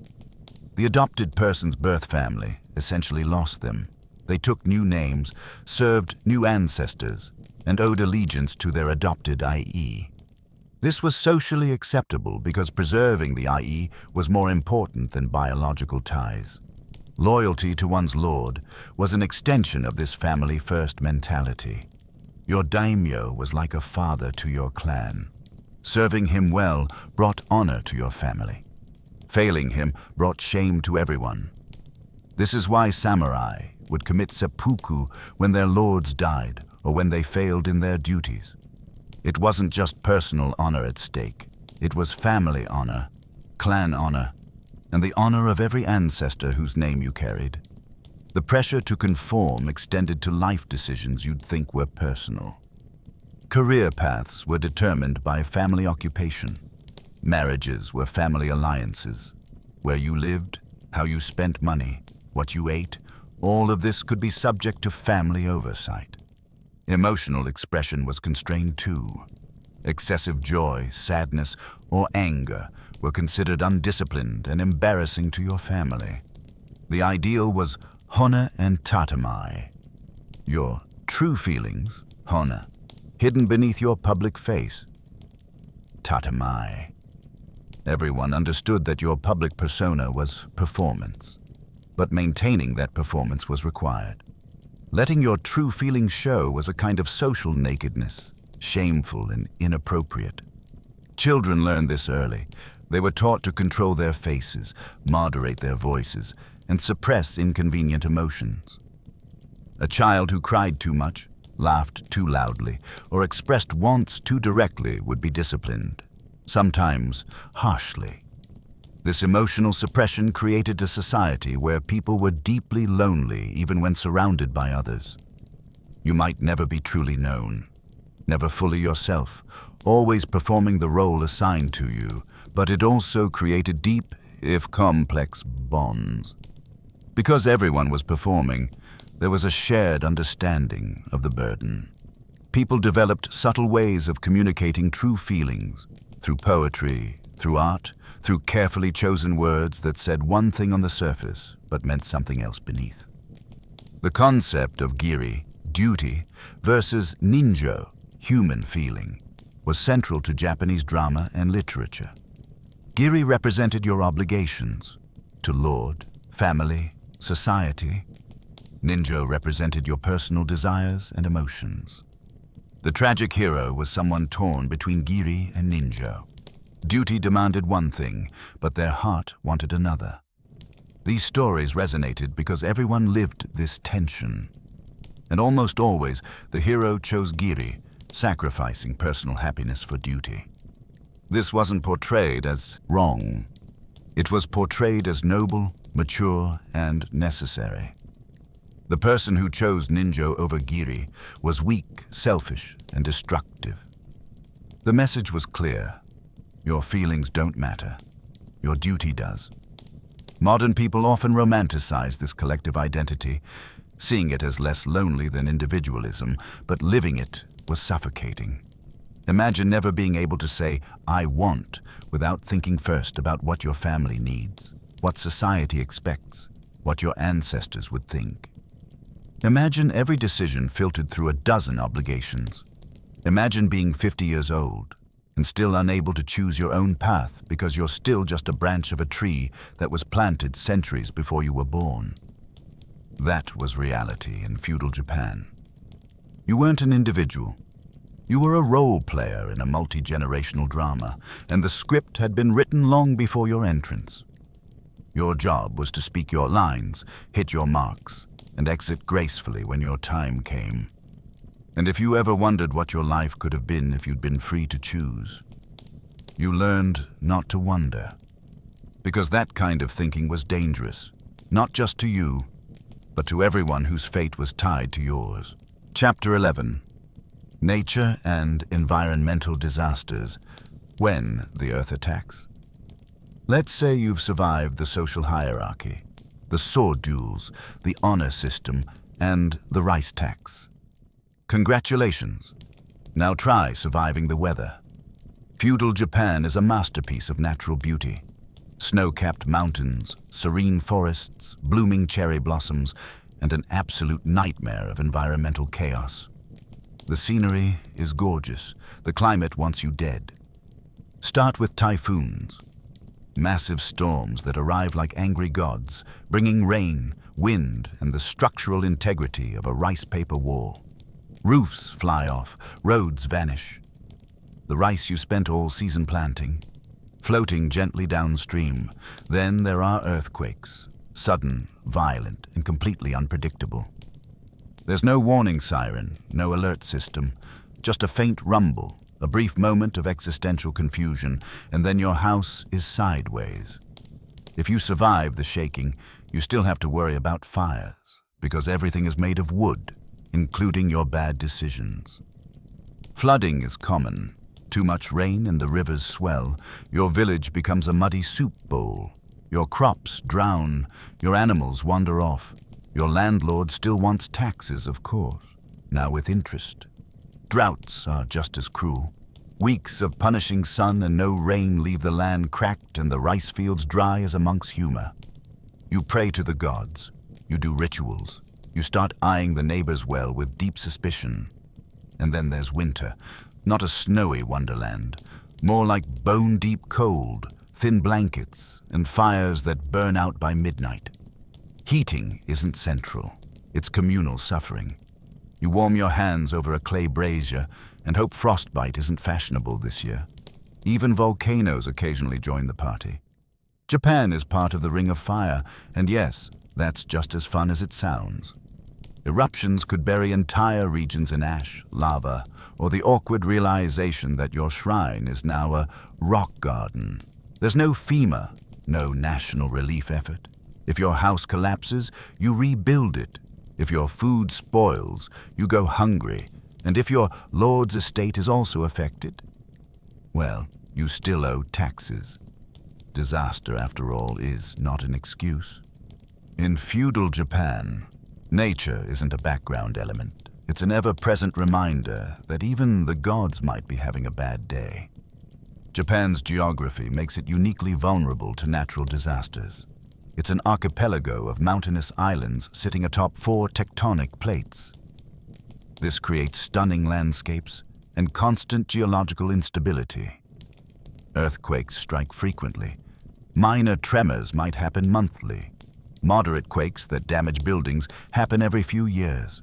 The adopted person's birth family essentially lost them. They took new names, served new ancestors, and owed allegiance to their adopted IE. This was socially acceptable because preserving the IE was more important than biological ties. Loyalty to one's lord was an extension of this family-first mentality. Your daimyo was like a father to your clan. Serving him well brought honor to your family. Failing him brought shame to everyone. This is why samurai would commit seppuku when their lords died or when they failed in their duties. It wasn't just personal honor at stake. It was family honor, clan honor, and the honor of every ancestor whose name you carried. The pressure to conform extended to life decisions you'd think were personal. Career paths were determined by family occupation. Marriages were family alliances. Where you lived, how you spent money, what you ate, all of this could be subject to family oversight. Emotional expression was constrained too. Excessive joy, sadness, or anger were considered undisciplined and embarrassing to your family. The ideal was hona and tatamai. Your true feelings, hona, hidden beneath your public face. Tatamai. Everyone understood that your public persona was performance, but maintaining that performance was required. Letting your true feelings show was a kind of social nakedness, shameful and inappropriate. Children learned this early. They were taught to control their faces, moderate their voices, and suppress inconvenient emotions. A child who cried too much, laughed too loudly, or expressed wants too directly would be disciplined, sometimes harshly. This emotional suppression created a society where people were deeply lonely even when surrounded by others. You might never be truly known, never fully yourself, always performing the role assigned to you, but it also created deep, if complex, bonds. Because everyone was performing, there was a shared understanding of the burden. People developed subtle ways of communicating true feelings, through poetry, through art, through carefully chosen words that said one thing on the surface but meant something else beneath. The concept of giri, duty, versus ninjo, human feeling, was central to Japanese drama and literature. Giri represented your obligations to lord, family, society. Ninjo represented your personal desires and emotions. The tragic hero was someone torn between giri and ninjo. Duty demanded one thing, but their heart wanted another. These stories resonated because everyone lived this tension. And almost always, the hero chose giri, sacrificing personal happiness for duty. This wasn't portrayed as wrong. It was portrayed as noble, mature, and necessary. The person who chose ninjo over giri was weak, selfish, and destructive. The message was clear. Your feelings don't matter. Your duty does. Modern people often romanticize this collective identity, seeing it as less lonely than individualism, but living it was suffocating. Imagine never being able to say, "I want," without thinking first about what your family needs, what society expects, what your ancestors would think. Imagine every decision filtered through a dozen obligations. Imagine being 50 years old and still unable to choose your own path because you're still just a branch of a tree that was planted centuries before you were born. That was reality in feudal Japan. You weren't an individual. You were a role player in a multi-generational drama, and the script had been written long before your entrance. Your job was to speak your lines, hit your marks, and exit gracefully when your time came. And if you ever wondered what your life could have been if you'd been free to choose, you learned not to wonder. Because that kind of thinking was dangerous, not just to you, but to everyone whose fate was tied to yours. Chapter 11. Nature and Environmental Disasters when the Earth attacks. Let's say you've survived the social hierarchy. the sword duels, the honor system, and the rice tax. Congratulations! Now try surviving the weather. Feudal Japan is a masterpiece of natural beauty. Snow-capped mountains, serene forests, blooming cherry blossoms, and an absolute nightmare of environmental chaos. The scenery is gorgeous. The climate wants you dead. Start with typhoons. Massive storms that arrive like angry gods, bringing rain, wind, and the structural integrity of a rice paper wall. Roofs fly off, roads vanish. The rice you spent all season planting, floating gently downstream. Then there are earthquakes, sudden, violent, and completely unpredictable. There's no warning siren, no alert system, just a faint rumble, a brief moment of existential confusion, and then your house is sideways. If you survive the shaking, you still have to worry about fires, because everything is made of wood, including your bad decisions. Flooding is common. Too much rain and the rivers swell. Your village becomes a muddy soup bowl. Your crops drown. Your animals wander off. Your landlord still wants taxes, of course, now with interest. Droughts are just as cruel. Weeks of punishing sun and no rain leave the land cracked and the rice fields dry as a monk's humor. You pray to the gods. You do rituals. You start eyeing the neighbor's well with deep suspicion. And then there's winter. Not a snowy wonderland, more like bone-deep cold, thin blankets, and fires that burn out by midnight. Heating isn't central, it's communal suffering. You warm your hands over a clay brazier and hope frostbite isn't fashionable this year. Even volcanoes occasionally join the party. Japan is part of the Ring of Fire, and yes, that's just as fun as it sounds. Eruptions could bury entire regions in ash, lava, or the awkward realization that your shrine is now a rock garden. There's no FEMA, no national relief effort. If your house collapses, you rebuild it. If your food spoils, you go hungry. And if your lord's estate is also affected, well, you still owe taxes. Disaster, after all, is not an excuse. In feudal Japan, nature isn't a background element. It's an ever-present reminder that even the gods might be having a bad day. Japan's geography makes it uniquely vulnerable to natural disasters. It's an archipelago of mountainous islands sitting atop 4 tectonic plates. This creates stunning landscapes and constant geological instability. Earthquakes strike frequently. Minor tremors might happen monthly. Moderate quakes that damage buildings happen every few years.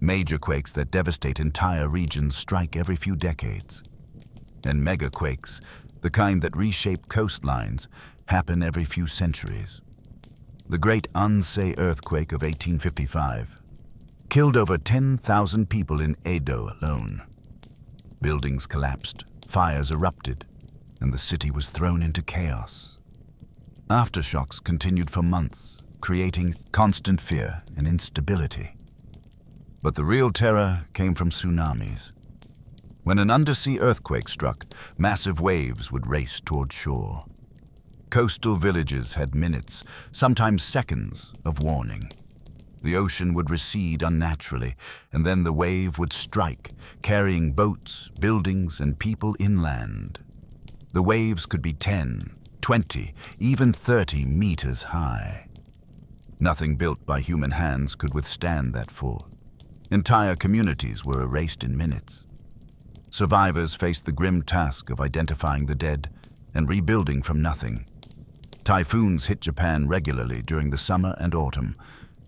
Major quakes that devastate entire regions strike every few decades. And megaquakes, the kind that reshape coastlines, happen every few centuries. The Great Ansei earthquake of 1855 killed over 10,000 people in Edo alone. Buildings collapsed, fires erupted, and the city was thrown into chaos. Aftershocks continued for months, creating constant fear and instability. But the real terror came from tsunamis. When an undersea earthquake struck, massive waves would race toward shore. Coastal villages had minutes, sometimes seconds, of warning. The ocean would recede unnaturally, and then the wave would strike, carrying boats, buildings, and people inland. The waves could be 10, 20, even 30 meters high. Nothing built by human hands could withstand that force. Entire communities were erased in minutes. Survivors faced the grim task of identifying the dead and rebuilding from nothing. Typhoons hit Japan regularly during the summer and autumn.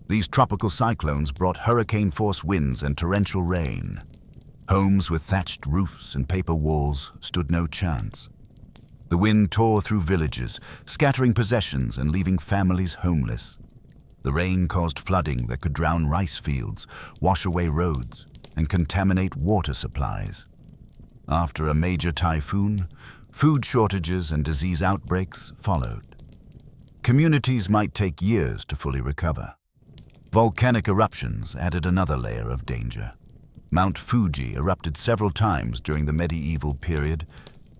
These tropical cyclones brought hurricane-force winds and torrential rain. Homes with thatched roofs and paper walls stood no chance. The wind tore through villages, scattering possessions and leaving families homeless. The rain caused flooding that could drown rice fields, wash away roads, and contaminate water supplies. After a major typhoon, food shortages and disease outbreaks followed. Communities might take years to fully recover. Volcanic eruptions added another layer of danger. Mount Fuji erupted several times during the medieval period,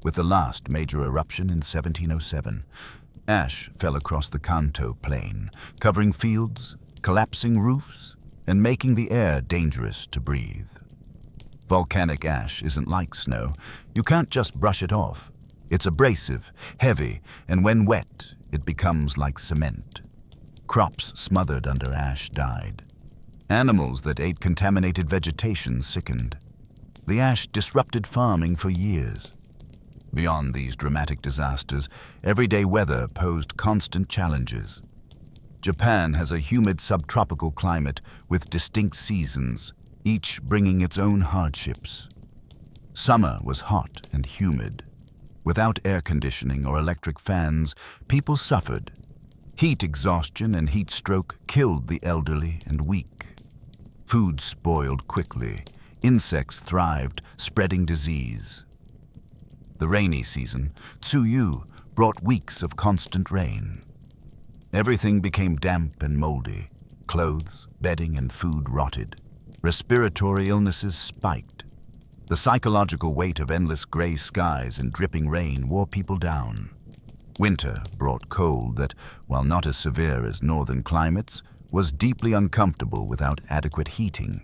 with the last major eruption in 1707. Ash fell across the Kanto plain, covering fields, collapsing roofs, and making the air dangerous to breathe. Volcanic ash isn't like snow. You can't just brush it off. It's abrasive, heavy, and when wet, it becomes like cement. Crops smothered under ash died. Animals that ate contaminated vegetation sickened. The ash disrupted farming for years. Beyond these dramatic disasters, everyday weather posed constant challenges. Japan has a humid subtropical climate with distinct seasons, each bringing its own hardships. Summer was hot and humid. Without air conditioning or electric fans, people suffered. Heat exhaustion and heat stroke killed the elderly and weak. Food spoiled quickly. Insects thrived, spreading disease. The rainy season, Tsuyu, brought weeks of constant rain. Everything became damp and moldy. Clothes, bedding, and food rotted. Respiratory illnesses spiked. The psychological weight of endless gray skies and dripping rain wore people down. Winter brought cold that, while not as severe as northern climates, was deeply uncomfortable without adequate heating.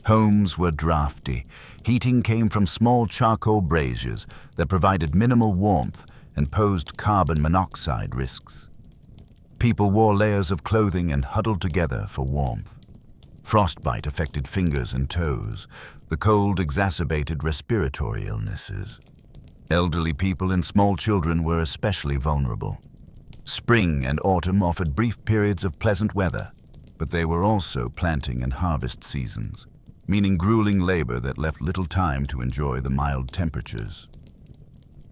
Homes were drafty. Heating came from small charcoal braziers that provided minimal warmth and posed carbon monoxide risks. People wore layers of clothing and huddled together for warmth. Frostbite affected fingers and toes. The cold exacerbated respiratory illnesses. Elderly people and small children were especially vulnerable. Spring and autumn offered brief periods of pleasant weather, but they were also planting and harvest seasons, meaning grueling labor that left little time to enjoy the mild temperatures.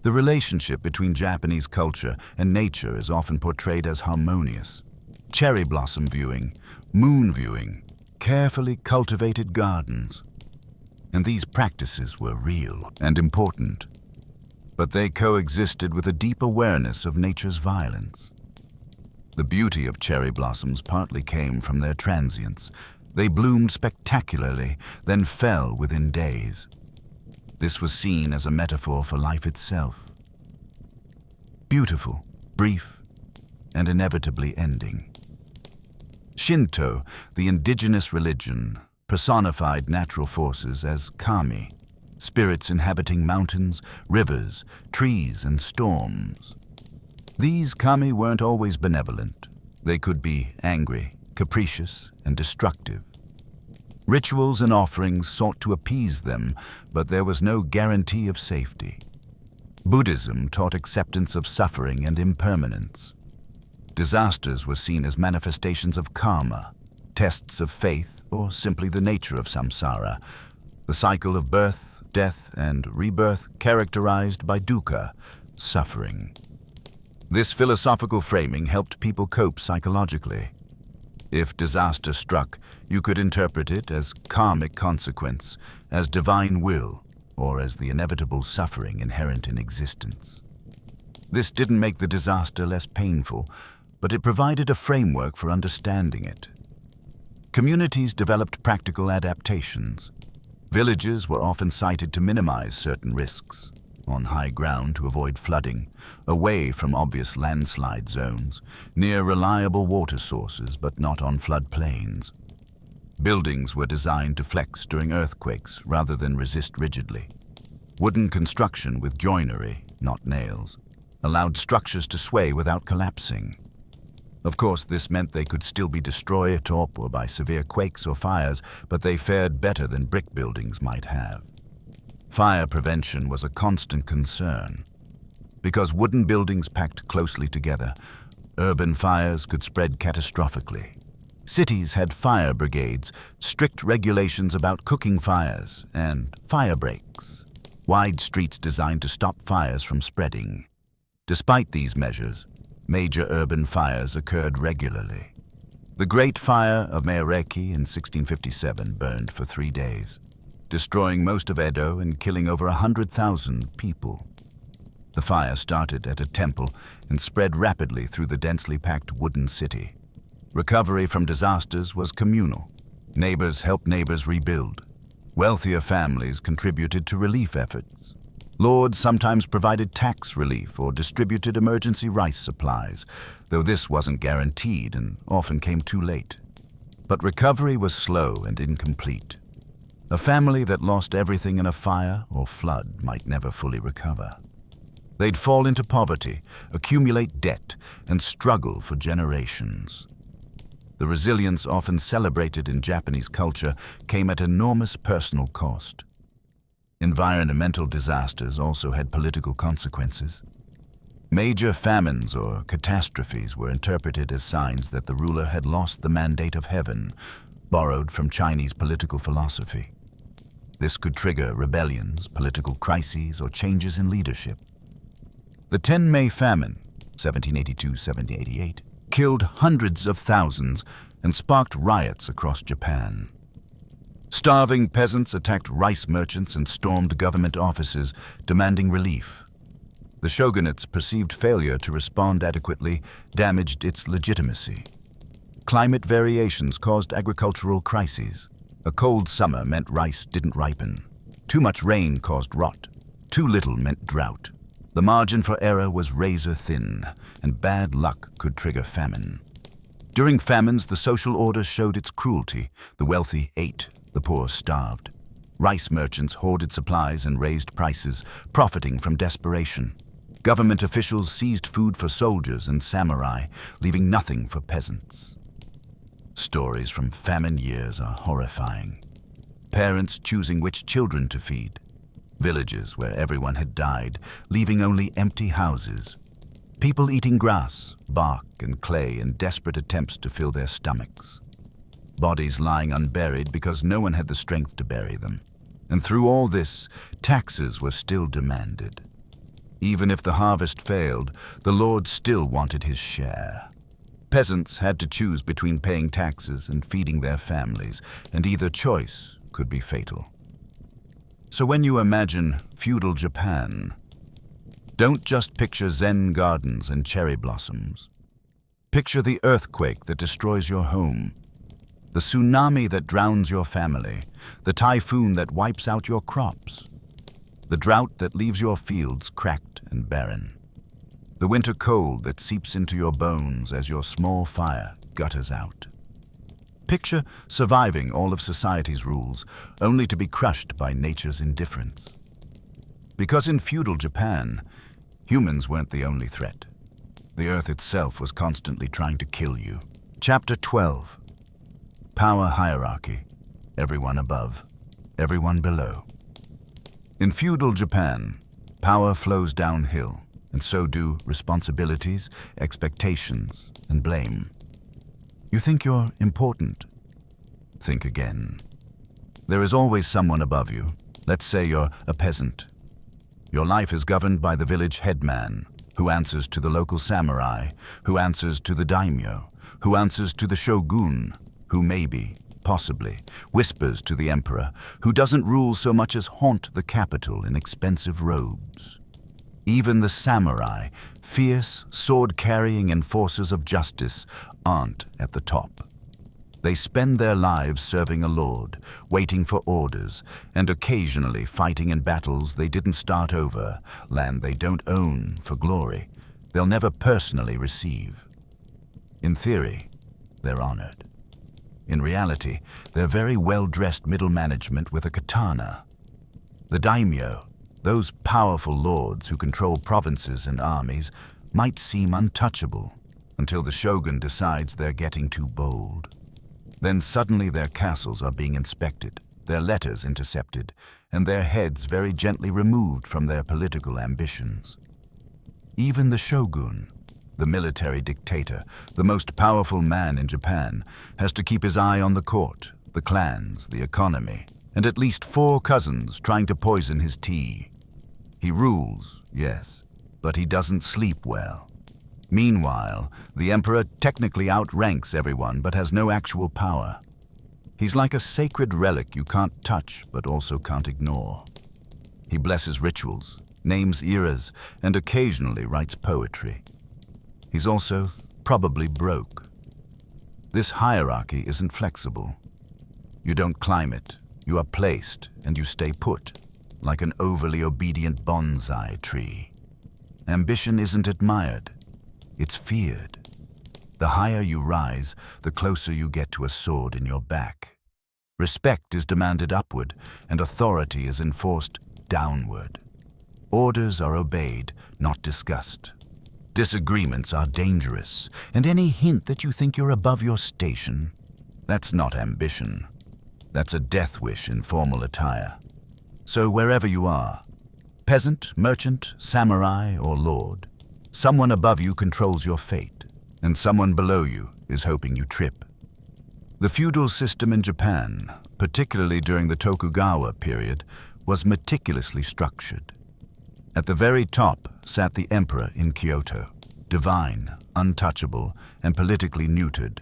The relationship between Japanese culture and nature is often portrayed as harmonious. Cherry blossom viewing, moon viewing, carefully cultivated gardens. And these practices were real and important. But they coexisted with a deep awareness of nature's violence. The beauty of cherry blossoms partly came from their transience. They bloomed spectacularly, then fell within days. This was seen as a metaphor for life itself. Beautiful, brief, and inevitably ending. Shinto, the indigenous religion, personified natural forces as kami, spirits inhabiting mountains, rivers, trees, and storms. These kami weren't always benevolent. They could be angry, capricious, and destructive. Rituals and offerings sought to appease them, but there was no guarantee of safety. Buddhism taught acceptance of suffering and impermanence. Disasters were seen as manifestations of karma, tests of faith, or simply the nature of samsara, the cycle of birth, death, and rebirth characterized by dukkha, suffering. This philosophical framing helped people cope psychologically. If disaster struck, you could interpret it as karmic consequence, as divine will, or as the inevitable suffering inherent in existence. This didn't make the disaster less painful, but it provided a framework for understanding it. Communities developed practical adaptations. Villages were often sited to minimize certain risks, on high ground to avoid flooding, away from obvious landslide zones, near reliable water sources but not on floodplains. Buildings were designed to flex during earthquakes rather than resist rigidly. Wooden construction with joinery, not nails, allowed structures to sway without collapsing. Of course, this meant they could still be destroyed or by severe quakes or fires, but they fared better than brick buildings might have. Fire prevention was a constant concern. Because wooden buildings packed closely together, urban fires could spread catastrophically. Cities had fire brigades, strict regulations about cooking fires, and fire breaks, wide streets designed to stop fires from spreading. Despite these measures, major urban fires occurred regularly. The Great Fire of Meireki in 1657 burned for 3 days, destroying most of Edo and killing over 100,000 people. The fire started at a temple and spread rapidly through the densely packed wooden city. Recovery from disasters was communal. Neighbors helped neighbors rebuild. Wealthier families contributed to relief efforts. Lords sometimes provided tax relief or distributed emergency rice supplies, though this wasn't guaranteed and often came too late. But recovery was slow and incomplete. A family that lost everything in a fire or flood might never fully recover. They'd fall into poverty, accumulate debt, and struggle for generations. The resilience often celebrated in Japanese culture came at enormous personal cost. Environmental disasters also had political consequences. Major famines or catastrophes were interpreted as signs that the ruler had lost the mandate of heaven, borrowed from Chinese political philosophy. This could trigger rebellions, political crises, or changes in leadership. The 10 May famine, 1782-1788, killed hundreds of thousands and sparked riots across Japan. Starving peasants attacked rice merchants and stormed government offices, demanding relief. The shogunate's perceived failure to respond adequately damaged its legitimacy. Climate variations caused agricultural crises. A cold summer meant rice didn't ripen. Too much rain caused rot. Too little meant drought. The margin for error was razor thin, and bad luck could trigger famine. During famines, the social order showed its cruelty. The wealthy ate, the poor starved. Rice merchants hoarded supplies and raised prices, profiting from desperation. Government officials seized food for soldiers and samurai, leaving nothing for peasants. Stories from famine years are horrifying. Parents choosing which children to feed. Villages where everyone had died, leaving only empty houses. People eating grass, bark, and clay in desperate attempts to fill their stomachs. Bodies lying unburied because no one had the strength to bury them. And through all this, taxes were still demanded. Even if the harvest failed, the lord still wanted his share. Peasants had to choose between paying taxes and feeding their families, and either choice could be fatal. So when you imagine feudal Japan, don't just picture Zen gardens and cherry blossoms. Picture the earthquake that destroys your home, the tsunami that drowns your family, the typhoon that wipes out your crops, the drought that leaves your fields cracked and barren, the winter cold that seeps into your bones as your small fire gutters out. Picture surviving all of society's rules, only to be crushed by nature's indifference. Because in feudal Japan, humans weren't the only threat. The earth itself was constantly trying to kill you. Chapter 12. Power hierarchy. Everyone above, everyone below. In feudal Japan, power flows downhill, and so do responsibilities, expectations, and blame. You think you're important? Think again. There is always someone above you. Let's say you're a peasant. Your life is governed by the village headman, who answers to the local samurai, who answers to the daimyo, who answers to the shogun, who maybe, possibly, whispers to the emperor, who doesn't rule so much as haunt the capital in expensive robes. Even the samurai, fierce, sword-carrying enforcers of justice, aren't at the top. They spend their lives serving a lord, waiting for orders, and occasionally fighting in battles they didn't start over, land they don't own for glory they'll never personally receive. In theory, they're honored. In reality, they're very well-dressed middle management with a katana. The daimyo, those powerful lords who control provinces and armies, might seem untouchable until the shogun decides they're getting too bold. Then suddenly their castles are being inspected, their letters intercepted, and their heads very gently removed from their political ambitions. Even the shogun, the military dictator, the most powerful man in Japan, has to keep his eye on the court, the clans, the economy, and at least 4 cousins trying to poison his tea. He rules, yes, but he doesn't sleep well. Meanwhile, the emperor technically outranks everyone but has no actual power. He's like a sacred relic you can't touch but also can't ignore. He blesses rituals, names eras, and occasionally writes poetry. He's also probably broke. This hierarchy isn't flexible. You don't climb it, you are placed, and you stay put. like an overly obedient bonsai tree. Ambition isn't admired, it's feared. The higher you rise, the closer you get to a sword in your back. Respect is demanded upward, and authority is enforced downward. Orders are obeyed, not discussed. Disagreements are dangerous, and any hint that you think you're above your station, that's not ambition. That's a death wish in formal attire. So wherever you are, peasant, merchant, samurai, or lord, someone above you controls your fate, and someone below you is hoping you trip. The feudal system in Japan, particularly during the Tokugawa period, was meticulously structured. At the very top sat the emperor in Kyoto, divine, untouchable, and politically neutered.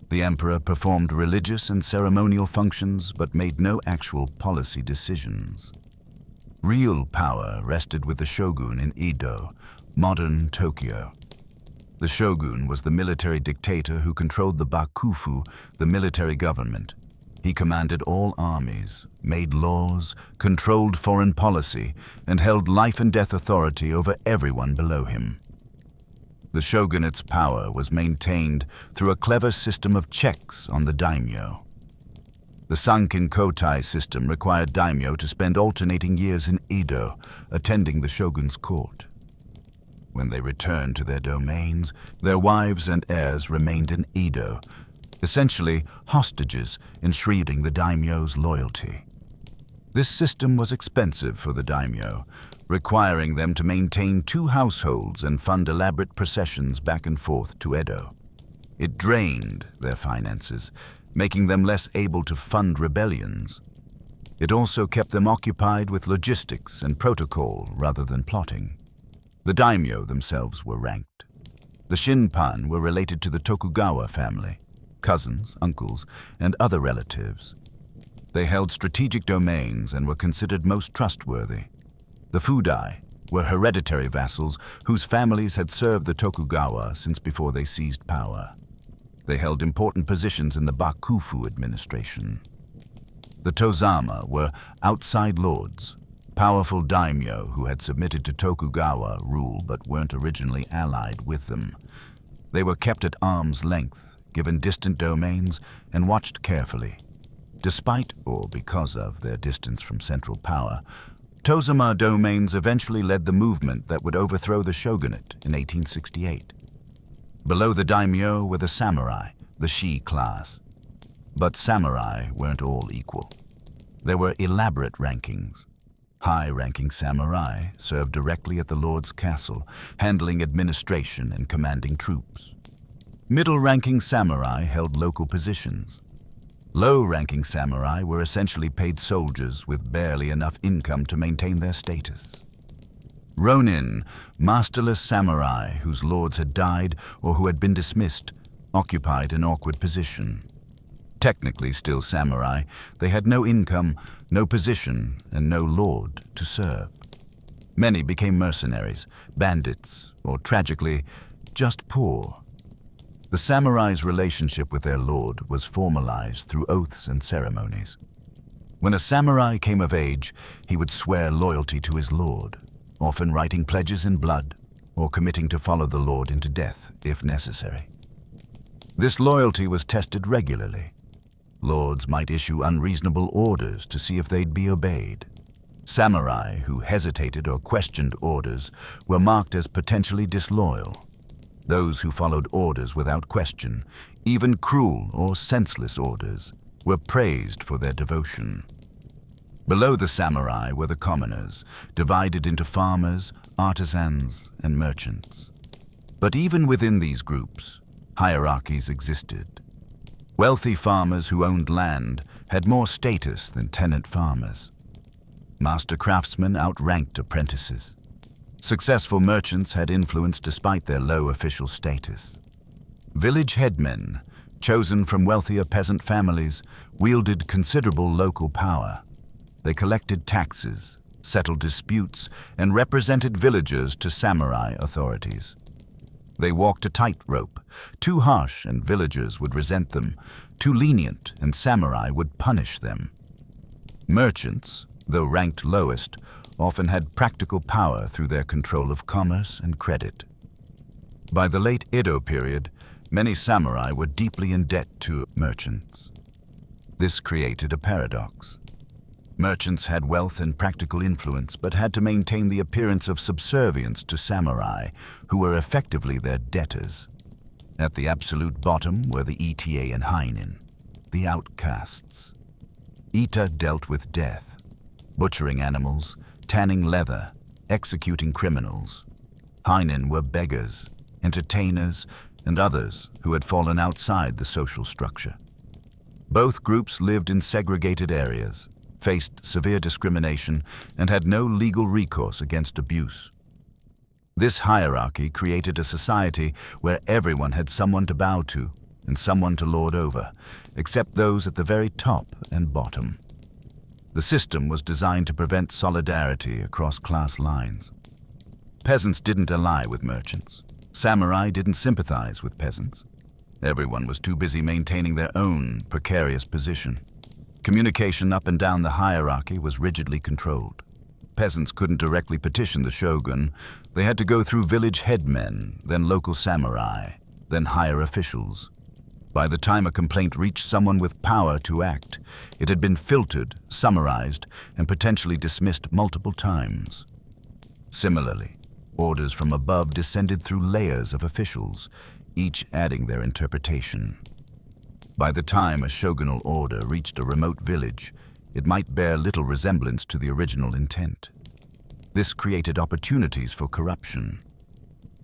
The emperor performed religious and ceremonial functions but made no actual policy decisions. Real power rested with the shogun in Edo, modern Tokyo. The shogun was the military dictator who controlled the bakufu, the military government. He commanded all armies, made laws, controlled foreign policy, and held life and death authority over everyone below him. The shogunate's power was maintained through a clever system of checks on the daimyo. The Sankin Kotai system required daimyo to spend alternating years in Edo, attending the shogun's court. When they returned to their domains, their wives and heirs remained in Edo, essentially hostages enshrining the daimyo's loyalty. This system was expensive for the daimyo, requiring them to maintain 2 households and fund elaborate processions back and forth to Edo. It drained their finances, making them less able to fund rebellions. It also kept them occupied with logistics and protocol rather than plotting. The daimyo themselves were ranked. The shinpan were related to the Tokugawa family, cousins, uncles, and other relatives. They held strategic domains and were considered most trustworthy. The Feudai were hereditary vassals whose families had served the Tokugawa since before they seized power. They held important positions in the Bakufu administration. The Tozama were outside lords, powerful daimyo who had submitted to Tokugawa rule but weren't originally allied with them. They were kept at arm's length, given distant domains, and watched carefully. Despite or because of their distance from central power, Tozama domains eventually led the movement that would overthrow the shogunate in 1868. Below the daimyo were the samurai, the shi class. But samurai weren't all equal. There were elaborate rankings. High-ranking samurai served directly at the lord's castle, handling administration and commanding troops. Middle-ranking samurai held local positions. Low-ranking samurai were essentially paid soldiers with barely enough income to maintain their status. Ronin, masterless samurai whose lords had died or who had been dismissed, occupied an awkward position. Technically still samurai, they had no income, no position, and no lord to serve. Many became mercenaries, bandits, or tragically, just poor. The samurai's relationship with their lord was formalized through oaths and ceremonies. When a samurai came of age, he would swear loyalty to his lord, often writing pledges in blood or committing to follow the lord into death if necessary. This loyalty was tested regularly. Lords might issue unreasonable orders to see if they'd be obeyed. Samurai who hesitated or questioned orders were marked as potentially disloyal. Those who followed orders without question, even cruel or senseless orders, were praised for their devotion. Below the samurai were the commoners, divided into farmers, artisans, and merchants. But even within these groups, hierarchies existed. Wealthy farmers who owned land had more status than tenant farmers. Master craftsmen outranked apprentices. Successful merchants had influence despite their low official status. Village headmen, chosen from wealthier peasant families, wielded considerable local power. They collected taxes, settled disputes, and represented villagers to samurai authorities. They walked a tightrope. Too harsh and villagers would resent them. Too lenient and samurai would punish them. Merchants, though ranked lowest, often had practical power through their control of commerce and credit. By the late Edo period, many samurai were deeply in debt to merchants. This created a paradox. Merchants had wealth and practical influence, but had to maintain the appearance of subservience to samurai, who were effectively their debtors. At the absolute bottom were the Ita and Heinin, the outcasts. Ita dealt with death, butchering animals, tanning leather, executing criminals. Heinin were beggars, entertainers, and others who had fallen outside the social structure. Both groups lived in segregated areas, faced severe discrimination, and had no legal recourse against abuse. This hierarchy created a society where everyone had someone to bow to and someone to lord over, except those at the very top and bottom. The system was designed to prevent solidarity across class lines. Peasants didn't ally with merchants. Samurai didn't sympathize with peasants. Everyone was too busy maintaining their own precarious position. Communication up and down the hierarchy was rigidly controlled. Peasants couldn't directly petition the shogun. They had to go through village headmen, then local samurai, then higher officials. By the time a complaint reached someone with power to act, it had been filtered, summarized, and potentially dismissed multiple times. Similarly, orders from above descended through layers of officials, each adding their interpretation. By the time a shogunal order reached a remote village, it might bear little resemblance to the original intent. This created opportunities for corruption.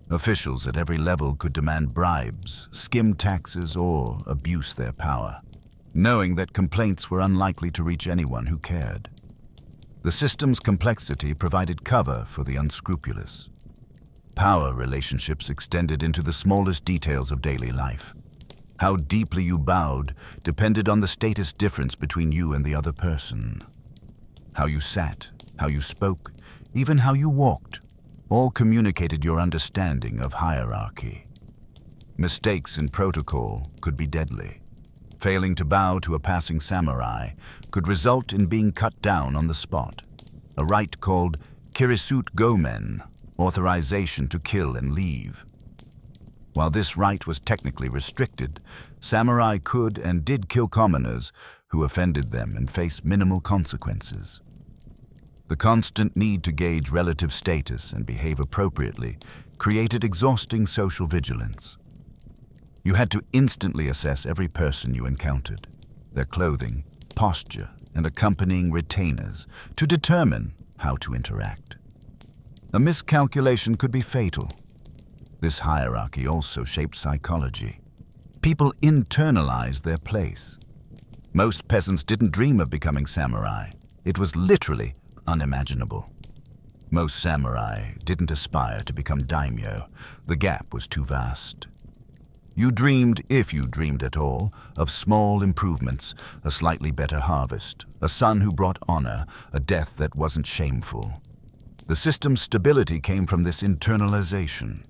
Officials at every level could demand bribes, skim taxes, or abuse their power, knowing that complaints were unlikely to reach anyone who cared. The system's complexity provided cover for the unscrupulous. Power relationships extended into the smallest details of daily life. How deeply you bowed depended on the status difference between you and the other person. How you sat, how you spoke, even how you walked, all communicated your understanding of hierarchy. Mistakes in protocol could be deadly. Failing to bow to a passing samurai could result in being cut down on the spot, a rite called kirisut gomen, authorization to kill and leave. While this right was technically restricted, samurai could and did kill commoners who offended them and faced minimal consequences. The constant need to gauge relative status and behave appropriately created exhausting social vigilance. You had to instantly assess every person you encountered, their clothing, posture, and accompanying retainers to determine how to interact. A miscalculation could be fatal. This hierarchy also shaped psychology. People internalized their place. Most peasants didn't dream of becoming samurai. It was literally unimaginable. Most samurai didn't aspire to become daimyo. The gap was too vast. You dreamed, if you dreamed at all, of small improvements, a slightly better harvest, a son who brought honor, a death that wasn't shameful. The system's stability came from this internalization.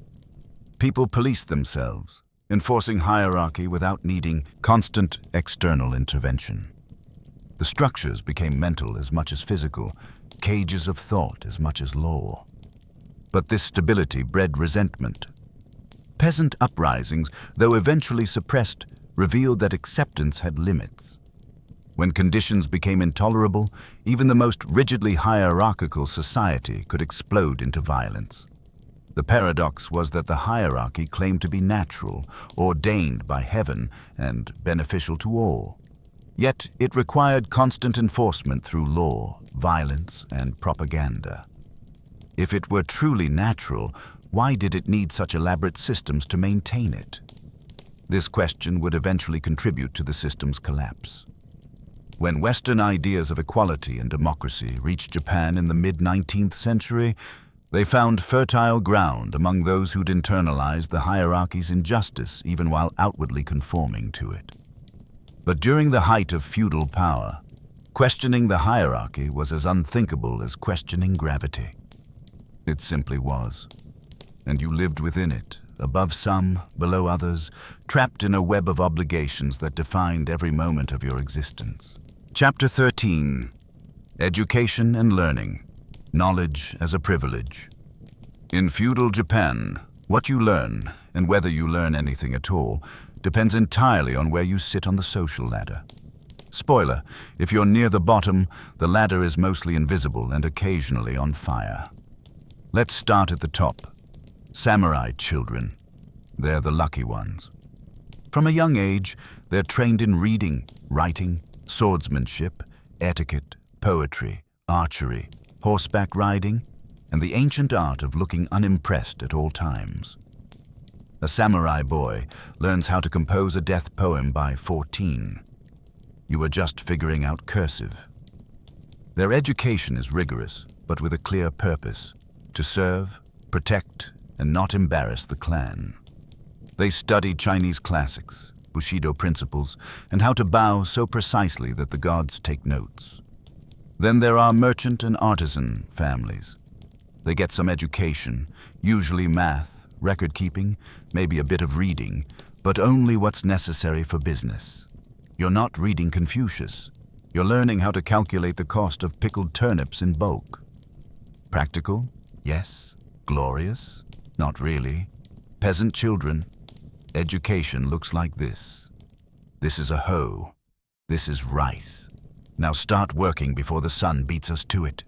People policed themselves, enforcing hierarchy without needing constant external intervention. The structures became mental as much as physical, cages of thought as much as law. But this stability bred resentment. Peasant uprisings, though eventually suppressed, revealed that acceptance had limits. When conditions became intolerable, even the most rigidly hierarchical society could explode into violence. The paradox was that the hierarchy claimed to be natural, ordained by heaven, and beneficial to all. Yet it required constant enforcement through law, violence, and propaganda. If it were truly natural, why did it need such elaborate systems to maintain it? This question would eventually contribute to the system's collapse. When Western ideas of equality and democracy reached Japan in the mid-19th century, they found fertile ground among those who'd internalized the hierarchy's injustice even while outwardly conforming to it. But during the height of feudal power, questioning the hierarchy was as unthinkable as questioning gravity. It simply was. And you lived within it, above some, below others, trapped in a web of obligations that defined every moment of your existence. Chapter 13. Education and learning. Knowledge as a privilege. In feudal Japan, what you learn, and whether you learn anything at all, depends entirely on where you sit on the social ladder. Spoiler, if you're near the bottom, the ladder is mostly invisible and occasionally on fire. Let's start at the top. Samurai children. They're the lucky ones. From a young age, they're trained in reading, writing, swordsmanship, etiquette, poetry, archery, horseback riding, and the ancient art of looking unimpressed at all times. A samurai boy learns how to compose a death poem by 14. You are just figuring out cursive. Their education is rigorous, but with a clear purpose: to serve, protect, and not embarrass the clan. They study Chinese classics, bushido principles, and how to bow so precisely that the gods take notes. Then there are merchant and artisan families. They get some education, usually math, record-keeping, maybe a bit of reading, but only what's necessary for business. You're not reading Confucius. You're learning how to calculate the cost of pickled turnips in bulk. Practical? Yes. Glorious? Not really. Peasant children. Education looks like this. This is a hoe. This is rice. Now start working before the sun beats us to it.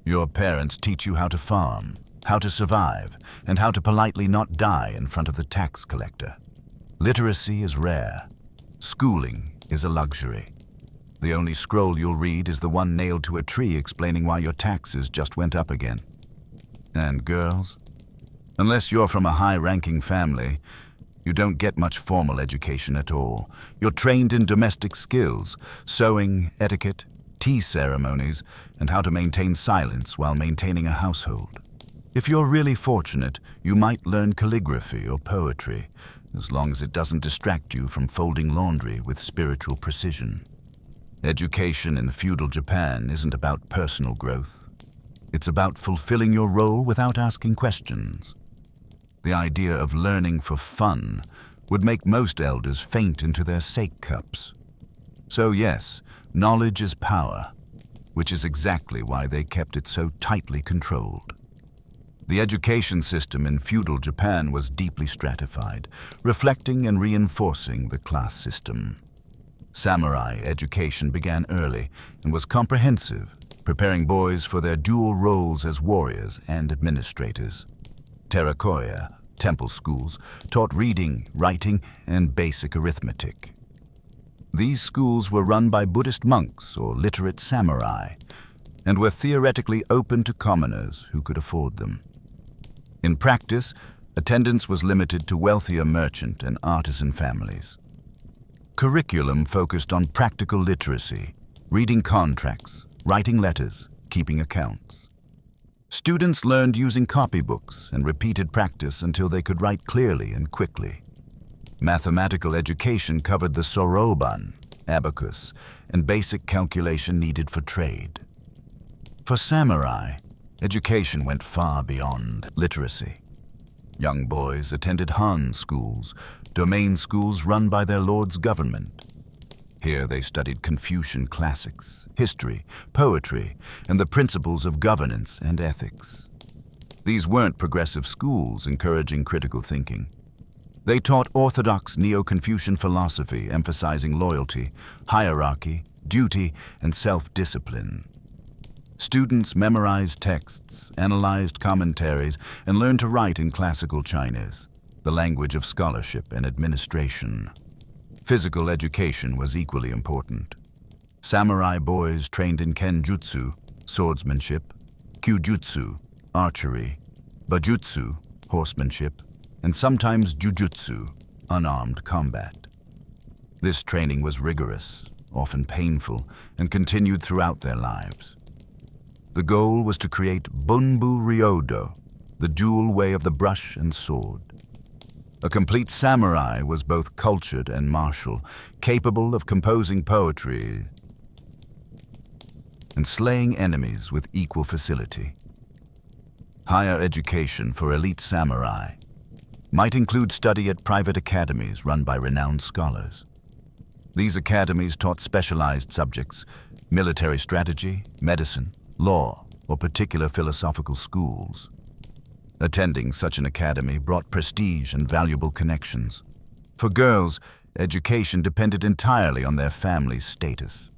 Your parents teach you how to farm, how to survive, and how to politely not die in front of the tax collector. Literacy is rare. Schooling is a luxury. The only scroll you'll read is the one nailed to a tree explaining why your taxes just went up again. And girls? Unless you're from a high-ranking family, you don't get much formal education at all. You're trained in domestic skills, sewing, etiquette, tea ceremonies, and how to maintain silence while maintaining a household. If you're really fortunate, you might learn calligraphy or poetry, as long as it doesn't distract you from folding laundry with spiritual precision. Education in feudal Japan isn't about personal growth. It's about fulfilling your role without asking questions. The idea of learning for fun would make most elders faint into their sake cups. So yes, knowledge is power, which is exactly why they kept it so tightly controlled. The education system in feudal Japan was deeply stratified, reflecting and reinforcing the class system. Samurai education began early and was comprehensive, preparing boys for their dual roles as warriors and administrators. Terrakoya, temple schools, taught reading, writing, and basic arithmetic. These schools were run by Buddhist monks or literate samurai, and were theoretically open to commoners who could afford them. In practice, attendance was limited to wealthier merchant and artisan families. Curriculum focused on practical literacy, reading contracts, writing letters, keeping accounts. Students learned using copybooks and repeated practice until they could write clearly and quickly. Mathematical education covered the soroban, abacus, and basic calculation needed for trade. For samurai, education went far beyond literacy. Young boys attended Han schools, domain schools run by their lord's government. Here they studied Confucian classics, history, poetry, and the principles of governance and ethics. These weren't progressive schools encouraging critical thinking. They taught orthodox Neo-Confucian philosophy emphasizing loyalty, hierarchy, duty, and self-discipline. Students memorized texts, analyzed commentaries, and learned to write in classical Chinese, the language of scholarship and administration. Physical education was equally important. Samurai boys trained in kenjutsu, swordsmanship, kyujutsu, archery, bajutsu, horsemanship, and sometimes jujutsu, unarmed combat. This training was rigorous, often painful, and continued throughout their lives. The goal was to create bunbu ryodo, the dual way of the brush and sword. A complete samurai was both cultured and martial, capable of composing poetry and slaying enemies with equal facility. Higher education for elite samurai might include study at private academies run by renowned scholars. These academies taught specialized subjects, military strategy, medicine, law, or particular philosophical schools. Attending such an academy brought prestige and valuable connections. For girls, education depended entirely on their family's status.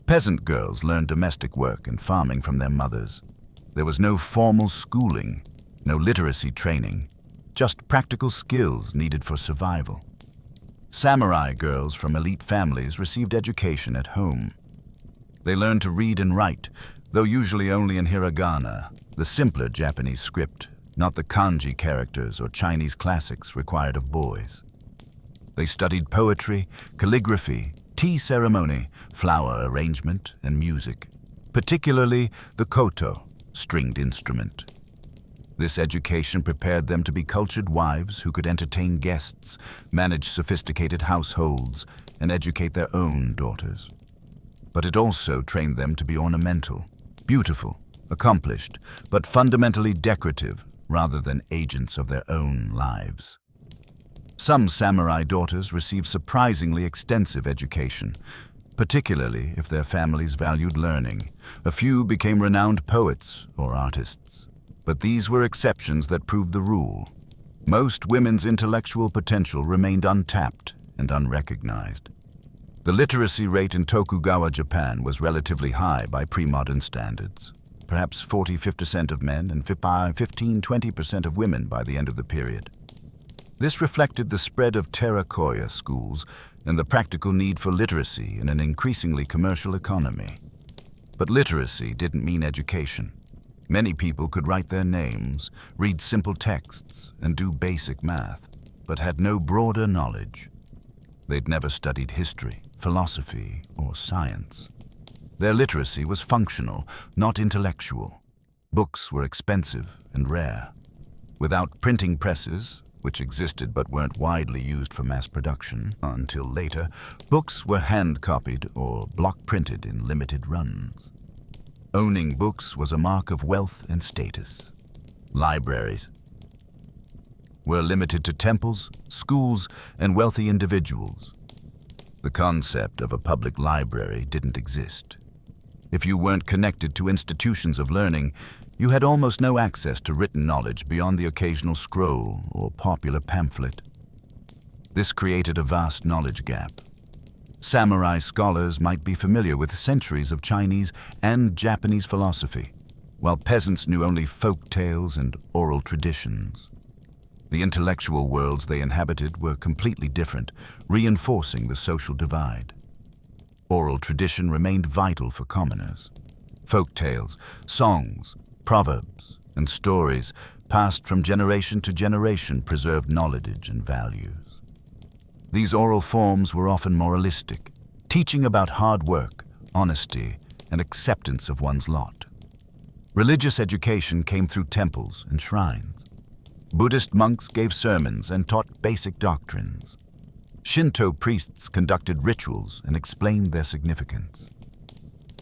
Peasant girls learned domestic work and farming from their mothers. There was no formal schooling, no literacy training, just practical skills needed for survival. Samurai girls from elite families received education at home. They learned to read and write, though usually only in hiragana, the simpler Japanese script, not the kanji characters or Chinese classics required of boys. They studied poetry, calligraphy, tea ceremony, flower arrangement, and music, particularly the koto, stringed instrument. This education prepared them to be cultured wives who could entertain guests, manage sophisticated households, and educate their own daughters. But it also trained them to be ornamental, beautiful, accomplished, but fundamentally decorative rather than agents of their own lives. Some samurai daughters received surprisingly extensive education, particularly if their families valued learning. A few became renowned poets or artists, but these were exceptions that proved the rule. Most women's intellectual potential remained untapped and unrecognized. The literacy rate in Tokugawa Japan was relatively high by pre-modern standards, perhaps 40–50% of men and 15–20% of women by the end of the period. This reflected the spread of terracotta schools and the practical need for literacy in an increasingly commercial economy. But literacy didn't mean education. Many people could write their names, read simple texts, and do basic math, but had no broader knowledge. They'd never studied history, philosophy, or science. Their literacy was functional, not intellectual. Books were expensive and rare. Without printing presses, which existed but weren't widely used for mass production until later, books were hand-copied or block-printed in limited runs. Owning books was a mark of wealth and status. Libraries were limited to temples, schools, and wealthy individuals. The concept of a public library didn't exist. If you weren't connected to institutions of learning, you had almost no access to written knowledge beyond the occasional scroll or popular pamphlet. This created a vast knowledge gap. Samurai scholars might be familiar with centuries of Chinese and Japanese philosophy, while peasants knew only folk tales and oral traditions. The intellectual worlds they inhabited were completely different, reinforcing the social divide. Oral tradition remained vital for commoners. Folk tales, songs, proverbs, and stories passed from generation to generation preserved knowledge and values. These oral forms were often moralistic, teaching about hard work, honesty, and acceptance of one's lot. Religious education came through temples and shrines. Buddhist monks gave sermons and taught basic doctrines. Shinto priests conducted rituals and explained their significance.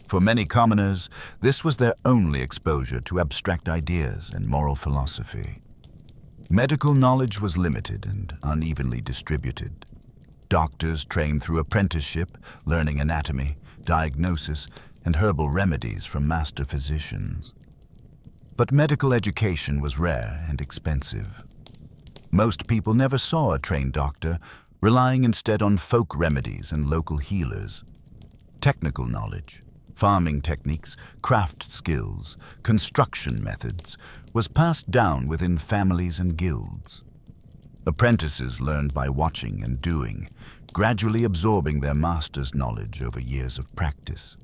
For many commoners, this was their only exposure to abstract ideas and moral philosophy. Medical knowledge was limited and unevenly distributed. Doctors trained through apprenticeship, learning anatomy, diagnosis, and herbal remedies from master physicians. But medical education was rare and expensive. Most people never saw a trained doctor, relying instead on folk remedies and local healers. Technical knowledge, farming techniques, craft skills, construction methods was passed down within families and guilds. Apprentices learned by watching and doing, gradually absorbing their master's knowledge over years of practice.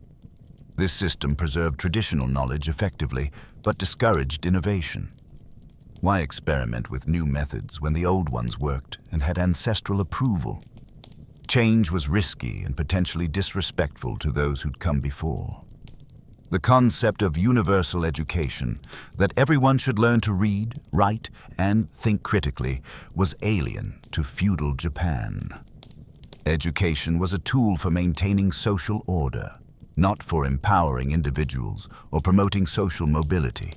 This system preserved traditional knowledge effectively, but discouraged innovation. Why experiment with new methods when the old ones worked and had ancestral approval? Change was risky and potentially disrespectful to those who'd come before. The concept of universal education, that everyone should learn to read, write, and think critically, was alien to feudal Japan. Education was a tool for maintaining social order, not for empowering individuals or promoting social mobility.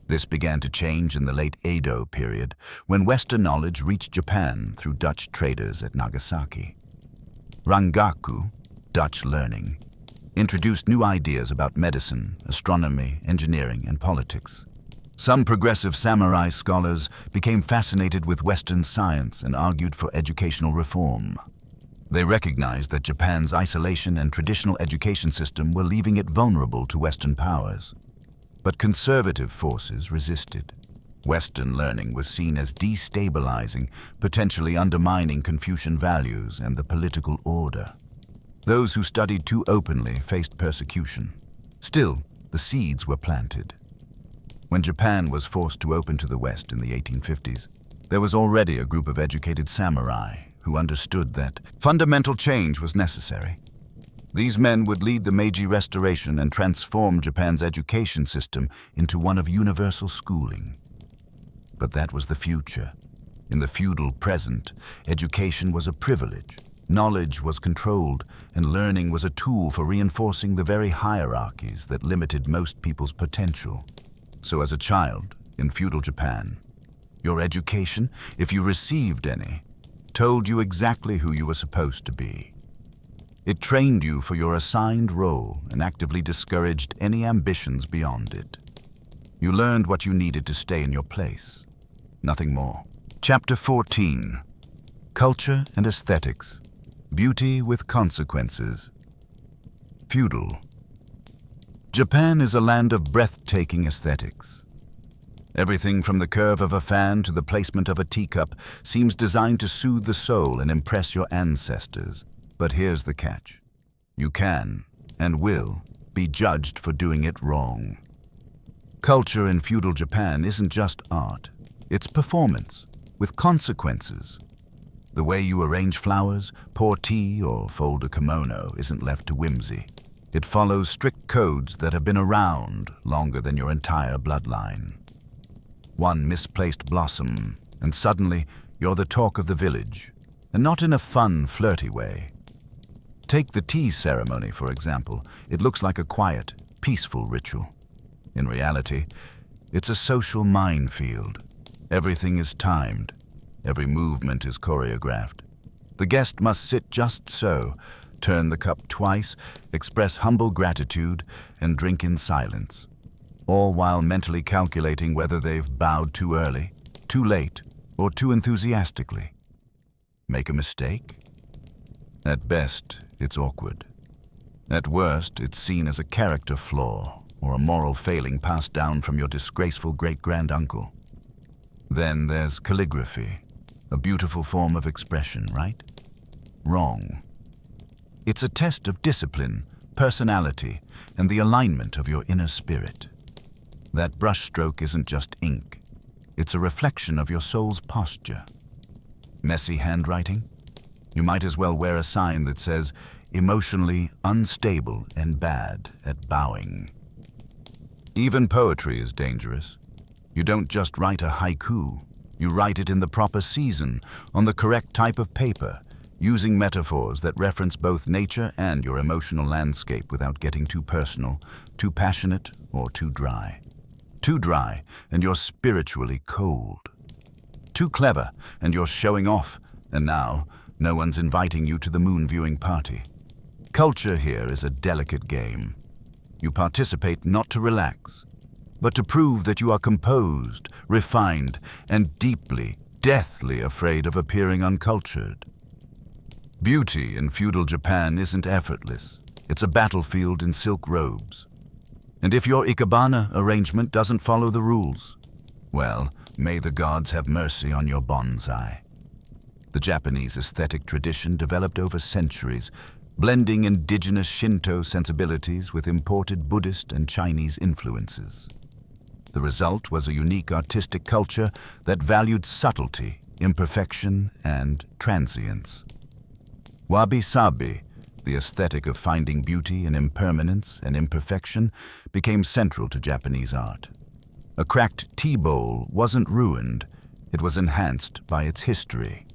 This began to change in the late Edo period, when Western knowledge reached Japan through Dutch traders at Nagasaki. Rangaku, Dutch learning, introduced new ideas about medicine, astronomy, engineering, and politics. Some progressive samurai scholars became fascinated with Western science and argued for educational reform. They recognized that Japan's isolation and traditional education system were leaving it vulnerable to Western powers. But conservative forces resisted. Western learning was seen as destabilizing, potentially undermining Confucian values and the political order. Those who studied too openly faced persecution. Still, the seeds were planted. When Japan was forced to open to the West in the 1850s, there was already a group of educated samurai who understood that fundamental change was necessary. These men would lead the Meiji Restoration and transform Japan's education system into one of universal schooling. But that was the future. In the feudal present, education was a privilege. Knowledge was controlled, and learning was a tool for reinforcing the very hierarchies that limited most people's potential. So as a child, in feudal Japan, your education, if you received any, told you exactly who you were supposed to be. It trained you for your assigned role and actively discouraged any ambitions beyond it. You learned what you needed to stay in your place. Nothing more. Chapter 14. Culture and Aesthetics. Beauty with Consequences. Feudal. Japan is a land of breathtaking aesthetics. Everything from the curve of a fan to the placement of a teacup seems designed to soothe the soul and impress your ancestors. But here's the catch. You can, and will, be judged for doing it wrong. Culture in feudal Japan isn't just art. It's performance, with consequences. The way you arrange flowers, pour tea, or fold a kimono isn't left to whimsy. It follows strict codes that have been around longer than your entire bloodline. One misplaced blossom, and suddenly you're the talk of the village, and not in a fun, flirty way. Take the tea ceremony, for example. It looks like a quiet, peaceful ritual. In reality, it's a social minefield. Everything is timed. Every movement is choreographed. The guest must sit just so, turn the cup twice, express humble gratitude, and drink in silence, all while mentally calculating whether they've bowed too early, too late, or too enthusiastically. Make a mistake? At best, it's awkward. At worst, it's seen as a character flaw or a moral failing passed down from your disgraceful great-granduncle. Then there's calligraphy, a beautiful form of expression, right? Wrong. It's a test of discipline, personality, and the alignment of your inner spirit. That brushstroke isn't just ink. It's a reflection of your soul's posture. Messy handwriting? You might as well wear a sign that says, emotionally unstable and bad at bowing. Even poetry is dangerous. You don't just write a haiku. You write it in the proper season, on the correct type of paper, using metaphors that reference both nature and your emotional landscape without getting too personal, too passionate, or too dry. Too dry, and you're spiritually cold. Too clever, and you're showing off, and now no one's inviting you to the moon viewing party. Culture here is a delicate game. You participate not to relax, but to prove that you are composed, refined, and deeply, deathly afraid of appearing uncultured. Beauty in feudal Japan isn't effortless. It's a battlefield in silk robes. And if your ikebana arrangement doesn't follow the rules, well, may the gods have mercy on your bonsai. The Japanese aesthetic tradition developed over centuries, blending indigenous Shinto sensibilities with imported Buddhist and Chinese influences. The result was a unique artistic culture that valued subtlety, imperfection, and transience. Wabi-sabi, the aesthetic of finding beauty in impermanence and imperfection, became central to Japanese art. A cracked tea bowl wasn't ruined, it was enhanced by its history.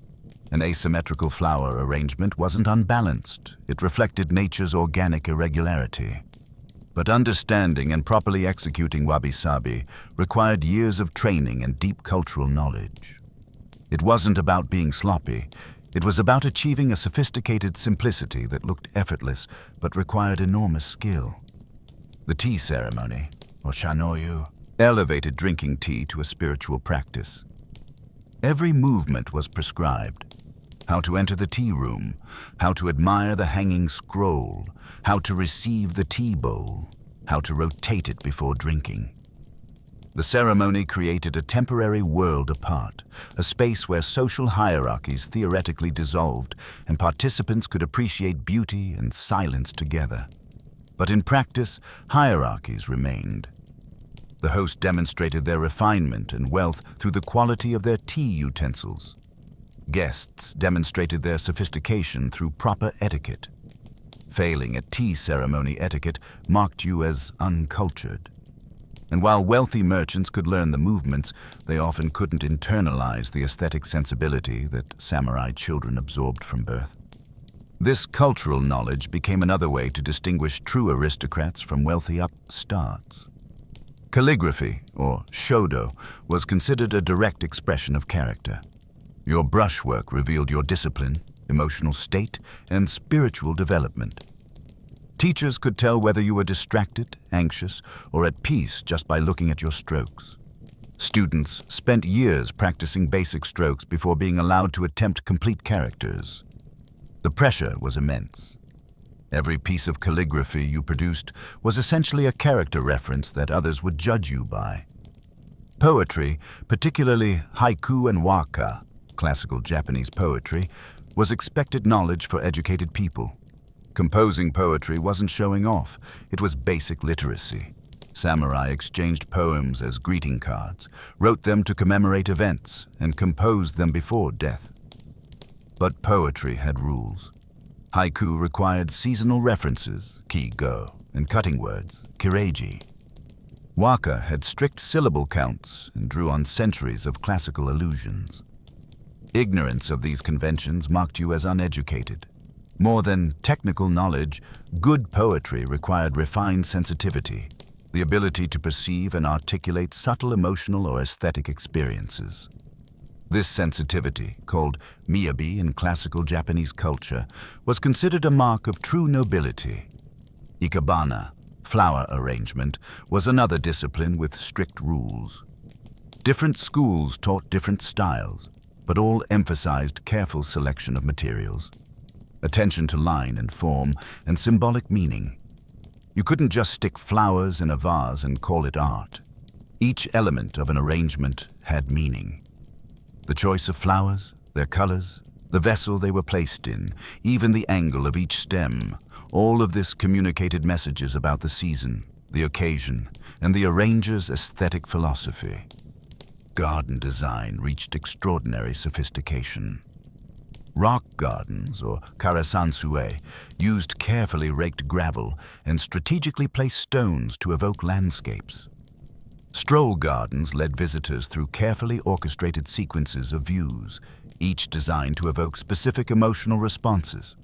An asymmetrical flower arrangement wasn't unbalanced, it reflected nature's organic irregularity. But understanding and properly executing wabi-sabi required years of training and deep cultural knowledge. It wasn't about being sloppy, It was about achieving a sophisticated simplicity that looked effortless but required enormous skill. The tea ceremony, or shanoyu, elevated drinking tea to a spiritual practice. Every movement was prescribed. How to enter the tea room, how to admire the hanging scroll, how to receive the tea bowl, how to rotate it before drinking. The ceremony created a temporary world apart, a space where social hierarchies theoretically dissolved and participants could appreciate beauty and silence together. But in practice, hierarchies remained. The host demonstrated their refinement and wealth through the quality of their tea utensils. Guests demonstrated their sophistication through proper etiquette. Failing at tea ceremony etiquette marked you as uncultured. And while wealthy merchants could learn the movements, they often couldn't internalize the aesthetic sensibility that samurai children absorbed from birth. This cultural knowledge became another way to distinguish true aristocrats from wealthy upstarts. Calligraphy, or shodo, was considered a direct expression of character. Your brushwork revealed your discipline, emotional state, and spiritual development. Teachers could tell whether you were distracted, anxious, or at peace just by looking at your strokes. Students spent years practicing basic strokes before being allowed to attempt complete characters. The pressure was immense. Every piece of calligraphy you produced was essentially a character reference that others would judge you by. Poetry, particularly haiku and waka, classical Japanese poetry, was expected knowledge for educated people. Composing poetry wasn't showing off, it was basic literacy. Samurai exchanged poems as greeting cards, wrote them to commemorate events, and composed them before death. But poetry had rules. Haiku required seasonal references, ki-go, and cutting words, kireiji. Waka had strict syllable counts and drew on centuries of classical allusions. Ignorance of these conventions marked you as uneducated. More than technical knowledge, good poetry required refined sensitivity, the ability to perceive and articulate subtle emotional or aesthetic experiences. This sensitivity, called miyabi in classical Japanese culture, was considered a mark of true nobility. Ikebana, flower arrangement, was another discipline with strict rules. Different schools taught different styles, but all emphasized careful selection of materials. Attention to line and form, and symbolic meaning. You couldn't just stick flowers in a vase and call it art. Each element of an arrangement had meaning. The choice of flowers, their colors, the vessel they were placed in, even the angle of each stem, all of this communicated messages about the season, the occasion, and the arranger's aesthetic philosophy. Garden design reached extraordinary sophistication. Rock gardens, or karasansue, used carefully raked gravel and strategically placed stones to evoke landscapes. Stroll gardens led visitors through carefully orchestrated sequences of views, each designed to evoke specific emotional responses.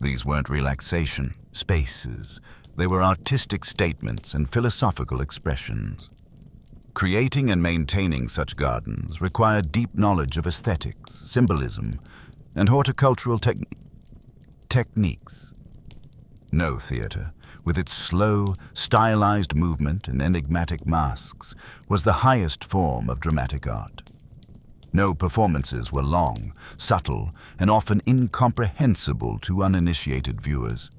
These weren't relaxation spaces, they were artistic statements and philosophical expressions. Creating and maintaining such gardens required deep knowledge of aesthetics, symbolism, and horticultural techniques. No theater, with its slow, stylized movement and enigmatic masks, was the highest form of dramatic art. No performances were long, subtle, and often incomprehensible to uninitiated viewers.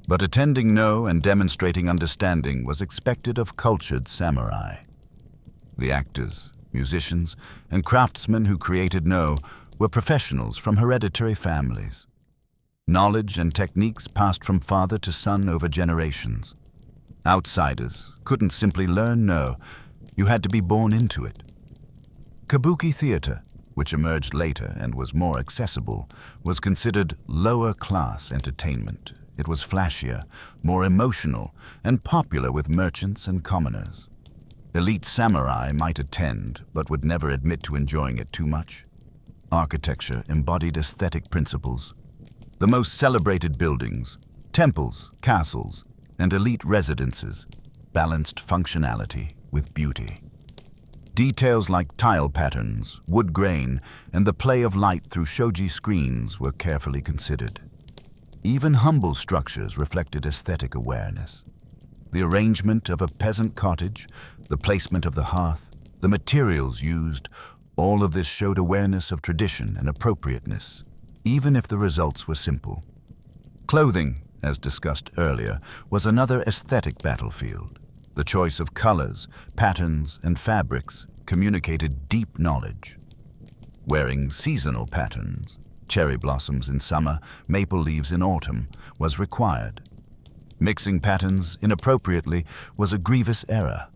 But attending No and demonstrating understanding was expected of cultured samurai. The actors, musicians, and craftsmen who created No were professionals from hereditary families. Knowledge and techniques passed from father to son over generations. Outsiders couldn't simply learn No, you had to be born into it. Kabuki theater, which emerged later and was more accessible, was considered lower-class entertainment. It was flashier, more emotional, and popular with merchants and commoners. Elite samurai might attend, but would never admit to enjoying it too much. Architecture embodied aesthetic principles. The most celebrated buildings, temples, castles, and elite residences balanced functionality with beauty. Details like tile patterns, wood grain, and the play of light through shoji screens were carefully considered. Even humble structures reflected aesthetic awareness. The arrangement of a peasant cottage, the placement of the hearth, the materials used, all of this showed awareness of tradition and appropriateness, even if the results were simple. Clothing, as discussed earlier, was another aesthetic battlefield. The choice of colors, patterns, and fabrics communicated deep knowledge. Wearing seasonal patterns, cherry blossoms in summer, maple leaves in autumn, was required. Mixing patterns inappropriately was a grievous error.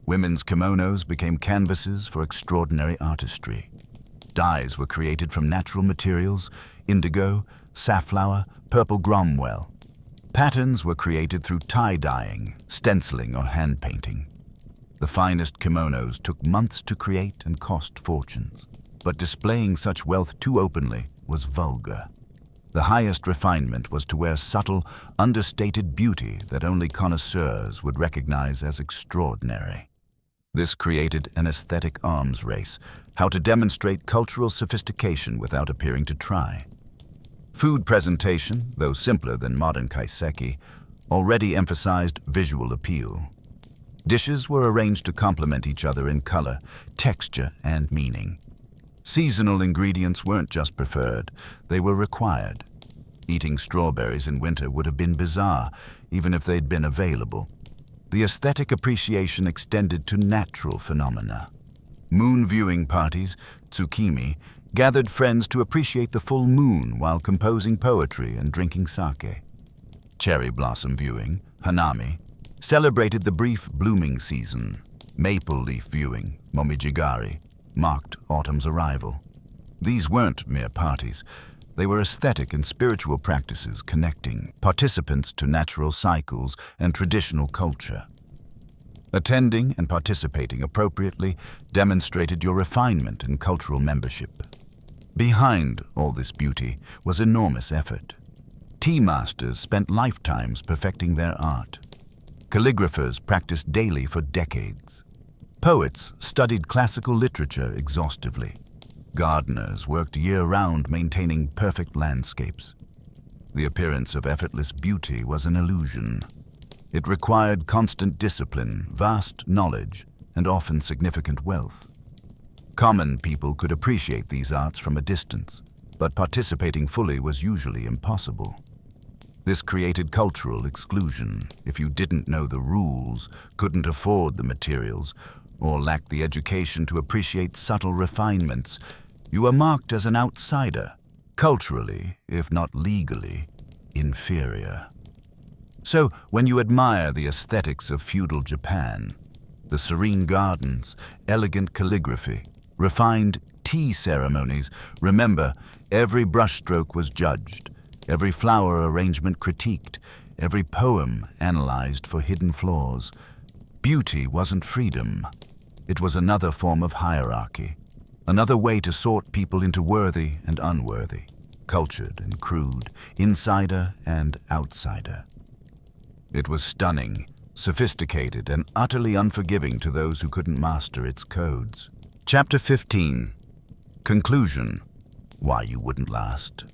Women's kimonos became canvases for extraordinary artistry. Dyes were created from natural materials, indigo, safflower, purple gromwell. Patterns were created through tie-dyeing, stenciling, or hand-painting. The finest kimonos took months to create and cost fortunes. But displaying such wealth too openly was vulgar. The highest refinement was to wear subtle, understated beauty that only connoisseurs would recognize as extraordinary. This created an aesthetic arms race, how to demonstrate cultural sophistication without appearing to try. Food presentation, though simpler than modern kaiseki, already emphasized visual appeal. Dishes were arranged to complement each other in color, texture, and meaning. Seasonal ingredients weren't just preferred, they were required. Eating strawberries in winter would have been bizarre, even if they'd been available. The aesthetic appreciation extended to natural phenomena. Moon viewing parties, tsukimi, gathered friends to appreciate the full moon while composing poetry and drinking sake. Cherry blossom viewing, hanami, celebrated the brief blooming season. Maple leaf viewing, momijigari, marked autumn's arrival. These weren't mere parties. They were aesthetic and spiritual practices connecting participants to natural cycles and traditional culture. Attending and participating appropriately demonstrated your refinement and cultural membership. Behind all this beauty was enormous effort. Tea masters spent lifetimes perfecting their art. Calligraphers practiced daily for decades. Poets studied classical literature exhaustively. Gardeners worked year-round maintaining perfect landscapes. The appearance of effortless beauty was an illusion. It required constant discipline, vast knowledge, and often significant wealth. Common people could appreciate these arts from a distance, but participating fully was usually impossible. This created cultural exclusion. If you didn't know the rules, couldn't afford the materials, or lacked the education to appreciate subtle refinements, you were marked as an outsider, culturally, if not legally, inferior. So, when you admire the aesthetics of feudal Japan, the serene gardens, elegant calligraphy, refined tea ceremonies, remember, every brushstroke was judged, every flower arrangement critiqued, every poem analyzed for hidden flaws. Beauty wasn't freedom. It was another form of hierarchy, another way to sort people into worthy and unworthy, cultured and crude, insider and outsider. It was stunning, sophisticated, and utterly unforgiving to those who couldn't master its codes. Chapter 15. Conclusion. Why you wouldn't last.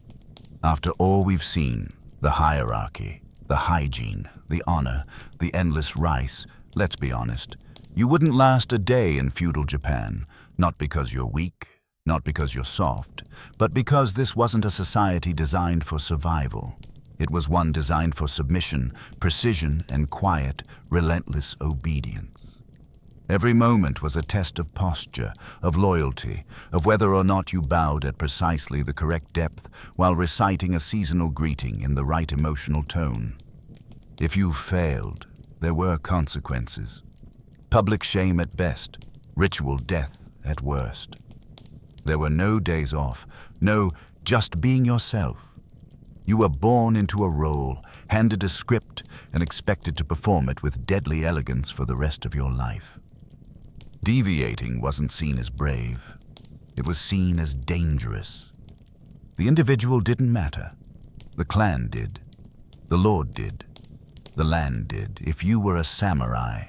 After all we've seen, the hierarchy, the hygiene, the honor, the endless rice, let's be honest, you wouldn't last a day in feudal Japan, not because you're weak, not because you're soft, but because this wasn't a society designed for survival. It was one designed for submission, precision, and quiet, relentless obedience. Every moment was a test of posture, of loyalty, of whether or not you bowed at precisely the correct depth while reciting a seasonal greeting in the right emotional tone. If you failed, there were consequences. Public shame at best, ritual death at worst. There were no days off, no just being yourself. You were born into a role, handed a script, and expected to perform it with deadly elegance for the rest of your life. Deviating wasn't seen as brave. It was seen as dangerous. The individual didn't matter. The clan did. The lord did. The land did. If you were a samurai,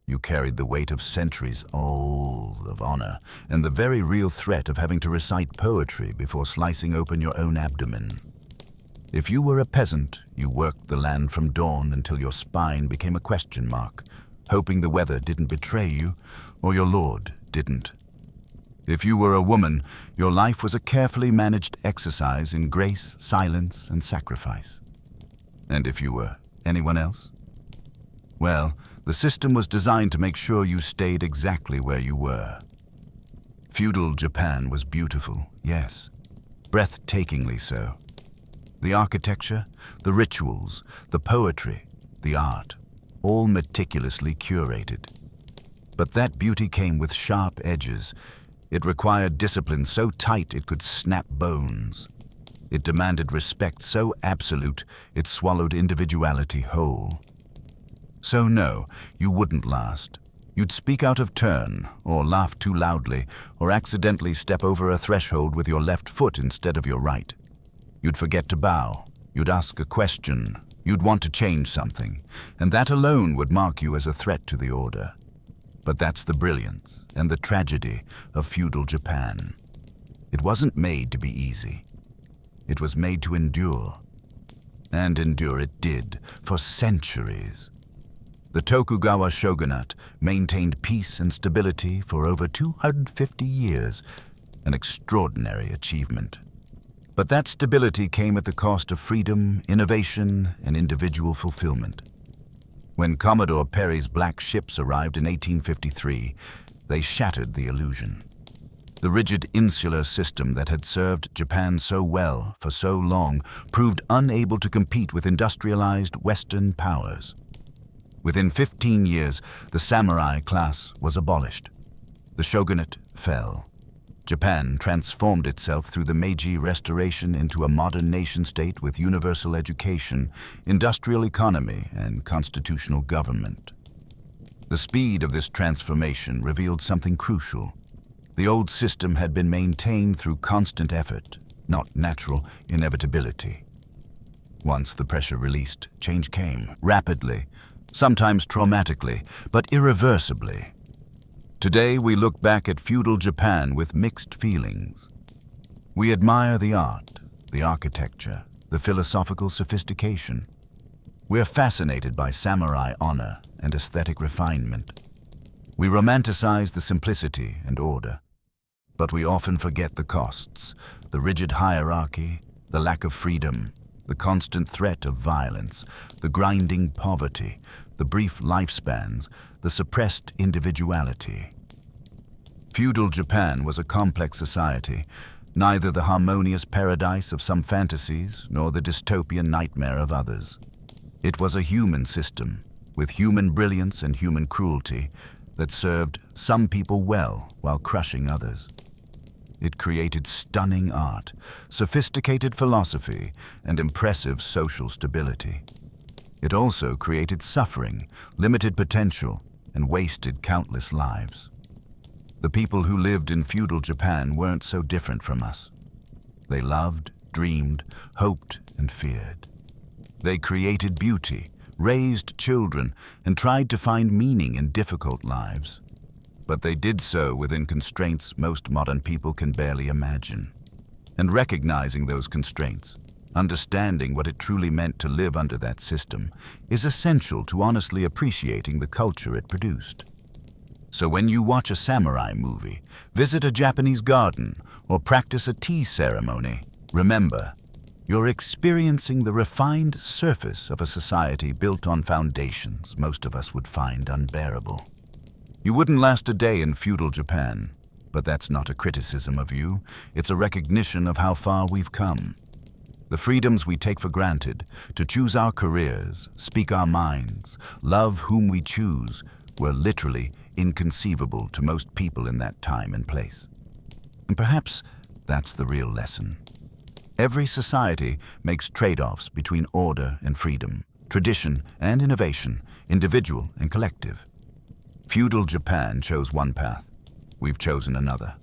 You carried the weight of centuries old of honor and the very real threat of having to recite poetry before slicing open your own abdomen. If you were a peasant, you worked the land from dawn until your spine became a question mark, hoping the weather didn't betray you or your lord didn't. If you were a woman, your life was a carefully managed exercise in grace, silence, and sacrifice. And if you were anyone else? Well, the system was designed to make sure you stayed exactly where you were. Feudal Japan was beautiful, yes, breathtakingly so. The architecture, the rituals, the poetry, the art, all meticulously curated. But that beauty came with sharp edges. It required discipline so tight it could snap bones. It demanded respect so absolute it swallowed individuality whole. So no, you wouldn't last. You'd speak out of turn, or laugh too loudly, or accidentally step over a threshold with your left foot instead of your right. You'd forget to bow. You'd ask a question. You'd want to change something, and that alone would mark you as a threat to the order. But that's the brilliance and the tragedy of feudal Japan. It wasn't made to be easy. It was made to endure. And endure it did, for centuries. The Tokugawa shogunate maintained peace and stability for over 250 years, an extraordinary achievement. But that stability came at the cost of freedom, innovation, and individual fulfillment. When Commodore Perry's black ships arrived in 1853, they shattered the illusion. The rigid insular system that had served Japan so well for so long proved unable to compete with industrialized Western powers. Within 15 years, the samurai class was abolished. The shogunate fell. Japan transformed itself through the Meiji Restoration into a modern nation-state with universal education, industrial economy, and constitutional government. The speed of this transformation revealed something crucial. The old system had been maintained through constant effort, not natural inevitability. Once the pressure released, change came, rapidly, sometimes traumatically, but irreversibly. Today we look back at feudal Japan with mixed feelings. We admire the art, the architecture, the philosophical sophistication. We're fascinated by samurai honor and aesthetic refinement. We romanticize the simplicity and order. But we often forget the costs, the rigid hierarchy, the lack of freedom, the constant threat of violence, the grinding poverty, the brief lifespans, the suppressed individuality. Feudal Japan was a complex society, neither the harmonious paradise of some fantasies nor the dystopian nightmare of others. It was a human system, with human brilliance and human cruelty, that served some people well while crushing others. It created stunning art, sophisticated philosophy, and impressive social stability. It also created suffering, limited potential, and wasted countless lives. The people who lived in feudal Japan weren't so different from us. They loved, dreamed, hoped, and feared. They created beauty, raised children, and tried to find meaning in difficult lives. But they did so within constraints most modern people can barely imagine. And recognizing those constraints, understanding what it truly meant to live under that system, is essential to honestly appreciating the culture it produced. So when you watch a samurai movie, visit a Japanese garden, or practice a tea ceremony, remember, you're experiencing the refined surface of a society built on foundations most of us would find unbearable. You wouldn't last a day in feudal Japan, but that's not a criticism of you, it's a recognition of how far we've come. The freedoms we take for granted, to choose our careers, speak our minds, love whom we choose, were literally inconceivable to most people in that time and place. And perhaps that's the real lesson. Every society makes trade-offs between order and freedom, tradition and innovation, individual and collective. Feudal Japan chose one path. We've chosen another.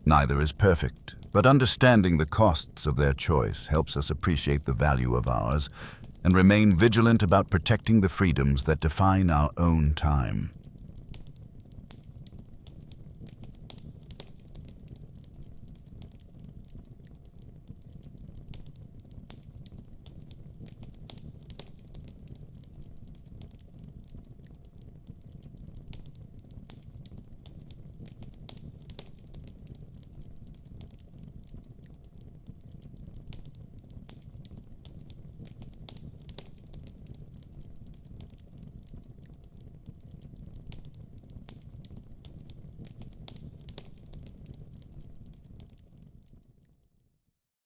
Neither is perfect, but understanding the costs of their choice helps us appreciate the value of ours and remain vigilant about protecting the freedoms that define our own time.